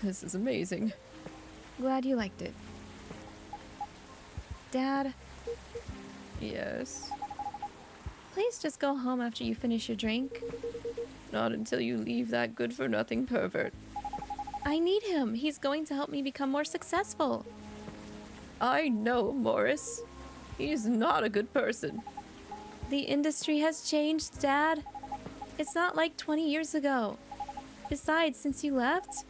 This is amazing. Glad you liked it. Dad? Yes? Please just go home after you finish your drink. Not until you leave that good-for-nothing pervert. I need him. He's going to help me become more successful. I know, Morris. He's not a good person. The industry has changed, Dad. It's not like 20 years ago. Besides, since you left,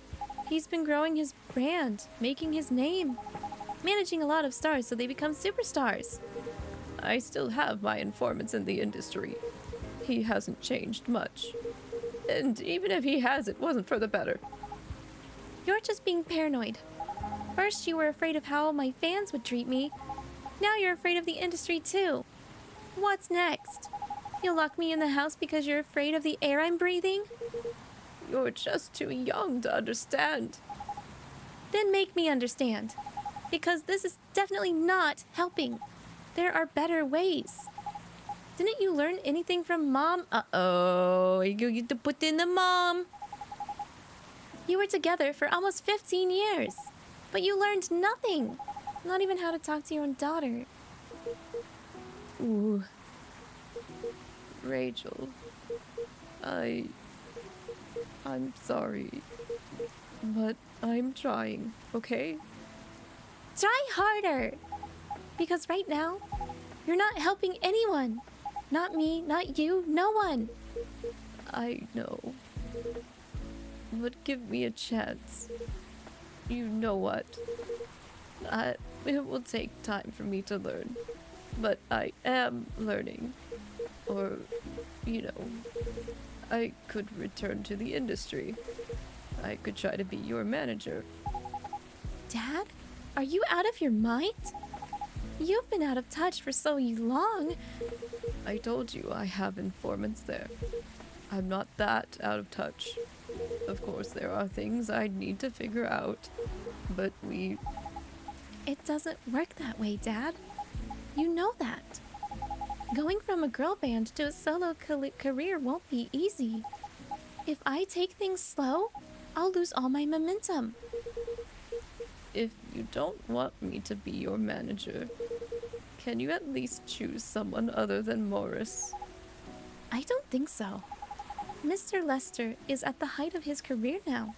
he's been growing his brand, making his name, managing a lot of stars so they become superstars. I still have my informants in the industry. He hasn't changed much. And even if he has, it wasn't for the better. You're just being paranoid. First you were afraid of how my fans would treat me. Now you're afraid of the industry too. What's next? You'll lock me in the house because you're afraid of the air I'm breathing? You're just too young to understand. Then make me understand. Because this is definitely not helping. There are better ways. Didn't you learn anything from Mom? Uh-oh, you get to put in the mom. You were together for almost 15 years. But you learned nothing. Not even how to talk to your own daughter. Ooh. Rachel. I'm sorry. But I'm trying, okay? Try harder! Because right now, you're not helping anyone. Not me, not you, no one. I know. But give me a chance. You know what? It will take time for me to learn. But I am learning. Or, I could return to the industry. I could try to be your manager. Dad? Are you out of your mind? You've been out of touch for so long. I told you I have informants there. I'm not that out of touch. Of course, there are things I'd need to figure out, but It doesn't work that way, Dad. You know that. Going from a girl band to a solo career won't be easy. If I take things slow, I'll lose all my momentum. If you don't want me to be your manager, can you at least choose someone other than Morris? I don't think so. Mr. Lester is at the height of his career now.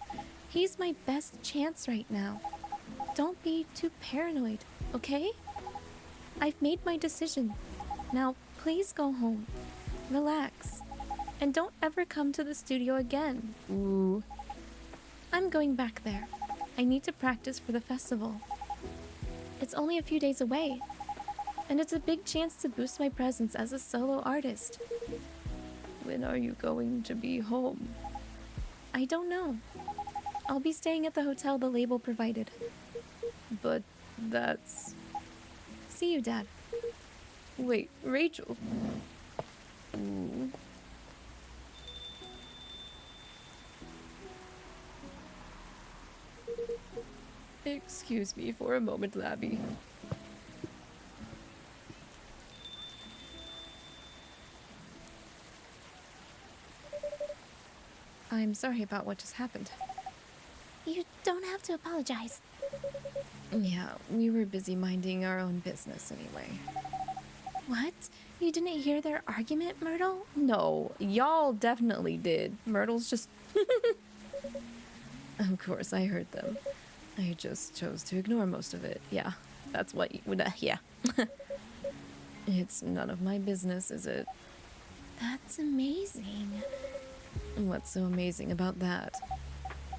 He's my best chance right now. Don't be too paranoid, okay? I've made my decision. Now, please go home. Relax. And don't ever come to the studio again. Ooh. I'm going back there. I need to practice for the festival. It's only a few days away. And it's a big chance to boost my presence as a solo artist. When are you going to be home? I don't know. I'll be staying at the hotel the label provided. But that's... See you, Dad. Wait, Rachel. Ooh. Excuse me for a moment, Lavi. I'm sorry about what just happened. You don't have to apologize. Yeah, we were busy minding our own business anyway. What? You didn't hear their argument, Myrtle? No, y'all definitely did. Myrtle's just... Of course, I heard them. I just chose to ignore most of it. Yeah, that's what you would... yeah. It's none of my business, is it? That's amazing. What's so amazing about that?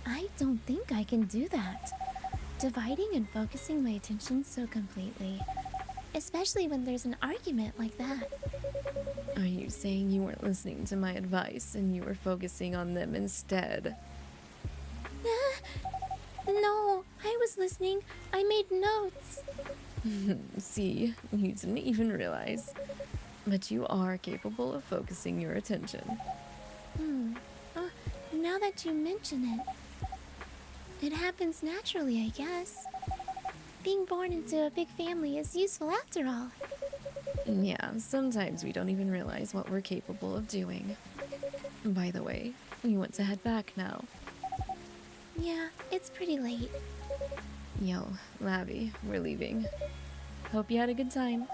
I don't think I can do that. Dividing and focusing my attention so completely. Especially when there's an argument like that. Are you saying you weren't listening to my advice and you were focusing on them instead? No, I was listening. I made notes. See, you didn't even realize. But you are capable of focusing your attention. Now that you mention it, it happens naturally, I guess. Being born into a big family is useful after all. Yeah, sometimes we don't even realize what we're capable of doing. By the way, we want to head back now. Yeah, it's pretty late. Yo, Lavi, we're leaving. Hope you had a good time.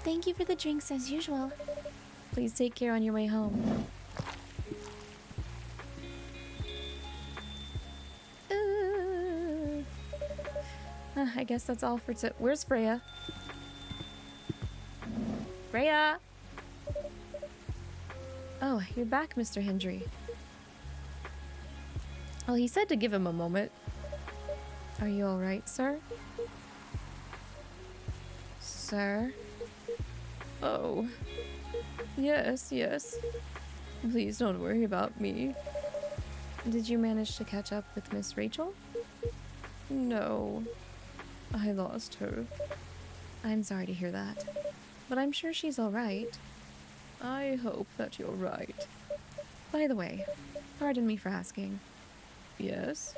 Thank you for the drinks as usual. Please take care on your way home. I guess that's all for where's Freya? Freya! Oh, you're back, Mr. Hendry. Well, he said to give him a moment. Are you alright, sir? Sir? Oh. Yes, yes. Please don't worry about me. Did you manage to catch up with Miss Rachel? No. I lost her. I'm sorry to hear that. But I'm sure she's alright. I hope that you're right. By the way, pardon me for asking. Yes?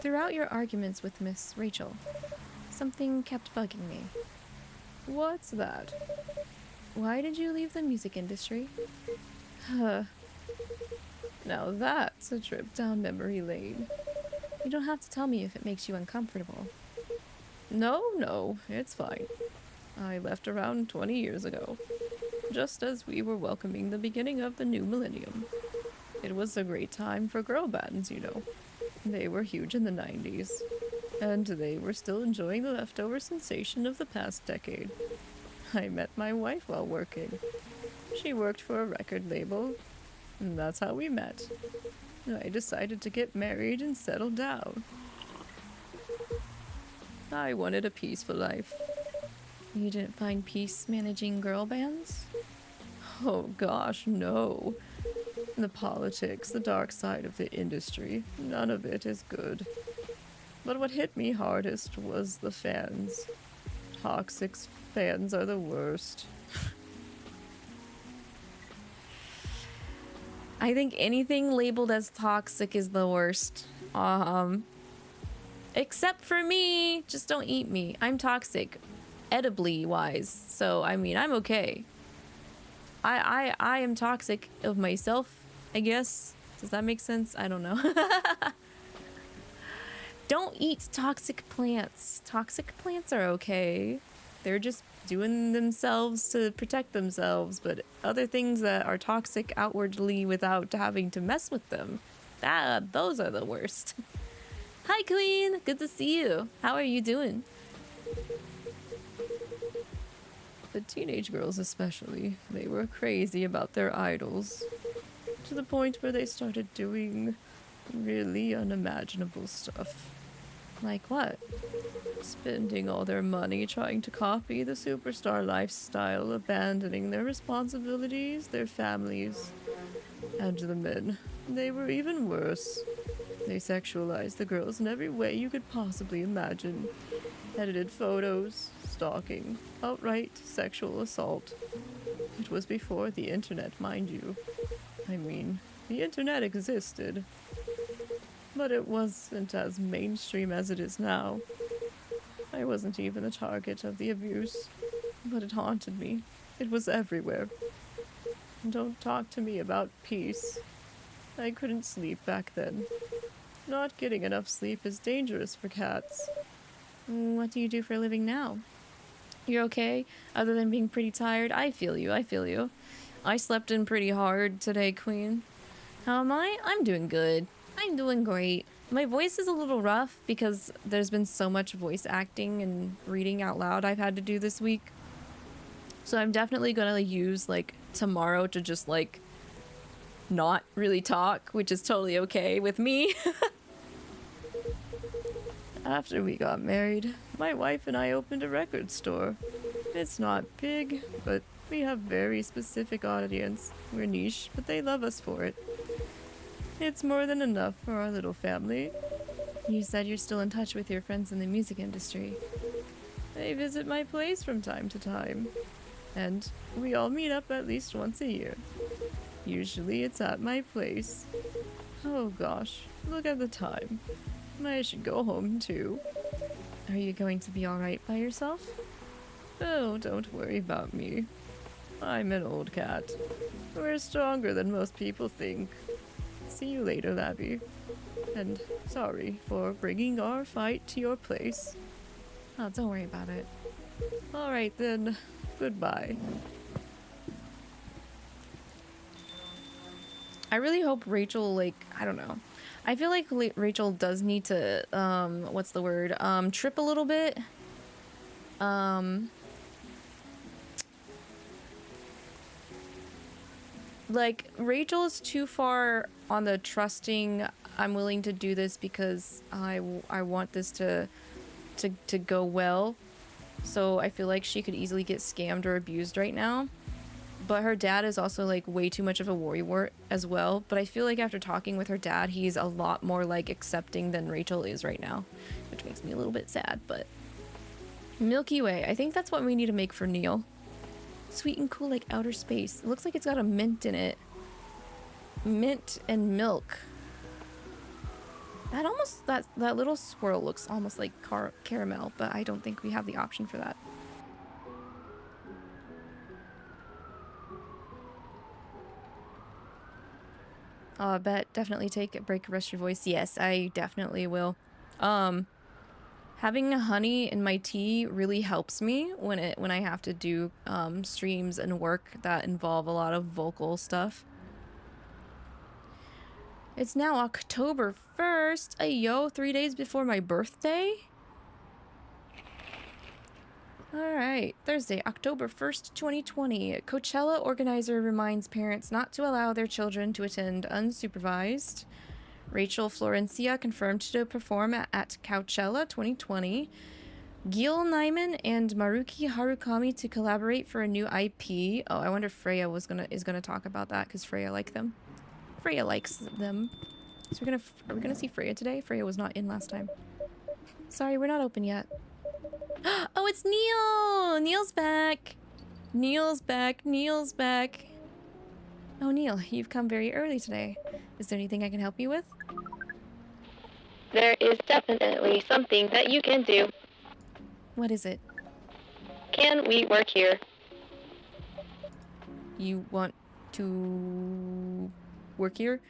Throughout your arguments with Miss Rachel, something kept bugging me. What's that? Why did you leave the music industry? Now that's a trip down memory lane. You don't have to tell me if it makes you uncomfortable. No, it's fine. I left around 20 years ago, just as we were welcoming the beginning of the new millennium. It was a great time for girl bands, you know. They were huge in the 90s, and they were still enjoying the leftover sensation of the past decade. I met my wife while working. She worked for a record label, and that's how we met. I decided to get married and settle down. I wanted a peaceful life. You didn't find peace managing girl bands? Oh gosh, no. The politics, the dark side of the industry, none of it is good. But what hit me hardest was the fans. Toxic fans are the worst. I think anything labeled as toxic is the worst. Except for me. Just don't eat me. I'm toxic, edibly wise. So, I mean, I'm okay. I am toxic of myself, I guess. Does that make sense? I don't know. Don't eat toxic plants. Toxic plants are okay. They're just doing themselves to protect themselves, but other things that are toxic outwardly without having to mess with them, those are the worst. Hi, Queen. Good to see you. How are you doing? The teenage girls especially, they were crazy about their idols, to the point where they started doing really unimaginable stuff. Like what? Spending all their money trying to copy the superstar lifestyle, abandoning their responsibilities, their families, and the men. They were even worse. They sexualized the girls in every way you could possibly imagine. Edited photos, stalking, outright sexual assault. It was before the internet, mind you. I mean, the internet existed, but it wasn't as mainstream as it is now. I wasn't even the target of the abuse, but it haunted me. It was everywhere. Don't talk to me about peace. I couldn't sleep back then. Not getting enough sleep is dangerous for cats. What do you do for a living now? You're okay? Other than being pretty tired? I feel you, I feel you. I slept in pretty hard today, Queen. How am I? I'm doing good. I'm doing great. My voice is a little rough because there's been so much voice acting and reading out loud I've had to do this week. So I'm definitely gonna use, like, tomorrow to just, like, not really talk, which is totally okay with me. After we got married, my wife and I opened a record store. It's not big, but we have very specific audience. We're niche, but they love us for it. It's more than enough for our little family. You said you're still in touch with your friends in the music industry. They visit my place from time to time, and we all meet up at least once a year. Usually it's at my place. Oh gosh, look at the time. I should go home too. Are you going to be alright by yourself? Oh, don't worry about me. I'm an old cat. We're stronger than most people think. See you later, Lavi. And sorry for bringing our fight to your place. Oh, don't worry about it. Alright then, goodbye. I really hope Rachel, like, I don't know. I feel like Rachel does need to, what's the word? Trip a little bit. Like, Rachel is too far on the trusting, I'm willing to do this because I want this to go well. So I feel like she could easily get scammed or abused right now. But her dad is also, like, way too much of a worrywart as well. But I feel like after talking with her dad, he's a lot more, like, accepting than Rachel is right now. Which makes me a little bit sad, but... Milky Way. I think that's what we need to make for Neil. Sweet and cool like outer space. It looks like it's got a mint in it. Mint and milk. That little swirl looks almost like caramel, but I don't think we have the option for that. Oh, I bet. Definitely take a break, rest your voice. Yes, I definitely will. Having honey in my tea really helps me when I have to do streams and work that involve a lot of vocal stuff. It's now October 1st. Ayo, 3 days before my birthday. Alright, Thursday, October 1st, 2020. Coachella organizer reminds parents not to allow their children to attend unsupervised. Rachel Florencia confirmed to perform at Coachella 2020. Gil Nyman and Maruki Harukami to collaborate for a new IP. Oh, I wonder if Freya is gonna talk about that because Freya likes them. So are we gonna see Freya today? Freya was not in last time. Sorry, we're not open yet. Oh, it's Neil! Neil's back! Neil's back! Oh, Neil, you've come very early today. Is there anything I can help you with? There is definitely something that you can do. What is it? Can we work here? You want to work here?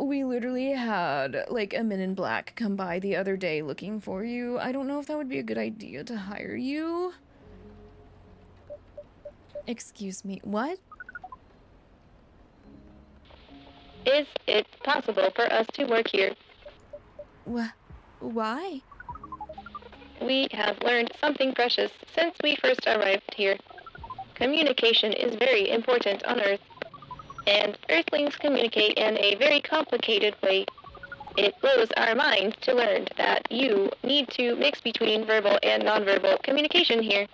We literally had, like, a Men in Black come by the other day looking for you. I don't know if that would be a good idea to hire you. Excuse me, what? Is it possible for us to work here? Why? We have learned something precious since we first arrived here. Communication is very important on Earth, and Earthlings communicate in a very complicated way. It blows our mind to learn that you need to mix between verbal and nonverbal communication here.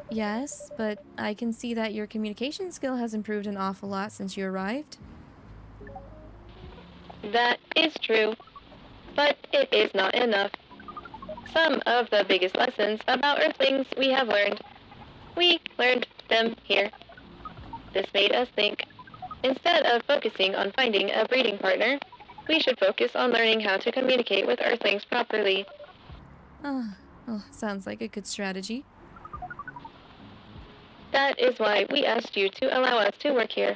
Yes, but I can see that your communication skill has improved an awful lot since you arrived. That is true, but it is not enough. Some of the biggest lessons about Earthlings we have learned. We learned them here. This made us think. Instead of focusing on finding a breeding partner, we should focus on learning how to communicate with Earthlings properly. Oh, sounds like a good strategy. That is why we asked you to allow us to work here.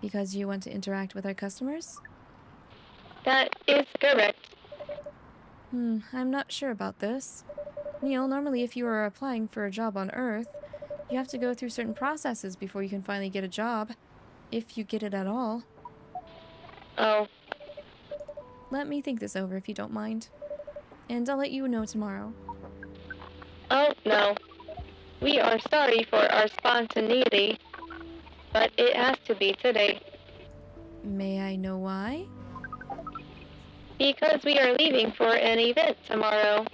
Because you want to interact with our customers? That is correct. I'm not sure about this. Neil, normally if you are applying for a job on Earth, you have to go through certain processes before you can finally get a job. If you get it at all. Oh, Let me think this over if you don't mind. And I'll let you know tomorrow. oh no. We are sorry for our spontaneity, but it has to be today. May I know why? Because we are leaving for an event tomorrow.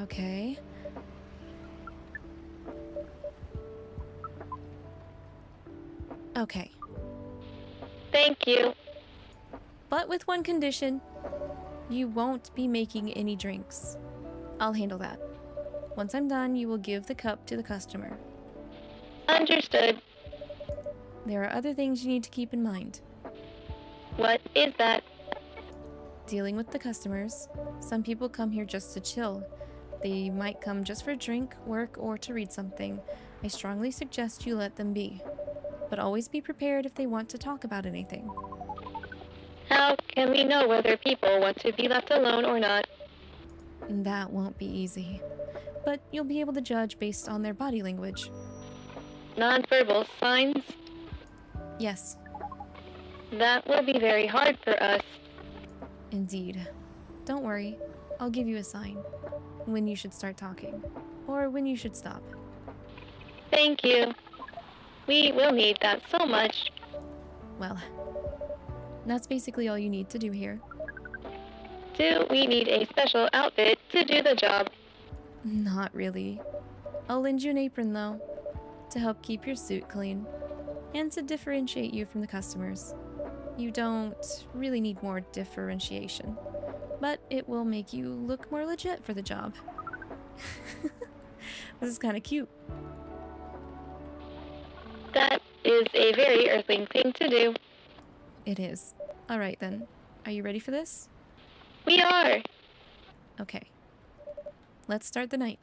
Okay. Okay. Thank you. But with one condition. You won't be making any drinks. I'll handle that. Once I'm done, you will give the cup to the customer. Understood. There are other things you need to keep in mind. What is that? Dealing with the customers. Some people come here just to chill. They might come just for a drink, work, or to read something. I strongly suggest you let them be. But always be prepared if they want to talk about anything. How can we know whether people want to be left alone or not? That won't be easy. But you'll be able to judge based on their body language. Nonverbal signs? Yes, That will be very hard for us. indeed. Don't worry. I'll give you a sign. When you should start talking. Or when you should stop. Thank you. We will need that so much. Well, that's basically all you need to do here. Do we need a special outfit to do the job? Not really. I'll lend you an apron, though, to help keep your suit clean, and to differentiate you from the customers. You don't really need more differentiation, but it will make you look more legit for the job. This is kind of cute. That is a very Earthling thing to do. It is. Alright then. Are you ready for this? We are. Okay. Let's start the night.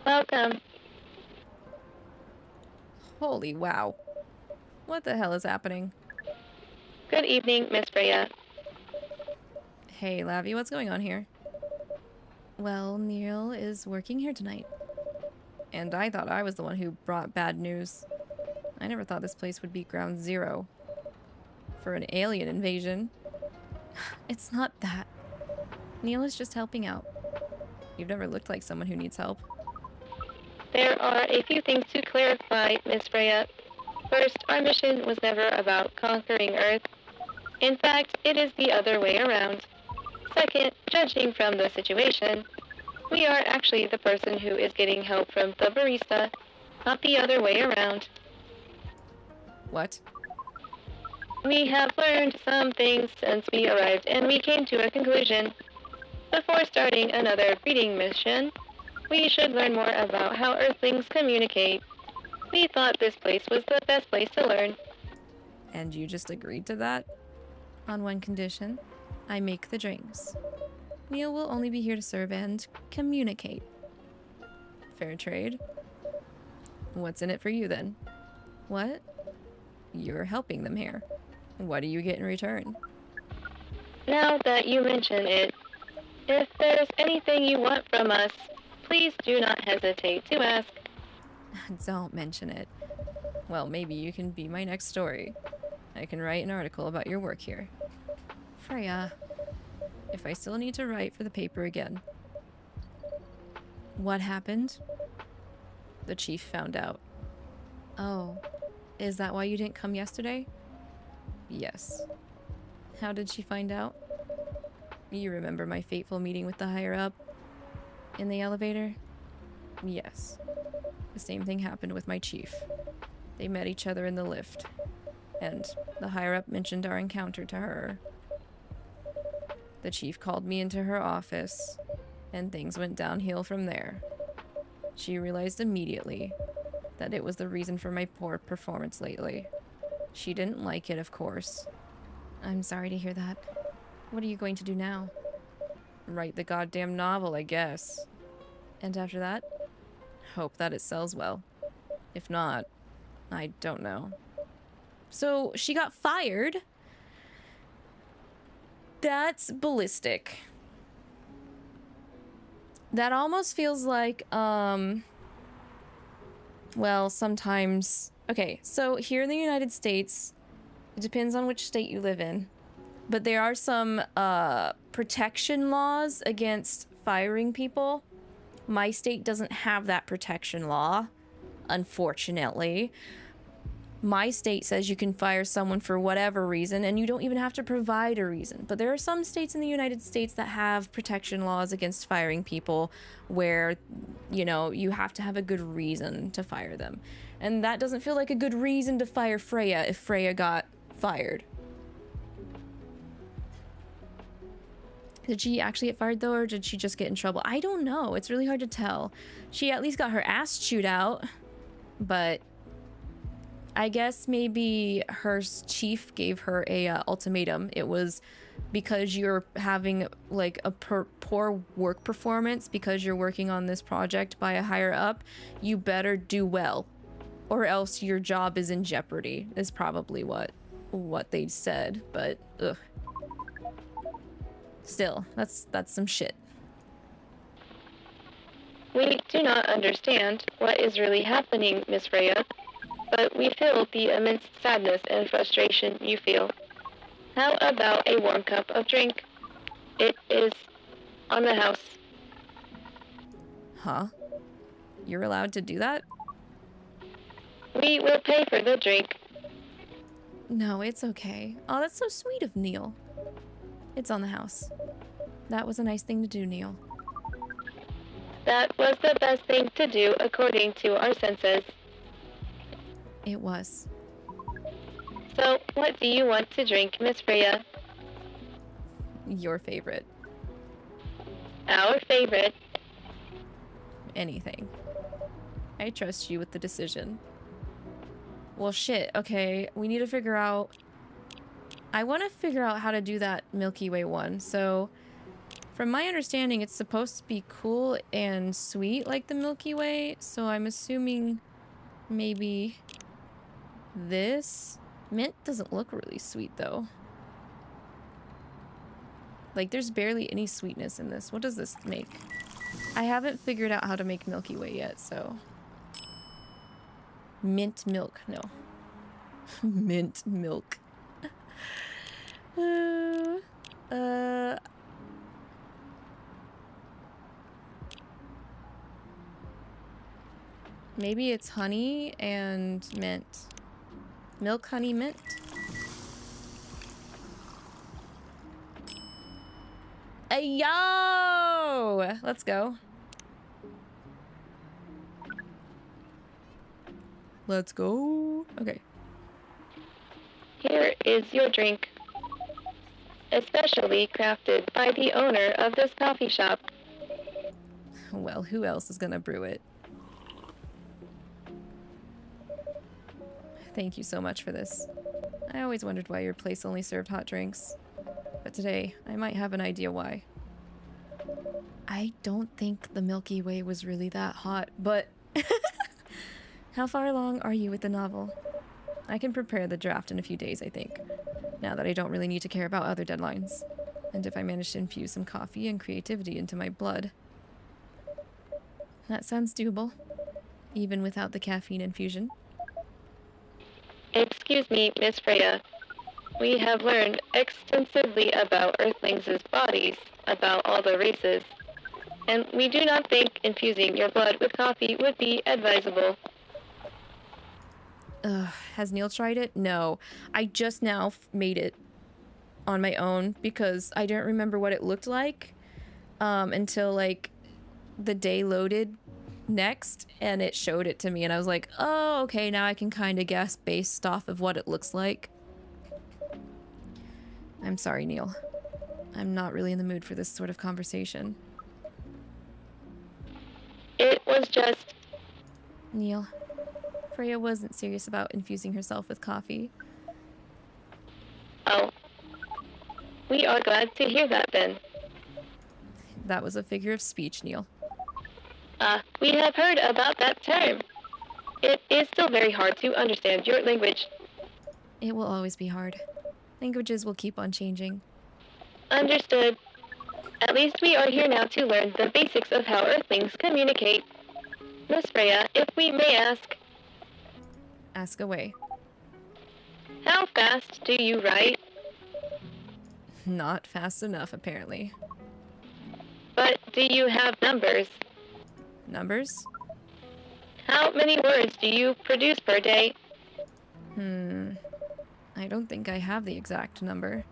Welcome. Holy wow. What the hell is happening? Good evening, Miss Freya. Hey, Lavi, what's going on here? Well, Neil is working here tonight. And I thought I was the one who brought bad news. I never thought this place would be ground zero for an alien invasion. It's not that. Neil is just helping out. You've never looked like someone who needs help. There are a few things to clarify, Miss Freya. First, our mission was never about conquering Earth. In fact, it is the other way around. Second, judging from the situation, we are actually the person who is getting help from the barista, not the other way around. What? We have learned some things since we arrived, and we came to a conclusion. Before starting another breeding mission, we should learn more about how Earthlings communicate. We thought this place was the best place to learn. And you just agreed to that? On one condition. I make the drinks. Neil will only be here to serve and communicate. Fair trade. What's in it for you then? What? You're helping them here. What do you get in return? Now that you mention it, if there's anything you want from us, please do not hesitate to ask. Don't mention it. Well, maybe you can be my next story. I can write an article about your work here. Freya, if I still need to write for the paper again. What happened? The chief found out. Oh, is that why you didn't come yesterday? Yes. How did she find out? You remember my fateful meeting with the higher up? In the elevator? Yes. The same thing happened with my chief. They met each other in the lift, and the higher up mentioned our encounter to her. The chief called me into her office, and things went downhill from there. She realized immediately that it was the reason for my poor performance lately. She didn't like it, of course. I'm sorry to hear that. What are you going to do now? Write the goddamn novel, I guess. And after that? hope that it sells well. If not, I don't know. So she got fired. That's ballistic. That almost feels like, well, sometimes... Okay, so here in the United States, it depends on which state you live in, but there are some protection laws against firing people. My state doesn't have that protection law, unfortunately. My state says you can fire someone for whatever reason, and you don't even have to provide a reason. But there are some states in the United States that have protection laws against firing people where, you know, you have to have a good reason to fire them. And that doesn't feel like a good reason to fire Freya if Freya got fired. Did she actually get fired, though, or did she just get in trouble? I don't know. It's really hard to tell. She at least got her ass chewed out, but... I guess maybe her chief gave her a ultimatum. It was because you're having like a poor work performance because you're working on this project by a higher up, you better do well or else your job is in jeopardy is probably what they said. But ugh. Still, that's some shit. We do not understand what is really happening, Miss Freya. But we feel the immense sadness and frustration you feel. How about a warm cup of drink? It is on the house. Huh? You're allowed to do that? We will pay for the drink. No, it's okay. Oh, that's so sweet of Neil. It's on the house. That was a nice thing to do, Neil. That was the best thing to do according to our senses. It was. So, what do you want to drink, Miss Freya? Your favorite. Our favorite. Anything. I trust you with the decision. Well, shit. Okay, we need to figure out... I want to figure out how to do that Milky Way one. So, from my understanding, it's supposed to be cool and sweet like the Milky Way. So, I'm assuming maybe... this mint doesn't look really sweet though. Like there's barely any sweetness in this. What does this make? I haven't figured out how to make Milky Way yet, so mint milk. No. Mint milk. Maybe it's honey and mint. Milk, honey, mint. Yo! Let's go. Let's go. Okay. Here is your drink. Especially crafted by the owner of this coffee shop. Well, who else is gonna brew it? Thank you so much for this. I always wondered why your place only served hot drinks. But today, I might have an idea why. I don't think the Milky Way was really that hot, but... How far along are you with the novel? I can prepare the draft in a few days, I think. Now that I don't really need to care about other deadlines. And if I manage to infuse some coffee and creativity into my blood. That sounds doable. Even without the caffeine infusion. Excuse me, Miss Freya. We have learned extensively about Earthlings' bodies, about all the races, and we do not think infusing your blood with coffee would be advisable. Has Neil tried it? No. I just now made it on my own because I don't remember what it looked like until like the day loaded next and it showed it to me and I was like, oh, okay, now I can kind of guess based off of what it looks like. I'm sorry, Neil. I'm not really in the mood for this sort of conversation. It was just... Neil, Freya wasn't serious about infusing herself with coffee. Oh. We are glad to hear that then. That was a figure of speech, Neil. We have heard about that term. It is still very hard to understand your language. It will always be hard. Languages will keep on changing. Understood. At least we are here now to learn the basics of how Earthlings communicate. Miss Freya, if we may ask, Ask away. how fast do you write? Not fast enough, apparently. But do you have numbers? Numbers? How many words do you produce per day? I don't think I have the exact number.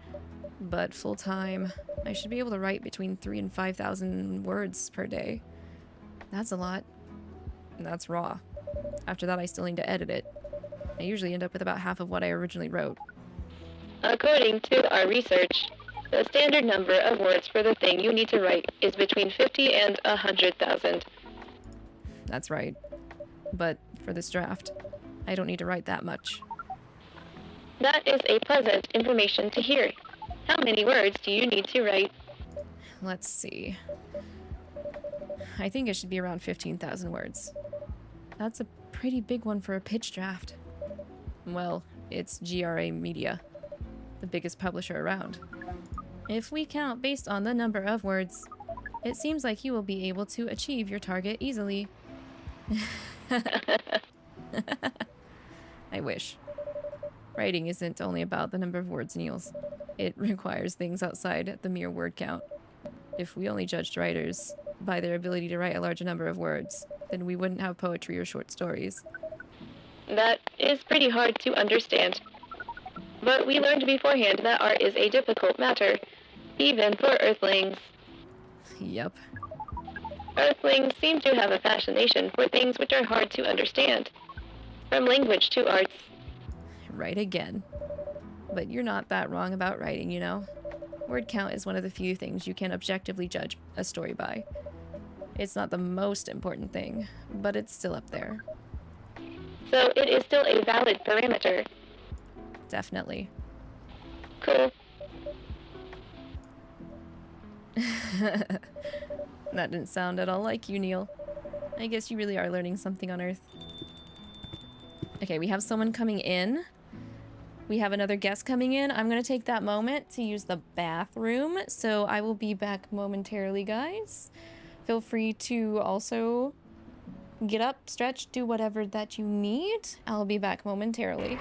But full-time, I should be able to write between 3,000 and 5,000 words per day. That's a lot. And that's raw. After that, I still need to edit it. I usually end up with about half of what I originally wrote. According to our research, the standard number of words for the thing you need to write is between 50 and 100,000. That's right. But for this draft, I don't need to write that much. That is a pleasant information to hear. How many words do you need to write? Let's see. I think it should be around 15,000 words. That's a pretty big one for a pitch draft. Well, it's GRA Media, the biggest publisher around. If we count based on the number of words, it seems like you will be able to achieve your target easily. I wish. Writing isn't only about the number of words, Niels. It requires things outside the mere word count. If we only judged writers by their ability to write a larger number of words, then we wouldn't have poetry or short stories. That is pretty hard to understand. But we learned beforehand that art is a difficult matter, even for Earthlings. Yep. Earthlings seem to have a fascination for things which are hard to understand, from language to arts. Right again. But you're not that wrong about writing, you know? Word count is one of the few things you can objectively judge a story by. It's not the most important thing, but it's still up there. So it is still a valid parameter. Definitely. Cool. That didn't sound at all like you, Neil. I guess you really are learning something on Earth. Okay, we have someone coming in. We have another guest coming in. I'm going to take that moment to use the bathroom, so I will be back momentarily, guys. Feel free to also get up, stretch, do whatever that you need. I'll be back momentarily.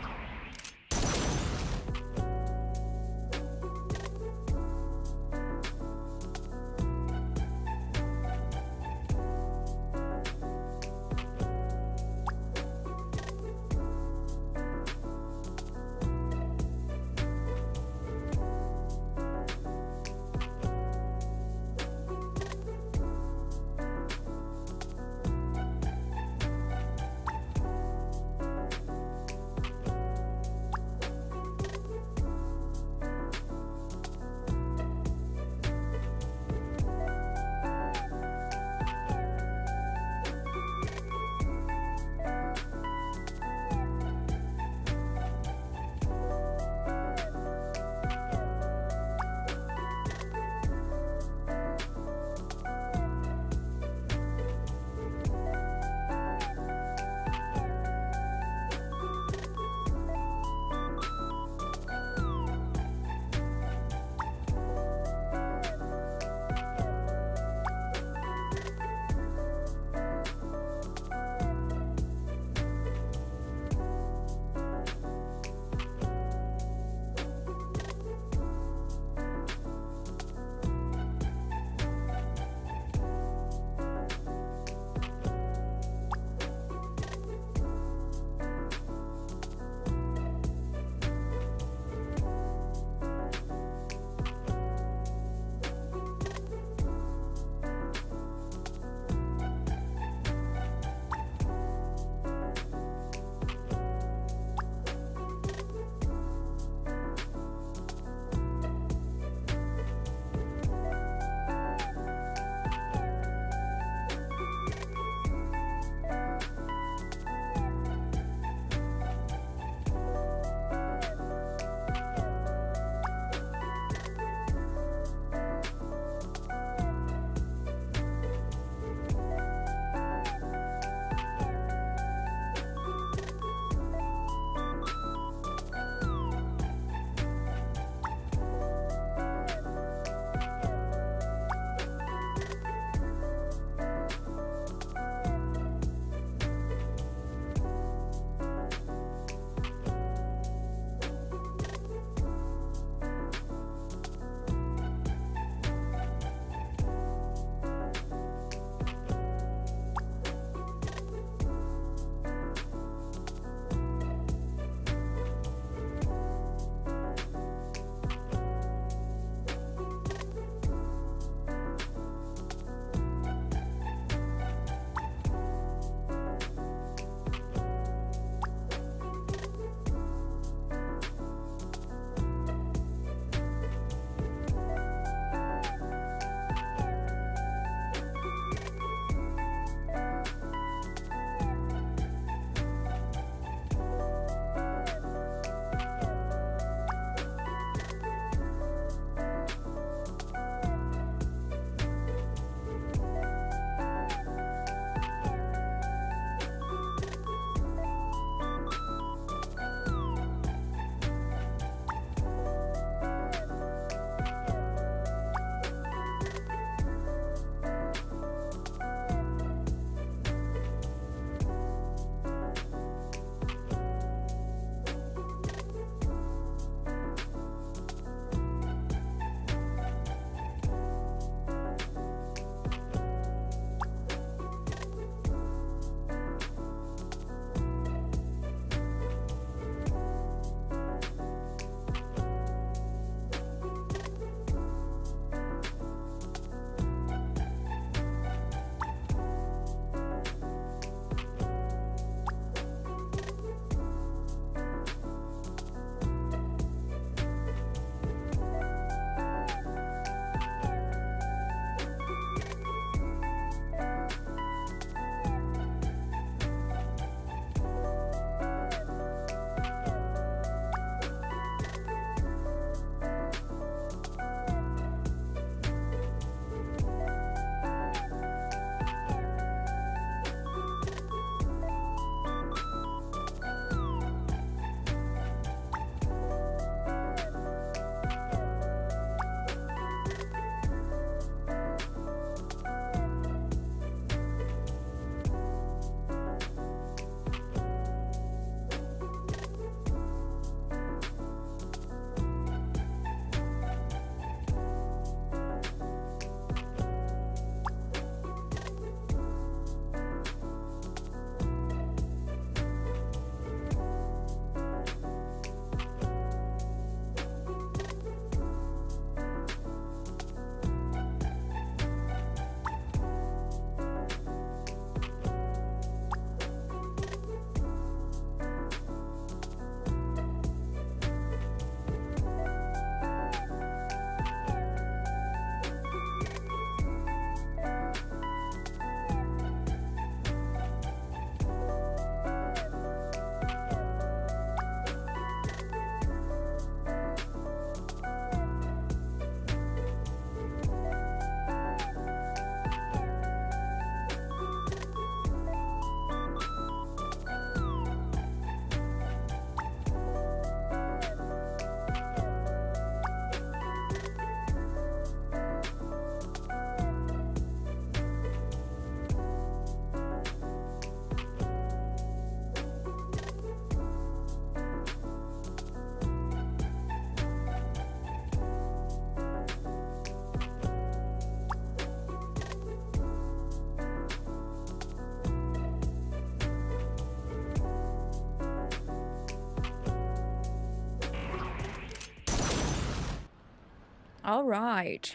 All right.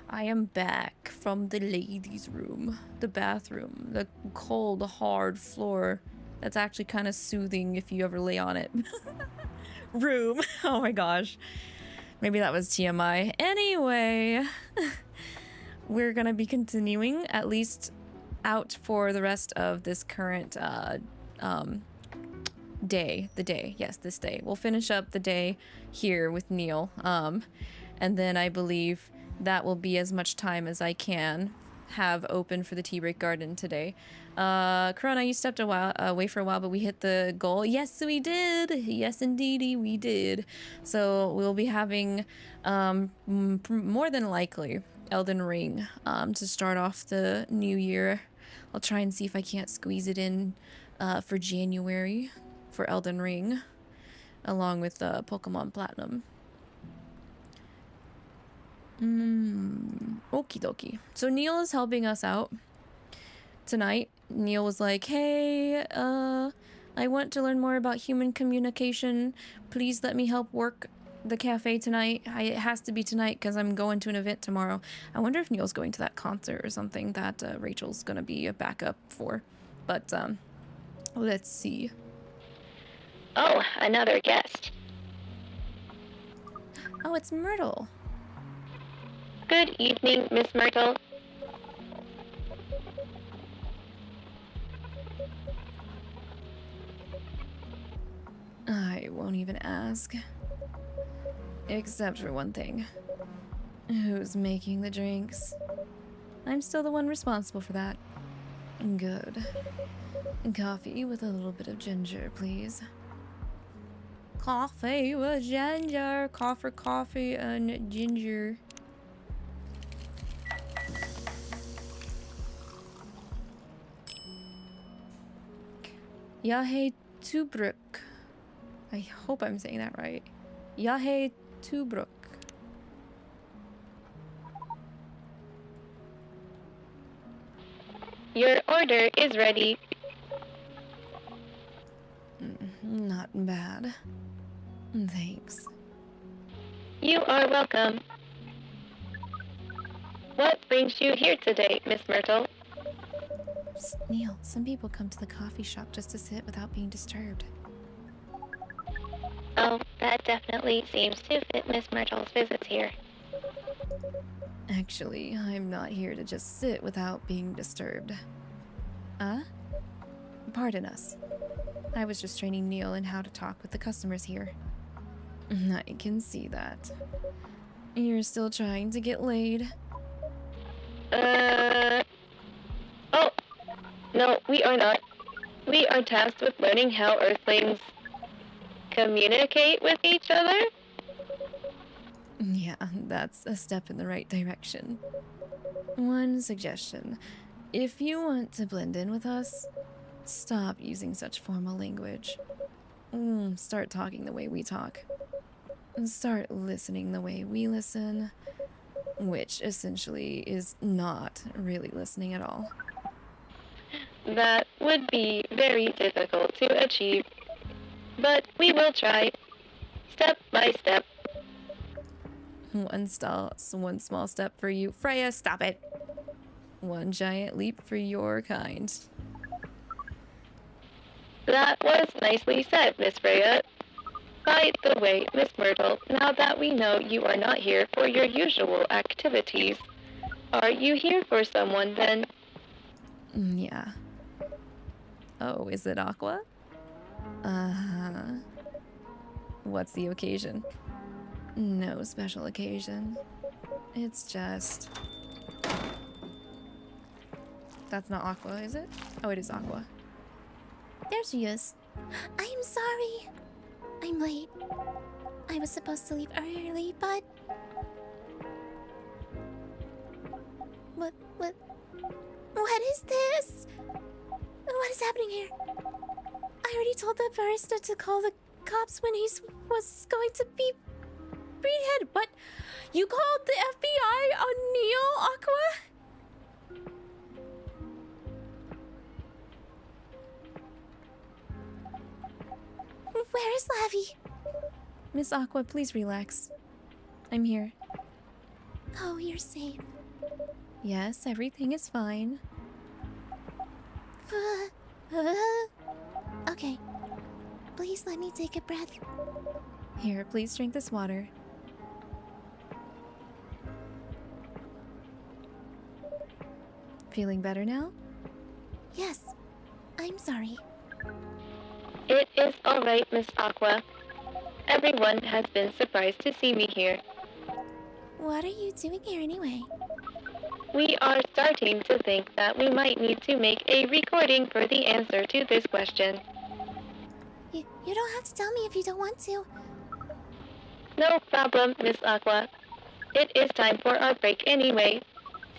I am back from the ladies' room, the bathroom, the cold, hard floor that's actually kind of soothing if you ever lay on it. Room. Oh my gosh. Maybe that was TMI. Anyway, we're gonna be continuing at least out for the rest of this current day. Yes, this day. We'll finish up the day here with Neil. And then I believe that will be as much time as I can have open for the tea break garden today. Corona, you stepped away for a while, but we hit the goal. Yes, we did. Yes, indeedy, we did. So we'll be having, more than likely, Elden Ring to start off the new year. I'll try and see if I can't squeeze it in for January for Elden Ring, along with Pokemon Platinum. Okie dokie. So Neil is helping us out tonight. Neil was like, hey, I want to learn more about human communication. Please let me help work the cafe tonight. It has to be tonight because I'm going to an event tomorrow. I wonder if Neil's going to that concert or something that Rachel's going to be a backup for. But let's see. Oh, another guest. Oh, it's Myrtle. Good evening, Miss Myrtle. I won't even ask. Except for one thing. Who's making the drinks? I'm still the one responsible for that. Good. Coffee with a little bit of ginger, please. Coffee with ginger. Coffee and ginger. VTuber. I hope I'm saying that right. VTuber. Your order is ready. Not bad. Thanks. You are welcome. What brings you here today, Miss Myrtle? Neil, some people come to the coffee shop just to sit without being disturbed. Oh, that definitely seems to fit Miss Myrtle's visits here. Actually, I'm not here to just sit without being disturbed. Pardon us. I was just training Neil in how to talk with the customers here. I can see that. You're still trying to get laid? Oh, no, we are not. We are tasked with learning how Earthlings communicate with each other? Yeah, that's a step in the right direction. One suggestion. If you want to blend in with us, stop using such formal language. Start talking the way we talk. Start listening the way we listen, which essentially is not really listening at all. That would be very difficult to achieve, but we will try, step by step. One small step for you. Freya, stop it. One giant leap for your kind. That was nicely said, Miss Freya. By the way, Miss Myrtle, now that we know you are not here for your usual activities, are you here for someone then? Yeah. Oh, is it Aqua? Uh-huh. What's the occasion? No special occasion. It's just... That's not Aqua, is it? Oh, it is Aqua. There she is. I'm sorry. I'm late. I was supposed to leave early, but... What is this? What is happening here? I already told the barista to call the cops when he was going to be Breedhead. What? You called the FBI on Neil, Aqua? Where is Lavi? Miss Aqua, please relax. I'm here. Oh, you're safe. Yes, everything is fine. Okay. Please let me take a breath. Here, please drink this water. Feeling better now? Yes. I'm sorry. It is alright, Miss Aqua. Everyone has been surprised to see me here. What are you doing here anyway? We are starting to think that we might need to make a recording for the answer to this question. You don't have to tell me if you don't want to. No problem, Miss Aqua. It is time for our break anyway.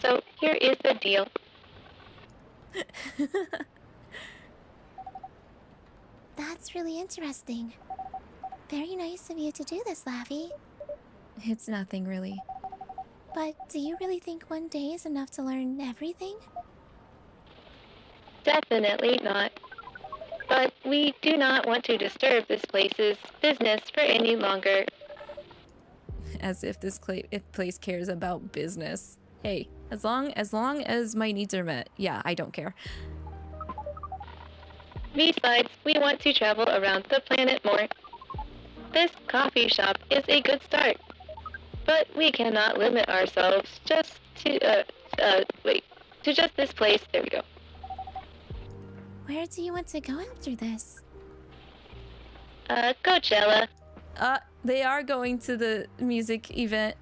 So here is the deal. That's really interesting. Very nice of you to do this, Lavi. It's nothing really. But do you really think one day is enough to learn everything? Definitely not. But we do not want to disturb this place's business for any longer. As if this place cares about business. Hey, as long as my needs are met, yeah, I don't care. Besides, we want to travel around the planet more. This coffee shop is a good start. But we cannot limit ourselves just to, to just this place. There we go. Where do you want to go after this? Coachella. They are going to the music event.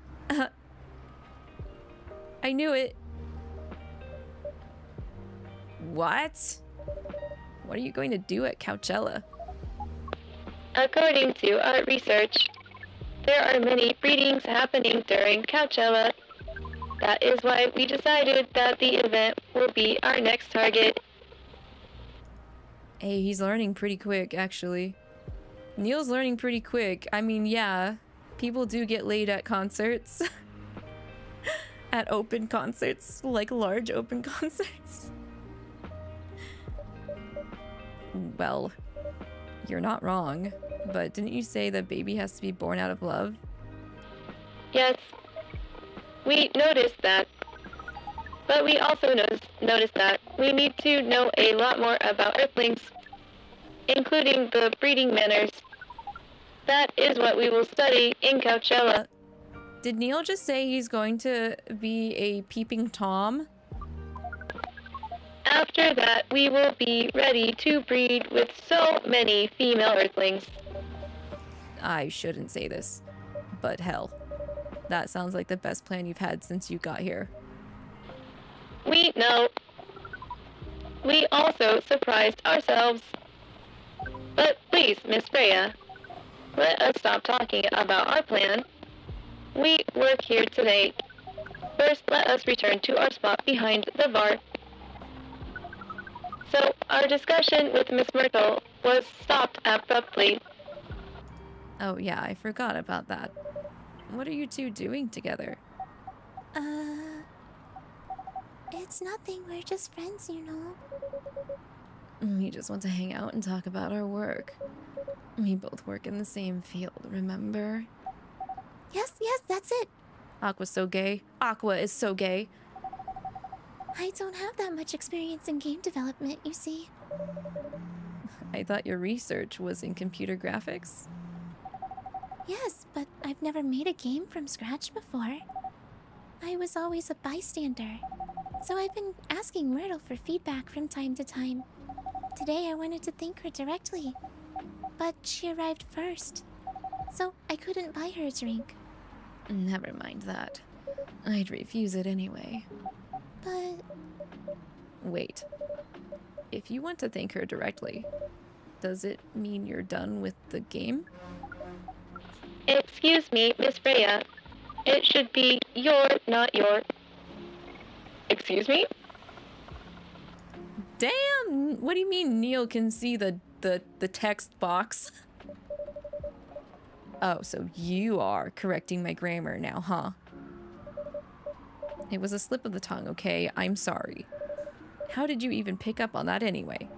I knew it. What? What are you going to do at Coachella? According to our research, there are many breedings happening during Coachella. That is why we decided that the event will be our next target. Hey, he's learning pretty quick, actually. Neil's learning pretty quick. I mean, yeah, people do get laid at concerts. At open concerts, like large open concerts. Well, you're not wrong. But didn't you say that baby has to be born out of love? Yes, we noticed that. But we also noticed that we need to know a lot more about Earthlings, including the breeding manners. That is what we will study in Coachella. Did Neil just say he's going to be a peeping Tom? After that, we will be ready to breed with so many female Earthlings. I shouldn't say this, but hell, that sounds like the best plan you've had since you got here. We know. We also surprised ourselves. But please, Miss Freya, let us stop talking about our plan. We work here today. First, let us return to our spot behind the bar. So, our discussion with Miss Myrtle was stopped abruptly. Oh yeah, I forgot about that. What are you two doing together? It's nothing. We're just friends, you know. We just want to hang out and talk about our work. We both work in the same field, remember? Yes, that's it. Aqua's so gay. Aqua is so gay. I don't have that much experience in game development, you see. I thought your research was in computer graphics. Yes, but I've never made a game from scratch before. I was always a bystander. So I've been asking Myrtle for feedback from time to time. Today I wanted to thank her directly, but she arrived first. So I couldn't buy her a drink. Never mind that. I'd refuse it anyway. But... Wait. If you want to thank her directly, does it mean you're done with the game? Excuse me, Miss Freya. It should be your, not your. Excuse me? Damn! What do you mean Neil can see the text box? Oh, so you are correcting my grammar now, huh? It was a slip of the tongue, okay? I'm sorry. How did you even pick up on that anyway?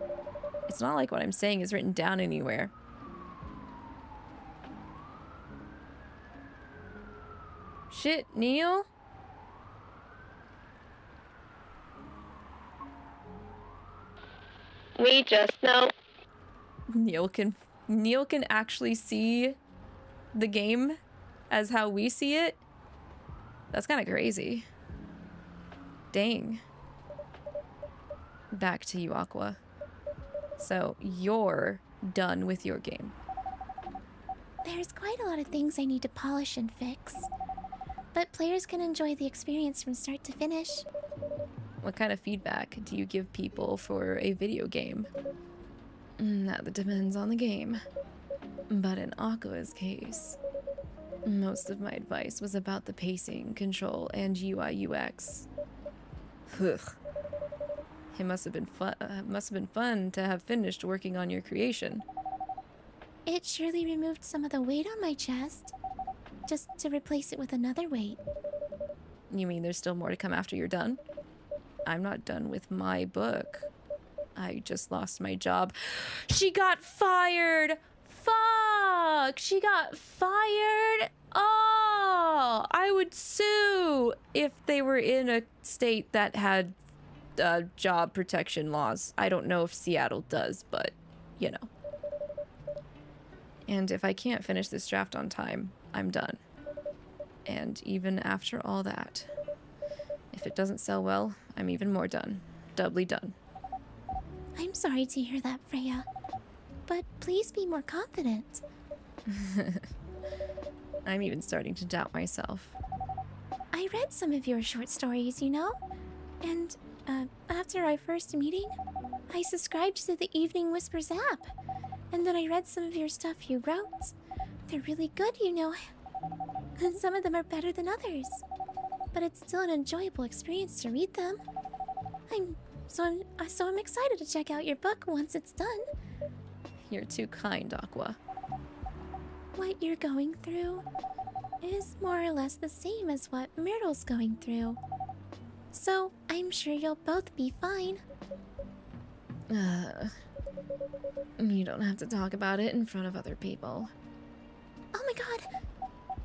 It's not like what I'm saying is written down anywhere. Shit, Neil? We just know. Neil can actually see the game as how we see it? That's kind of crazy. Dang. Back to you, Aqua. So, you're done with your game. There's quite a lot of things I need to polish and fix. But players can enjoy the experience from start to finish. What kind of feedback do you give people for a video game? That depends on the game. But in Aqua's case, most of my advice was about the pacing, control, and UI UX. Ugh. It must have been fun to have finished working on your creation. It surely removed some of the weight on my chest, just to replace it with another weight. You mean there's still more to come after you're done? I'm not done with my book. I just lost my job. She got fired! Fuck! She got fired? Oh! I would sue if they were in a state that had job protection laws. I don't know if Seattle does, but, you know. And if I can't finish this draft on time, I'm done. And even after all that, if it doesn't sell well, I'm even more done. Doubly done. I'm sorry to hear that, Freya. But please be more confident. I'm even starting to doubt myself. I read some of your short stories, you know? And, after our first meeting, I subscribed to the Evening Whispers app. And then I read some of your stuff you wrote. They're really good, you know. And some of them are better than others. But it's still an enjoyable experience to read them. So I'm excited to check out your book once it's done. You're too kind, Aqua. What you're going through is more or less the same as what Myrtle's going through. So I'm sure you'll both be fine. You don't have to talk about it in front of other people. Oh my god!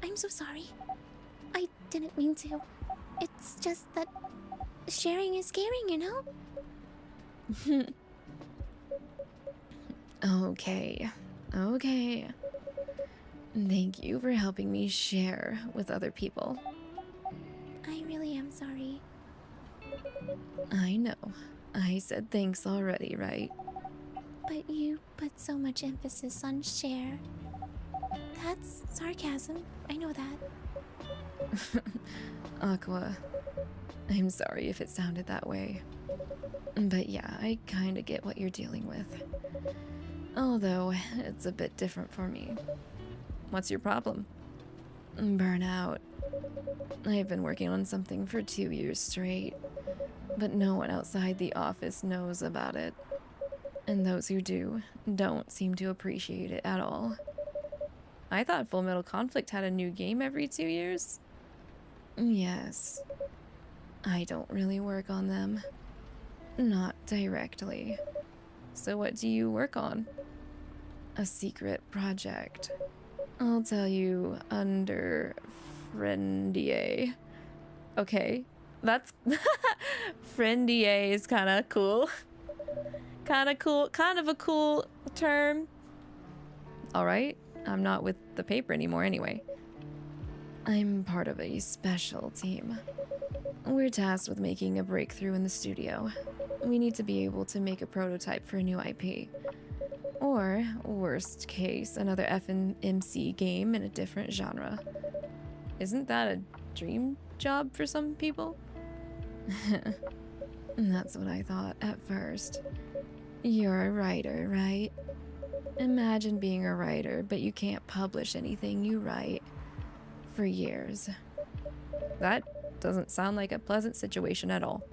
I'm so sorry. I didn't mean to. It's just that sharing is caring, you know? Okay. Thank you for helping me share with other people. I really am sorry. I know. I said thanks already, right? But you put so much emphasis on share. That's sarcasm. I know that. Aqua, I'm sorry if it sounded that way. But yeah, I kinda get what you're dealing with. Although, it's a bit different for me. What's your problem? Burnout. I've been working on something for 2 years straight, but no one outside the office knows about it. And those who do, don't seem to appreciate it at all. I thought Full Metal Conflict had a new game every 2 years. Yes. I don't really work on them. Not directly. So what do you work on? A secret project. I'll tell you under friendier. Okay, that's friendier is kind of cool. Kind of a cool term. All right, I'm not with the paper anymore anyway. I'm part of a special team. We're tasked with making a breakthrough in the studio. We need to be able to make a prototype for a new IP. Or, worst case, another FMC game in a different genre. Isn't that a dream job for some people? That's what I thought at first. You're a writer, right? Imagine being a writer, but you can't publish anything you write for years. That doesn't sound like a pleasant situation at all.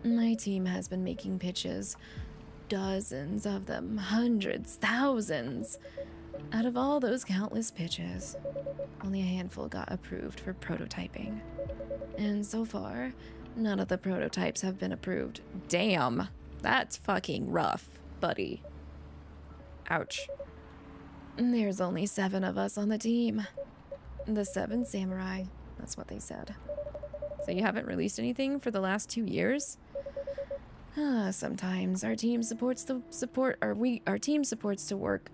My team has been making pitches. Dozens of them, hundreds, thousands. Out of all those countless pitches, only a handful got approved for prototyping. And so far, none of the prototypes have been approved. Damn, that's fucking rough, buddy. Ouch. There's only 7 of us on the team. The 7 samurai. That's what they said. So you haven't released anything for the last 2 years? Sometimes our team supports to work.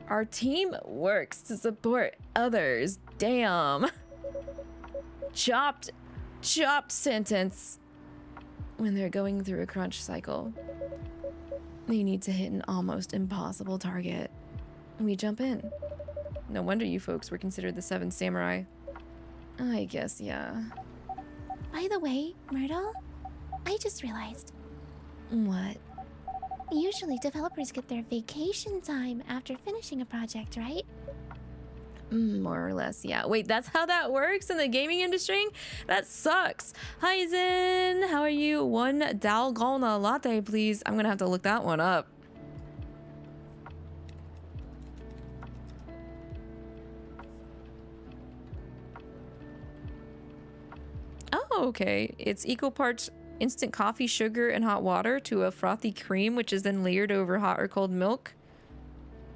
Our team works to support others. Damn. Chopped sentence. When they're going through a crunch cycle, they need to hit an almost impossible target. We jump in. No wonder you folks were considered the 7 samurai. I guess, yeah. By the way, Myrtle, I just realized. What? Usually developers get their vacation time after finishing a project, right? More or less, yeah. Wait, that's how that works in the gaming industry? That sucks. Hi, Zen. How are you? 1 dalgona latte, please. I'm gonna have to look that one up. Oh, okay. It's equal parts instant coffee, sugar, and hot water to a frothy cream, which is then layered over hot or cold milk.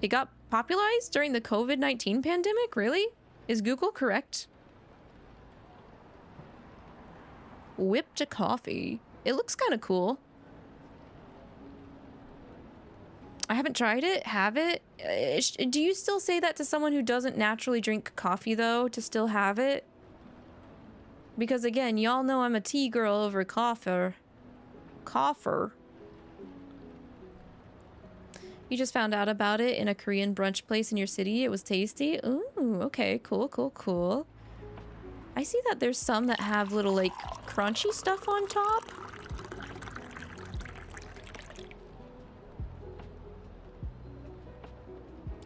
It got popularized during the COVID-19 pandemic? Really? Is Google correct? Whipped coffee. It looks kind of cool. I haven't tried it. Have it? Do you still say that to someone who doesn't naturally drink coffee, though, to still have it? Because, again, y'all know I'm a tea girl over coffee. You just found out about it in a Korean brunch place in your city. It was tasty. Ooh, okay, cool, cool, cool. I see that there's some that have little, like, crunchy stuff on top.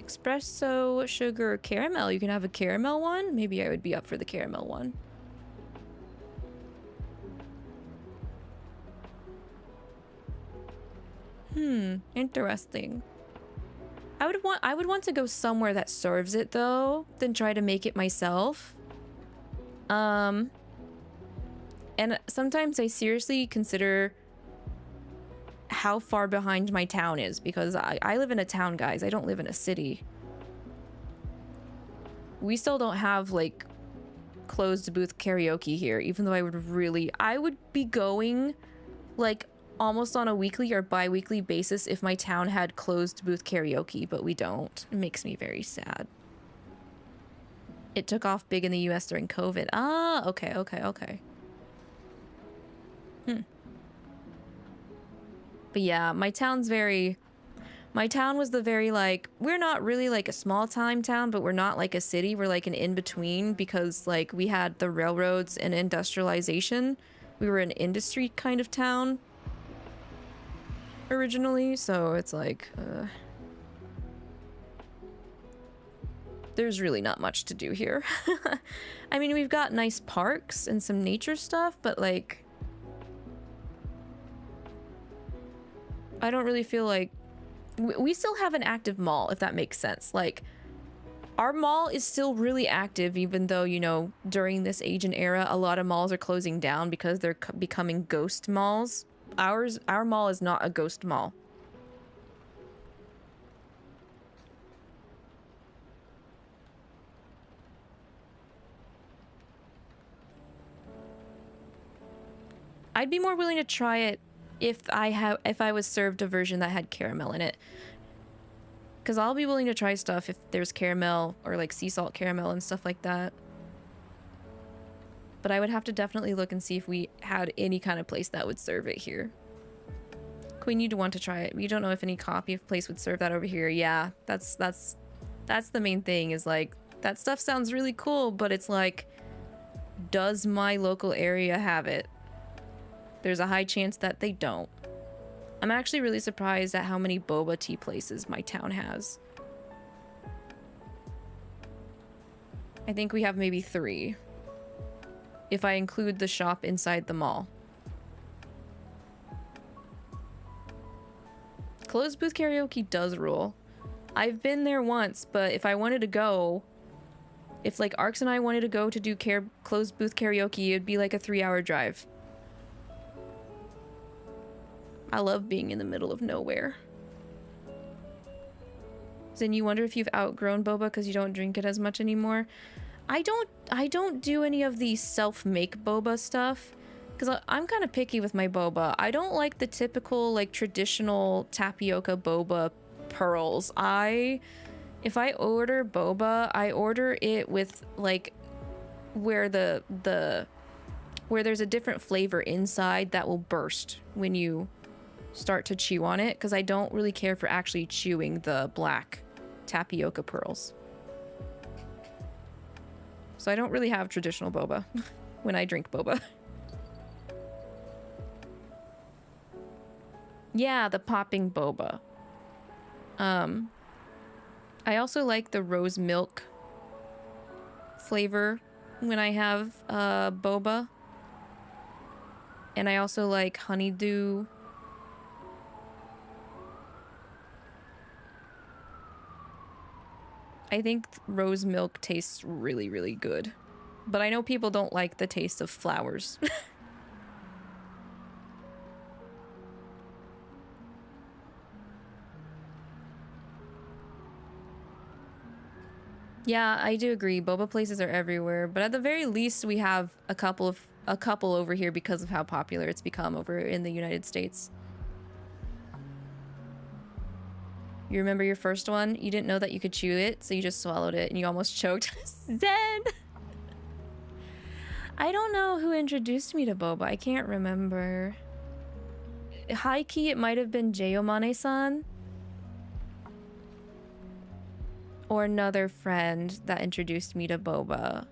Espresso, sugar, caramel. You can have a caramel one. Maybe I would be up for the caramel one. Interesting. I would want to go somewhere that serves it though, than try to make it myself. And sometimes I seriously consider how far behind my town is, because I live in a town, guys. I don't live in a city. We still don't have like closed booth karaoke here, even though I would be going like almost on a weekly or bi-weekly basis if my town had closed booth karaoke, but we don't. It makes me very sad. It took off big in the US during COVID. Ah, okay. But yeah, my town was the very like, we're not really like a small time town, but we're not like a city. We're like an in-between, because like we had the railroads and industrialization. We were an industry kind of town originally, so it's like there's really not much to do here. I mean, we've got nice parks and some nature stuff, but like I don't really feel like we still have an active mall, if that makes sense. Like our mall is still really active, even though, you know, during this age and era a lot of malls are closing down because they're becoming ghost malls. Our mall is not a ghost mall. I'd be more willing to try it if I was served a version that had caramel in it. Because I'll be willing to try stuff if there's caramel or like sea salt caramel and stuff like that. But I would have to definitely look and see if we had any kind of place that would serve it here. Queen, you'd want to try it. We don't know if any copy of place would serve that over here. Yeah, that's the main thing, is like, that stuff sounds really cool, but it's like, does my local area have it? There's a high chance that they don't. I'm actually really surprised at how many boba tea places my town has. I think we have maybe 3. If I include the shop inside the mall. Closed booth karaoke does rule. I've been there once, but if I wanted to go, if like Arx and I wanted to go to do closed booth karaoke, it'd be like a 3-hour drive. I love being in the middle of nowhere. Then you wonder if you've outgrown boba because you don't drink it as much anymore. I don't do any of the self-make boba stuff because I'm kind of picky with my boba. I don't like the typical like traditional tapioca boba pearls. If I order boba, I order it with like where where there's a different flavor inside that will burst when you start to chew on it, because I don't really care for actually chewing the black tapioca pearls. So I don't really have traditional boba when I drink boba. Yeah, the popping boba. I also like the rose milk flavor when I have boba. And I also like honeydew. I think rose milk tastes really, really good. But I know people don't like the taste of flowers. Yeah, I do agree. Boba places are everywhere, but at the very least we have a couple over here because of how popular it's become over in the United States. You remember your first one? You didn't know that you could chew it, so you just swallowed it and you almost choked. Zen! I don't know who introduced me to boba. I can't remember. High key, it might have been Jayomane-san. Or another friend that introduced me to boba.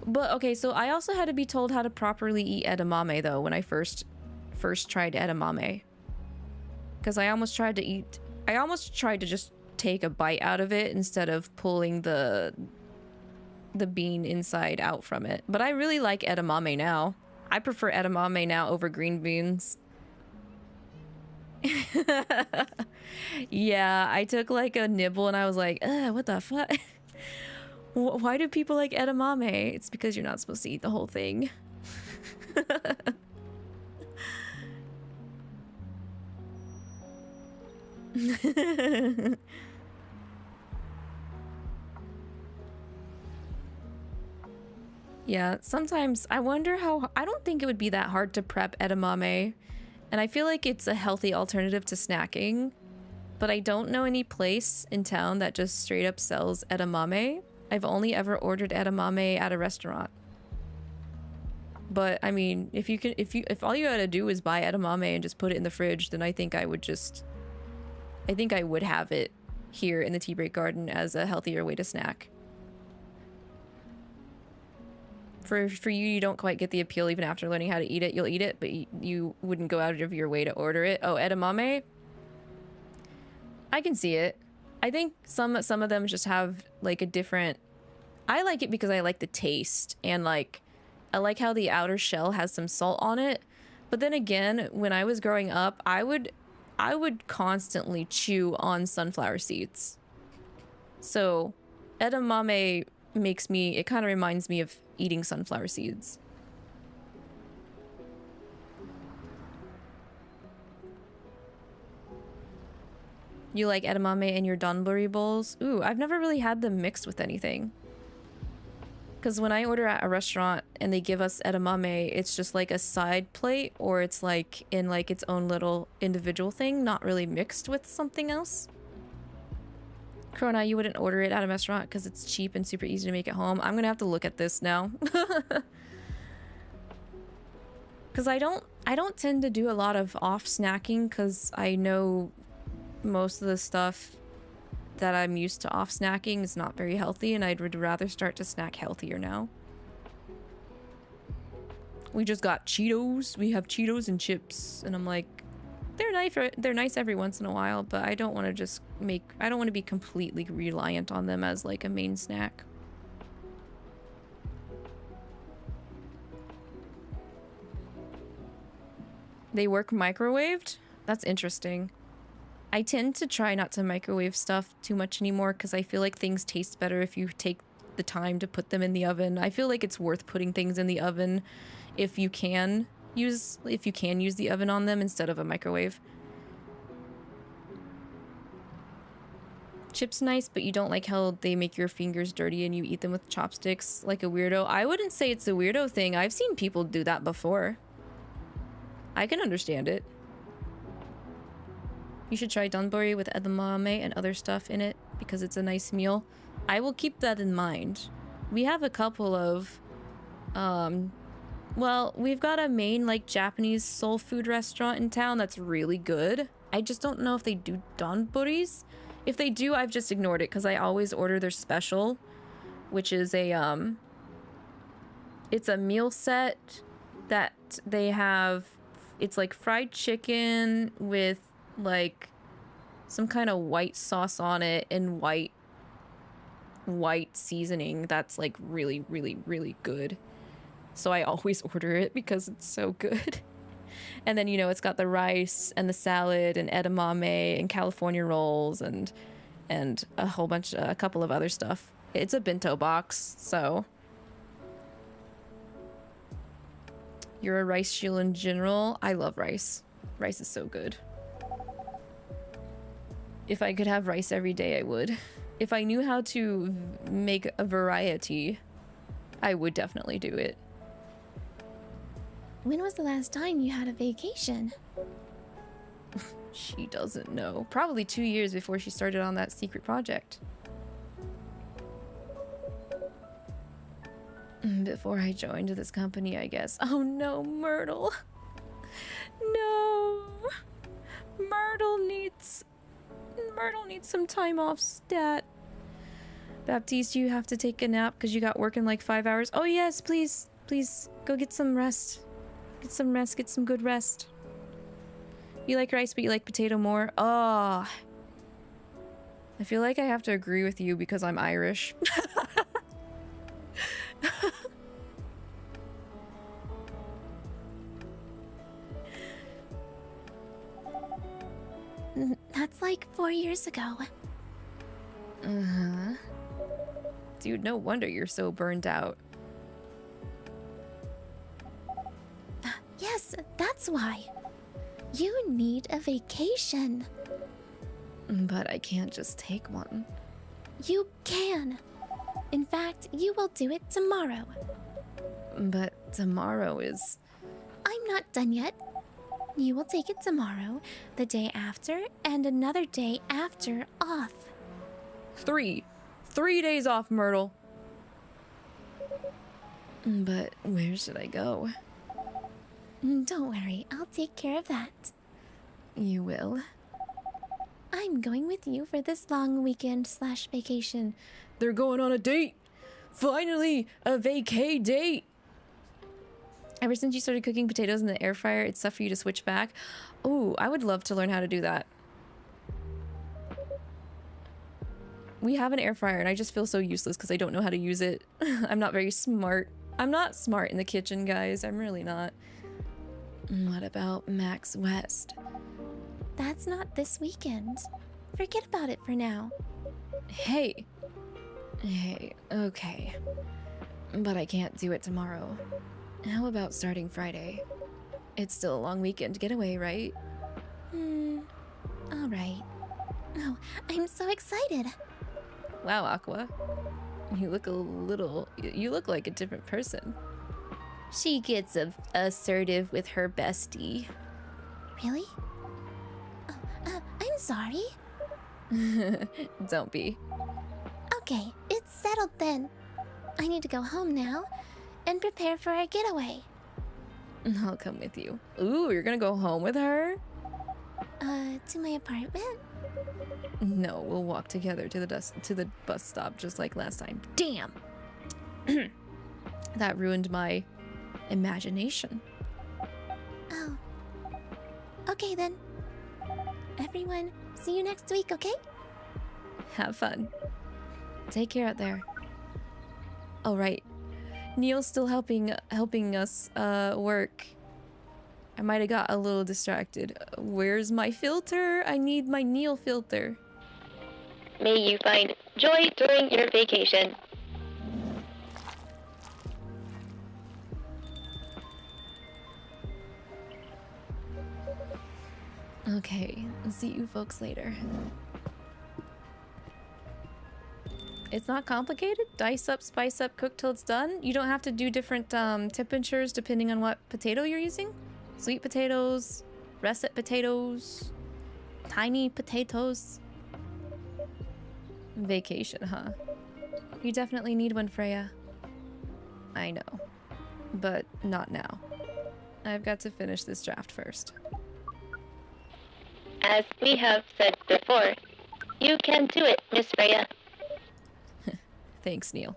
But okay, so I also had to be told how to properly eat edamame though when I first tried edamame. Because I almost tried to just take a bite out of it instead of pulling the bean inside out from it. But I really like edamame now. I prefer edamame now over green beans. Yeah, I took like a nibble and I was like, ugh, what the fuck? Why do people like edamame? It's because you're not supposed to eat the whole thing. Yeah, sometimes I wonder how... I don't think it would be that hard to prep edamame. And I feel like it's a healthy alternative to snacking. But I don't know any place in town that just straight up sells edamame. I've only ever ordered edamame at a restaurant. But I mean, if all you gotta do is buy edamame and just put it in the fridge, then I think I would have it here in the tea break garden as a healthier way to snack. For you, you don't quite get the appeal even after learning how to eat it. You'll eat it, but you wouldn't go out of your way to order it. Oh, edamame? I can see it. I think some of them just have like a different... I like it because I like the taste and like I like how the outer shell has some salt on it. But then again, when I was growing up, I would constantly chew on sunflower seeds. So edamame it kind of reminds me of eating sunflower seeds. You like edamame in your donburi bowls? Ooh, I've never really had them mixed with anything. Because when I order at a restaurant and they give us edamame, it's just like a side plate, or it's like in like its own little individual thing, not really mixed with something else. Krona, you wouldn't order it at a restaurant because it's cheap and super easy to make at home. I'm gonna have to look at this now. Because I don't tend to do a lot of off snacking because I know most of the stuff that I'm used to off snacking is not very healthy, and I'd rather start to snack healthier now. We just got Cheetos. We have Cheetos and chips, and I'm like, they're nice every once in a while, but I don't want to be completely reliant on them as like a main snack. They work microwaved? That's interesting. I tend to try not to microwave stuff too much anymore because I feel like things taste better if you take the time to put them in the oven. I feel like it's worth putting things in the oven if you can use the oven on them instead of a microwave. Chips nice, but you don't like how they make your fingers dirty and you eat them with chopsticks like a weirdo. I wouldn't say it's a weirdo thing. I've seen people do that before. I can understand it. You should try donbori with edamame and other stuff in it because it's a nice meal. I will keep that in mind. We have a couple of, well, we've got a main like Japanese soul food restaurant in town that's really good. I just don't know if they do donboris. If they do, I've just ignored it because I always order their special, which is a, it's a meal set that they have. It's like fried chicken with like some kind of white sauce on it and white seasoning that's like really, really, really good. So I always order it because it's so good. And then, you know, it's got the rice and the salad and edamame and California rolls and a whole bunch, a couple of other stuff. It's a bento box, so. You're a rice shield in general. I love rice. Rice is so good. If I could have rice every day, I would. If I knew how to make a variety, I would definitely do it. When was the last time you had a vacation? She doesn't know. Probably 2 years before she started on that secret project. Before I joined this company, I guess. Oh no, Myrtle. No. Myrtle needs some time off, stat. Baptiste, you have to take a nap because you got work in like 5 hours. Oh yes, please. Please, go get some rest. Get some rest, get some good rest. You like rice, but you like potato more? Oh. I feel like I have to agree with you because I'm Irish. That's like 4 years ago. Uh-huh. Dude, no wonder you're so burned out. Yes, that's why. You need a vacation. But I can't just take one. You can. In fact, you will do it tomorrow. But tomorrow is... I'm not done yet. You will take it tomorrow, the day after, and another day after off. 3 days off, Myrtle. But where should I go? Don't worry, I'll take care of that. You will? I'm going with you for this long weekend/vacation. They're going on a date! Finally! A vacay date! Ever since you started cooking potatoes in the air fryer, it's tough for you to switch back. Oh, I would love to learn how to do that. We have an air fryer and I just feel so useless because I don't know how to use it. I'm not very smart. I'm not smart in the kitchen, guys. I'm really not. What about Max West? That's not this weekend. Forget about it for now. Hey, okay. But I can't do it tomorrow. How about starting Friday? It's still a long weekend getaway, right? All right. Oh, I'm so excited. Wow, Aqua. You look like a different person. She gets assertive with her bestie. Really? Oh, I'm sorry. Don't be. Okay, it's settled then. I need to go home now and prepare for our getaway. I'll come with you. Ooh, you're gonna go home with her? To my apartment? No, we'll walk together to the bus stop just like last time. Damn! That ruined my imagination. Oh. Okay then. Everyone, see you next week, okay? Have fun. Take care out there. All right. Neil's still helping us work. I might have got a little distracted. Where's my filter? I need my Neil filter. May you find joy during your vacation. Okay, see you folks later. It's not complicated. Dice up, spice up, cook till it's done. You don't have to do different temperatures depending on what potato you're using. Sweet potatoes, russet potatoes, tiny potatoes. Vacation, huh? You definitely need one, Freya. I know, but not now. I've got to finish this draft first. As we have said before, you can do it, Miss Freya. Thanks, Neil.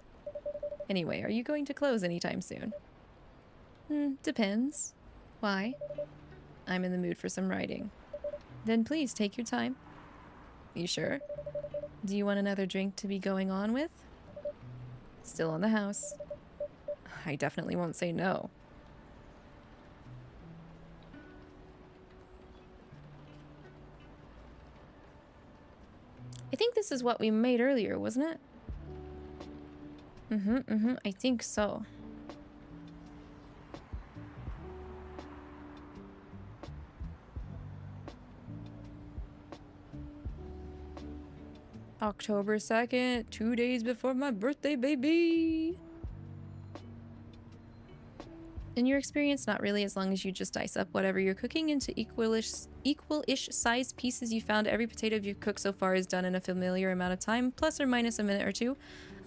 Anyway, are you going to close anytime soon? Depends. Why? I'm in the mood for some writing. Then please take your time. You sure? Do you want another drink to be going on with? Still on the house. I definitely won't say no. I think this is what we made earlier, wasn't it? I think so. October 2nd, 2 days before my birthday, baby! In your experience, not really, as long as you just dice up whatever you're cooking into equal-ish sized pieces you found. Every potato you've cooked so far is done in a familiar amount of time, plus or minus a minute or two.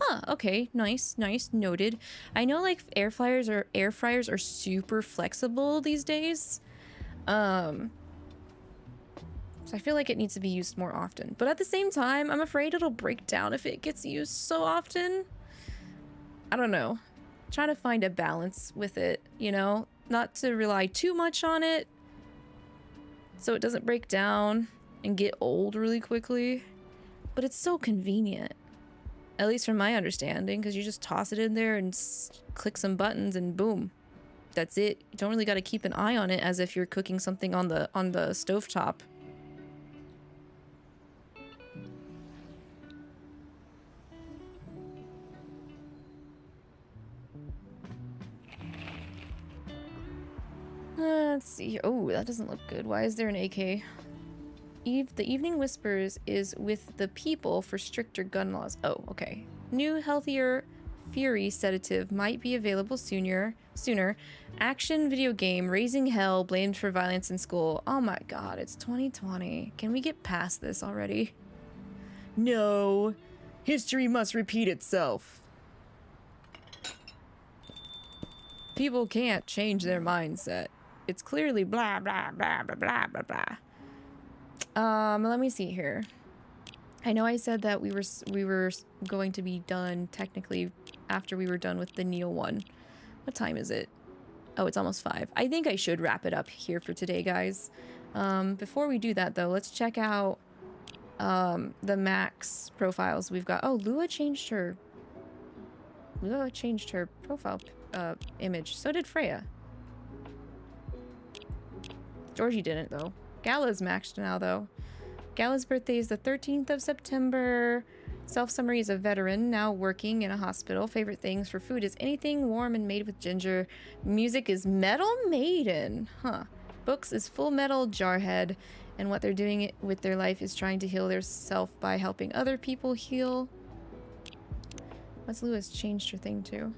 Ah, okay, nice, noted. I know like air fryers are super flexible these days. So I feel like it needs to be used more often. But at the same time, I'm afraid it'll break down if it gets used so often. I don't know. Try to find a balance with it, you know? Not to rely too much on it so it doesn't break down and get old really quickly. But it's so convenient. At least from my understanding, because you just toss it in there and click some buttons and boom. That's it. You don't really got to keep an eye on it as if you're cooking something on the stovetop. Let's see. Oh, that doesn't look good. Why is there an AK? The Evening Whispers is with the people for stricter gun laws. Oh, okay. New, healthier Fury sedative might be available sooner. Action video game, Raising Hell, blamed for violence in school. Oh my god, it's 2020. Can we get past this already? No. History must repeat itself. People can't change their mindset. It's clearly blah, blah, blah, blah, blah, blah, blah. Let me see here. I know I said that we were going to be done technically after we were done with the Neil one. What time is it? Oh, it's almost 5. I think I should wrap it up here for today, guys. Before we do that, though, let's check out the max profiles we've got. Oh, Lua changed her profile image. So did Freya. Georgie didn't, though. Gala's maxed now, though. Gala's birthday is the 13th of September. Self-summary is a veteran, now working in a hospital. Favorite things for food is anything warm and made with ginger. Music is Metal Maiden. Huh. Books is Full Metal Jarhead. And what they're doing with their life is trying to heal their self by helping other people heal. What's Lewis changed her thing to?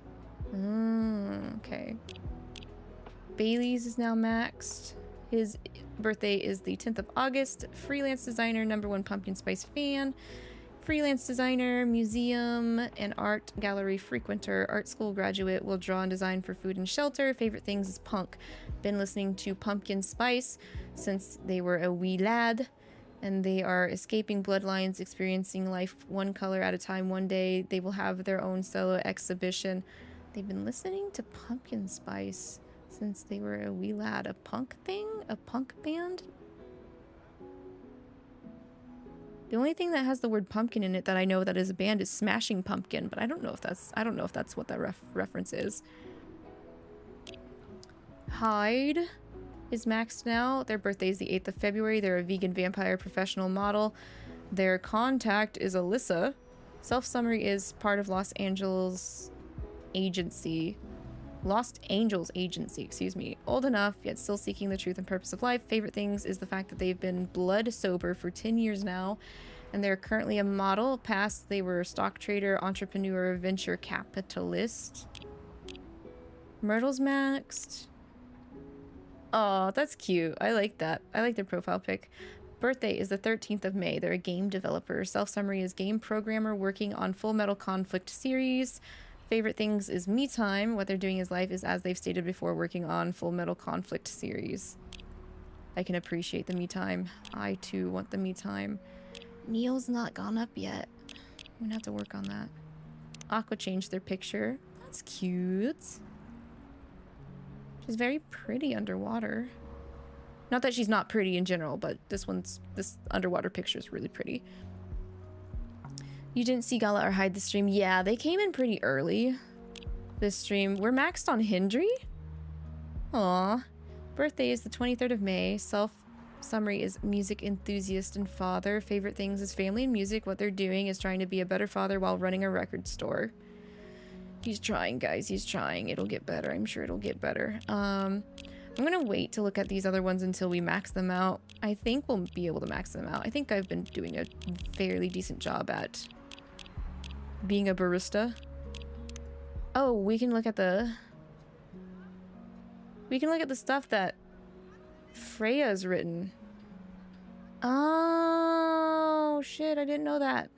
Okay. Bailey's is now maxed. His birthday is the 10th of August. Freelance designer, #1 pumpkin spice fan. Freelance designer, museum and art gallery frequenter, art school graduate, will draw and design for food and shelter. Favorite things is punk. Been listening to Pumpkin Spice since they were a wee lad. And they are escaping bloodlines, experiencing life one color at a time. One day they will have their own solo exhibition. They've been listening to Pumpkin Spice since they were a wee lad. A punk thing? A punk band? The only thing that has the word pumpkin in it that I know that is a band is Smashing Pumpkin, but I don't know if that's what that reference is. Hyde is maxed now. Their birthday is the 8th of February. They're a vegan vampire professional model. Their contact is Alyssa. Self-summary is part of Lost Angels Agency, excuse me. Old enough, yet still seeking the truth and purpose of life. Favorite things is the fact that they've been blood sober for 10 years now. And they're currently a model. Past, they were stock trader, entrepreneur, venture capitalist. Myrtle's maxed. Oh, that's cute. I like that. I like their profile pic. Birthday is the 13th of May. They're a game developer. Self-summary is game programmer working on Full Metal Conflict series. Favorite things is me time. What they're doing in life is, as they've stated before, working on Full Metal Conflict series. I can appreciate the me time. I too want the me time. Neil's not gone up yet. I'm gonna have to work on that. Aqua changed their picture. That's cute. She's very pretty underwater. Not that she's not pretty in general, but this underwater picture is really pretty. You didn't see Gala or Hyde this stream? Yeah, they came in pretty early. This stream. We're maxed on Hendry? Aw. Birthday is the 23rd of May. Self-summary is music enthusiast and father. Favorite things is family and music. What they're doing is trying to be a better father while running a record store. He's trying, guys. He's trying. It'll get better. I'm sure it'll get better. I'm gonna wait to look at these other ones until we max them out. I think we'll be able to max them out. I think I've been doing a fairly decent job at being a barista. Oh, we can look at the stuff that Freya's written. Oh, shit, I didn't know that.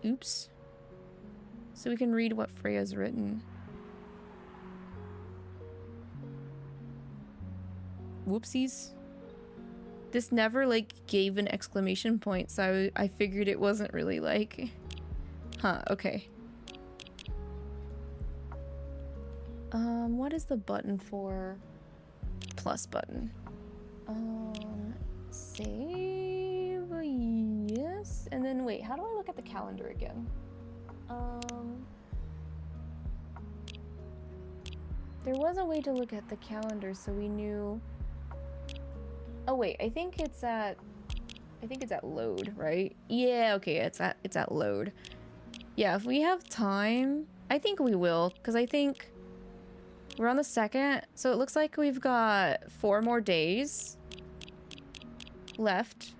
Oops. So we can read what Freya's written. Whoopsies. This never, like, gave an exclamation point, so I figured it wasn't really, like... Huh, okay. What is the button for... Plus button? Save... Yes? And then, wait, how do I look at the calendar again? There was a way to look at the calendar so we knew... Oh wait, I think it's at load, right? Yeah, okay, it's at load. Yeah, if we have time, I think we will, because I think we're on the 2nd, so it looks like we've got 4 more days left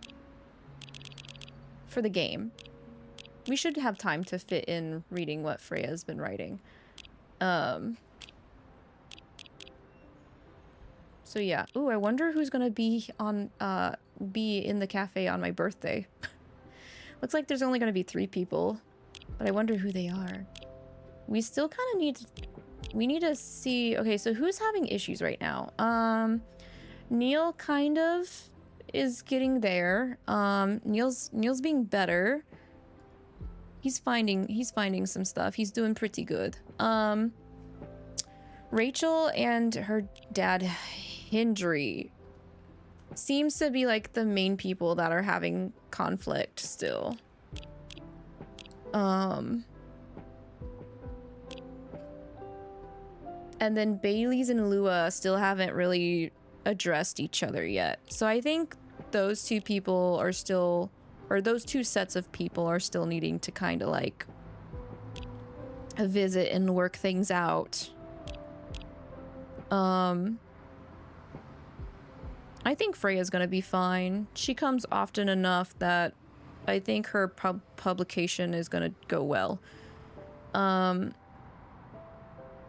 for the game. We should have time to fit in reading what Freya's been writing. So yeah. Ooh, I wonder who's gonna be on be in the cafe on my birthday. Looks like there's only gonna be 3 people, but I wonder who they are. We still kind of need to see. Okay, so who's having issues right now? Neil kind of is getting there. Neil's being better. He's finding some stuff. He's doing pretty good. Rachel and her dad Hendry seems to be like the main people that are having conflict still. And then Bailey's and Lua still haven't really addressed each other yet. So I think those 2 people are still, or those 2 sets of people are still needing to kind of like visit and work things out. I think Freya's gonna be fine. She comes often enough that I think her publication is gonna go well.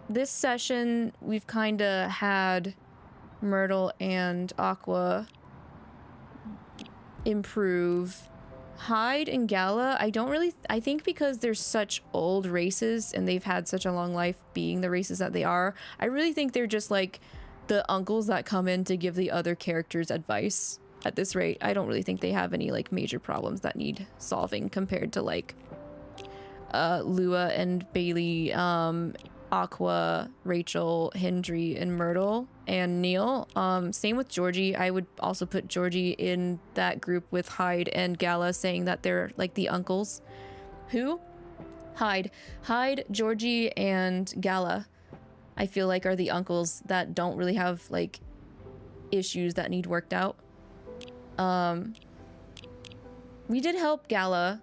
This session, we've kind of had Myrtle and Aqua improve. Hyde and Gala, I think because they're such old races and they've had such a long life being the races that they are, I really think they're just like the uncles that come in to give the other characters advice at this rate. I don't really think they have any like major problems that need solving compared to like Lua and Bailey, Aqua, Rachel, Hendry, and Myrtle, and Neil. Same with Georgie. I would also put Georgie in that group with Hyde and Gala, saying that they're like the uncles. Who? Hyde, Georgie, and Gala, I feel like are the uncles that don't really have like issues that need worked out. We did help Gala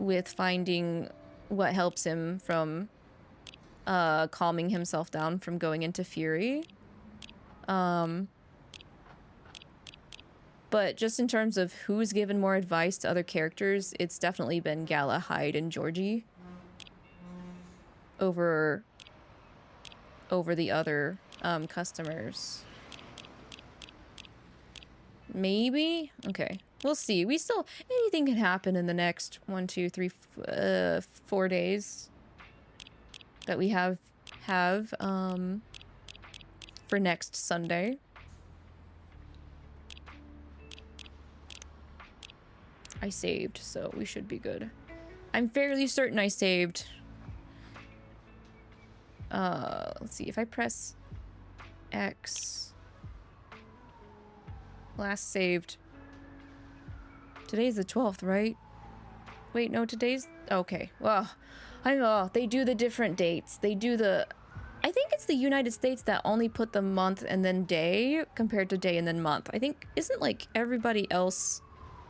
with finding what helps him from calming himself down from going into fury. But just in terms of who's given more advice to other characters, it's definitely been Gala, Hyde, and Georgie over the other customers. Maybe? Okay. We'll see. We still... Anything can happen in the next 1, 2, 3, 4 days that we have for next Sunday. I saved, so we should be good. I'm fairly certain I saved. Let's see. If I press X... Last saved. Today's the 12th, right? Wait, no, today's... Okay. Well, I know. They do the different dates. They do the... I think it's the United States that only put the month and then day compared to day and then month. I think... Isn't, like, everybody else...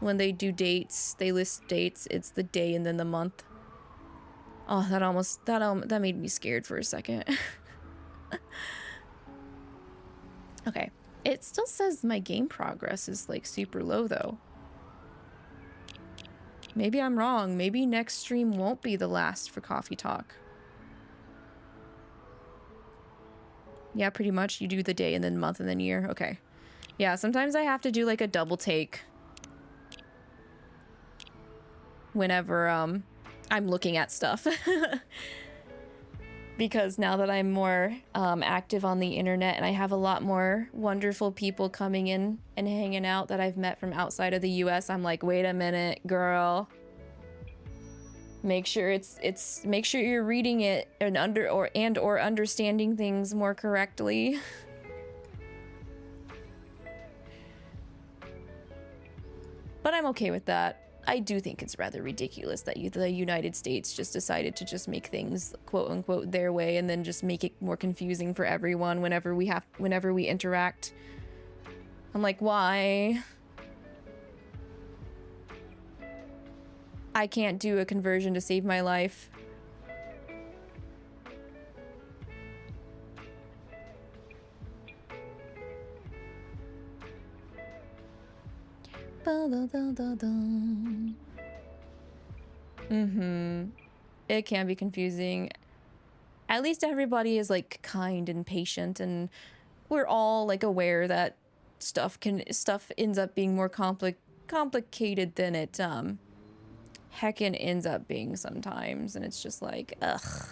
When they do dates, they list dates, it's the day and then the month. Oh, that made me scared for a second. Okay. It still says my game progress is like super low though. Maybe I'm wrong. Maybe next stream won't be the last for Coffee Talk. Yeah, pretty much. You do the day and then month and then year. Okay. Yeah, sometimes I have to do like a double take. Whenever I'm looking at stuff. Because now that I'm more active on the internet and I have a lot more wonderful people coming in and hanging out that I've met from outside of the US, I'm like, wait a minute, girl. Make sure make sure you're reading it and or understanding things more correctly. But I'm okay with that. I do think it's rather ridiculous that the United States just decided to just make things quote unquote their way and then just make it more confusing for everyone whenever we interact. I'm like, why? I can't do a conversion to save my life. It can be confusing. At least everybody is like kind and patient, and we're all like aware that stuff ends up being more complicated than it heckin' ends up being sometimes, and it's just like ugh.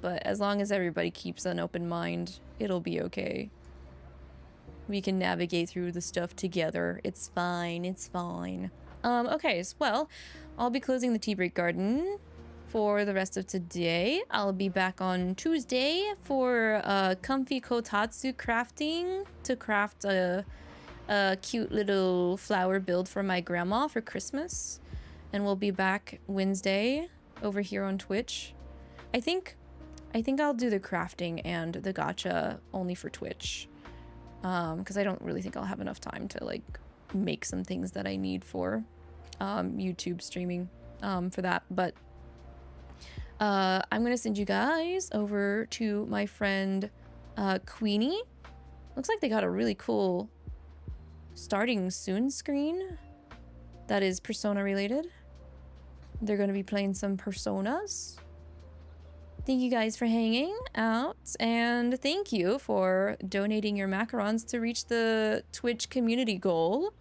But as long as everybody keeps an open mind, it'll be okay. We can navigate through the stuff together. It's fine. It's fine. Okay, well, I'll be closing the tea break garden for the rest of today. I'll be back on Tuesday for comfy kotatsu crafting to craft a cute little flower build for my grandma for Christmas. And we'll be back Wednesday over here on Twitch. I think I'll do the crafting and the gacha only for Twitch. Because I don't really think I'll have enough time to like make some things that I need for YouTube streaming for that. But I'm gonna send you guys over to my friend Queenie. Looks like they got a really cool starting soon screen that is Persona related. They're gonna be playing some Personas. Thank you guys for hanging out, and thank you for donating your macarons to reach the Twitch community goal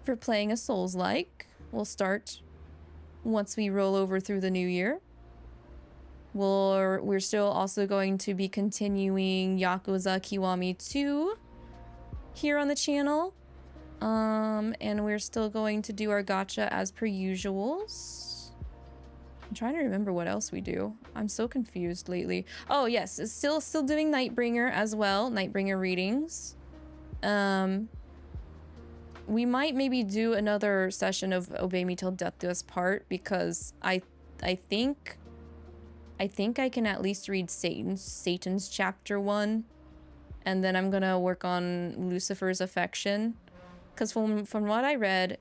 for playing a Souls-like. We'll start once we roll over through the new year. We're still also going to be continuing Yakuza Kiwami 2 here on the channel. And we're still going to do our gacha as per usuals. I'm trying to remember what else we do. I'm so confused lately. Oh yes, it's still doing Nightbringer as well. Nightbringer readings. We might maybe do another session of Obey Me Till Death Do Us Part, because I think I can at least read Satan's chapter 1, and then I'm gonna work on Lucifer's affection, because from what I read,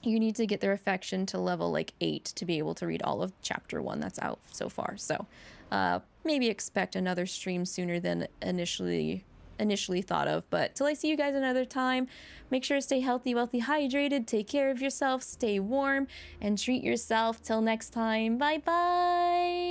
you need to get their affection to level like 8 to be able to read all of chapter 1 that's out so far. So maybe expect another stream sooner than initially thought of. But till I see you guys another time, make sure to stay healthy, wealthy, hydrated, take care of yourself, stay warm, and treat yourself. Till next time, bye bye.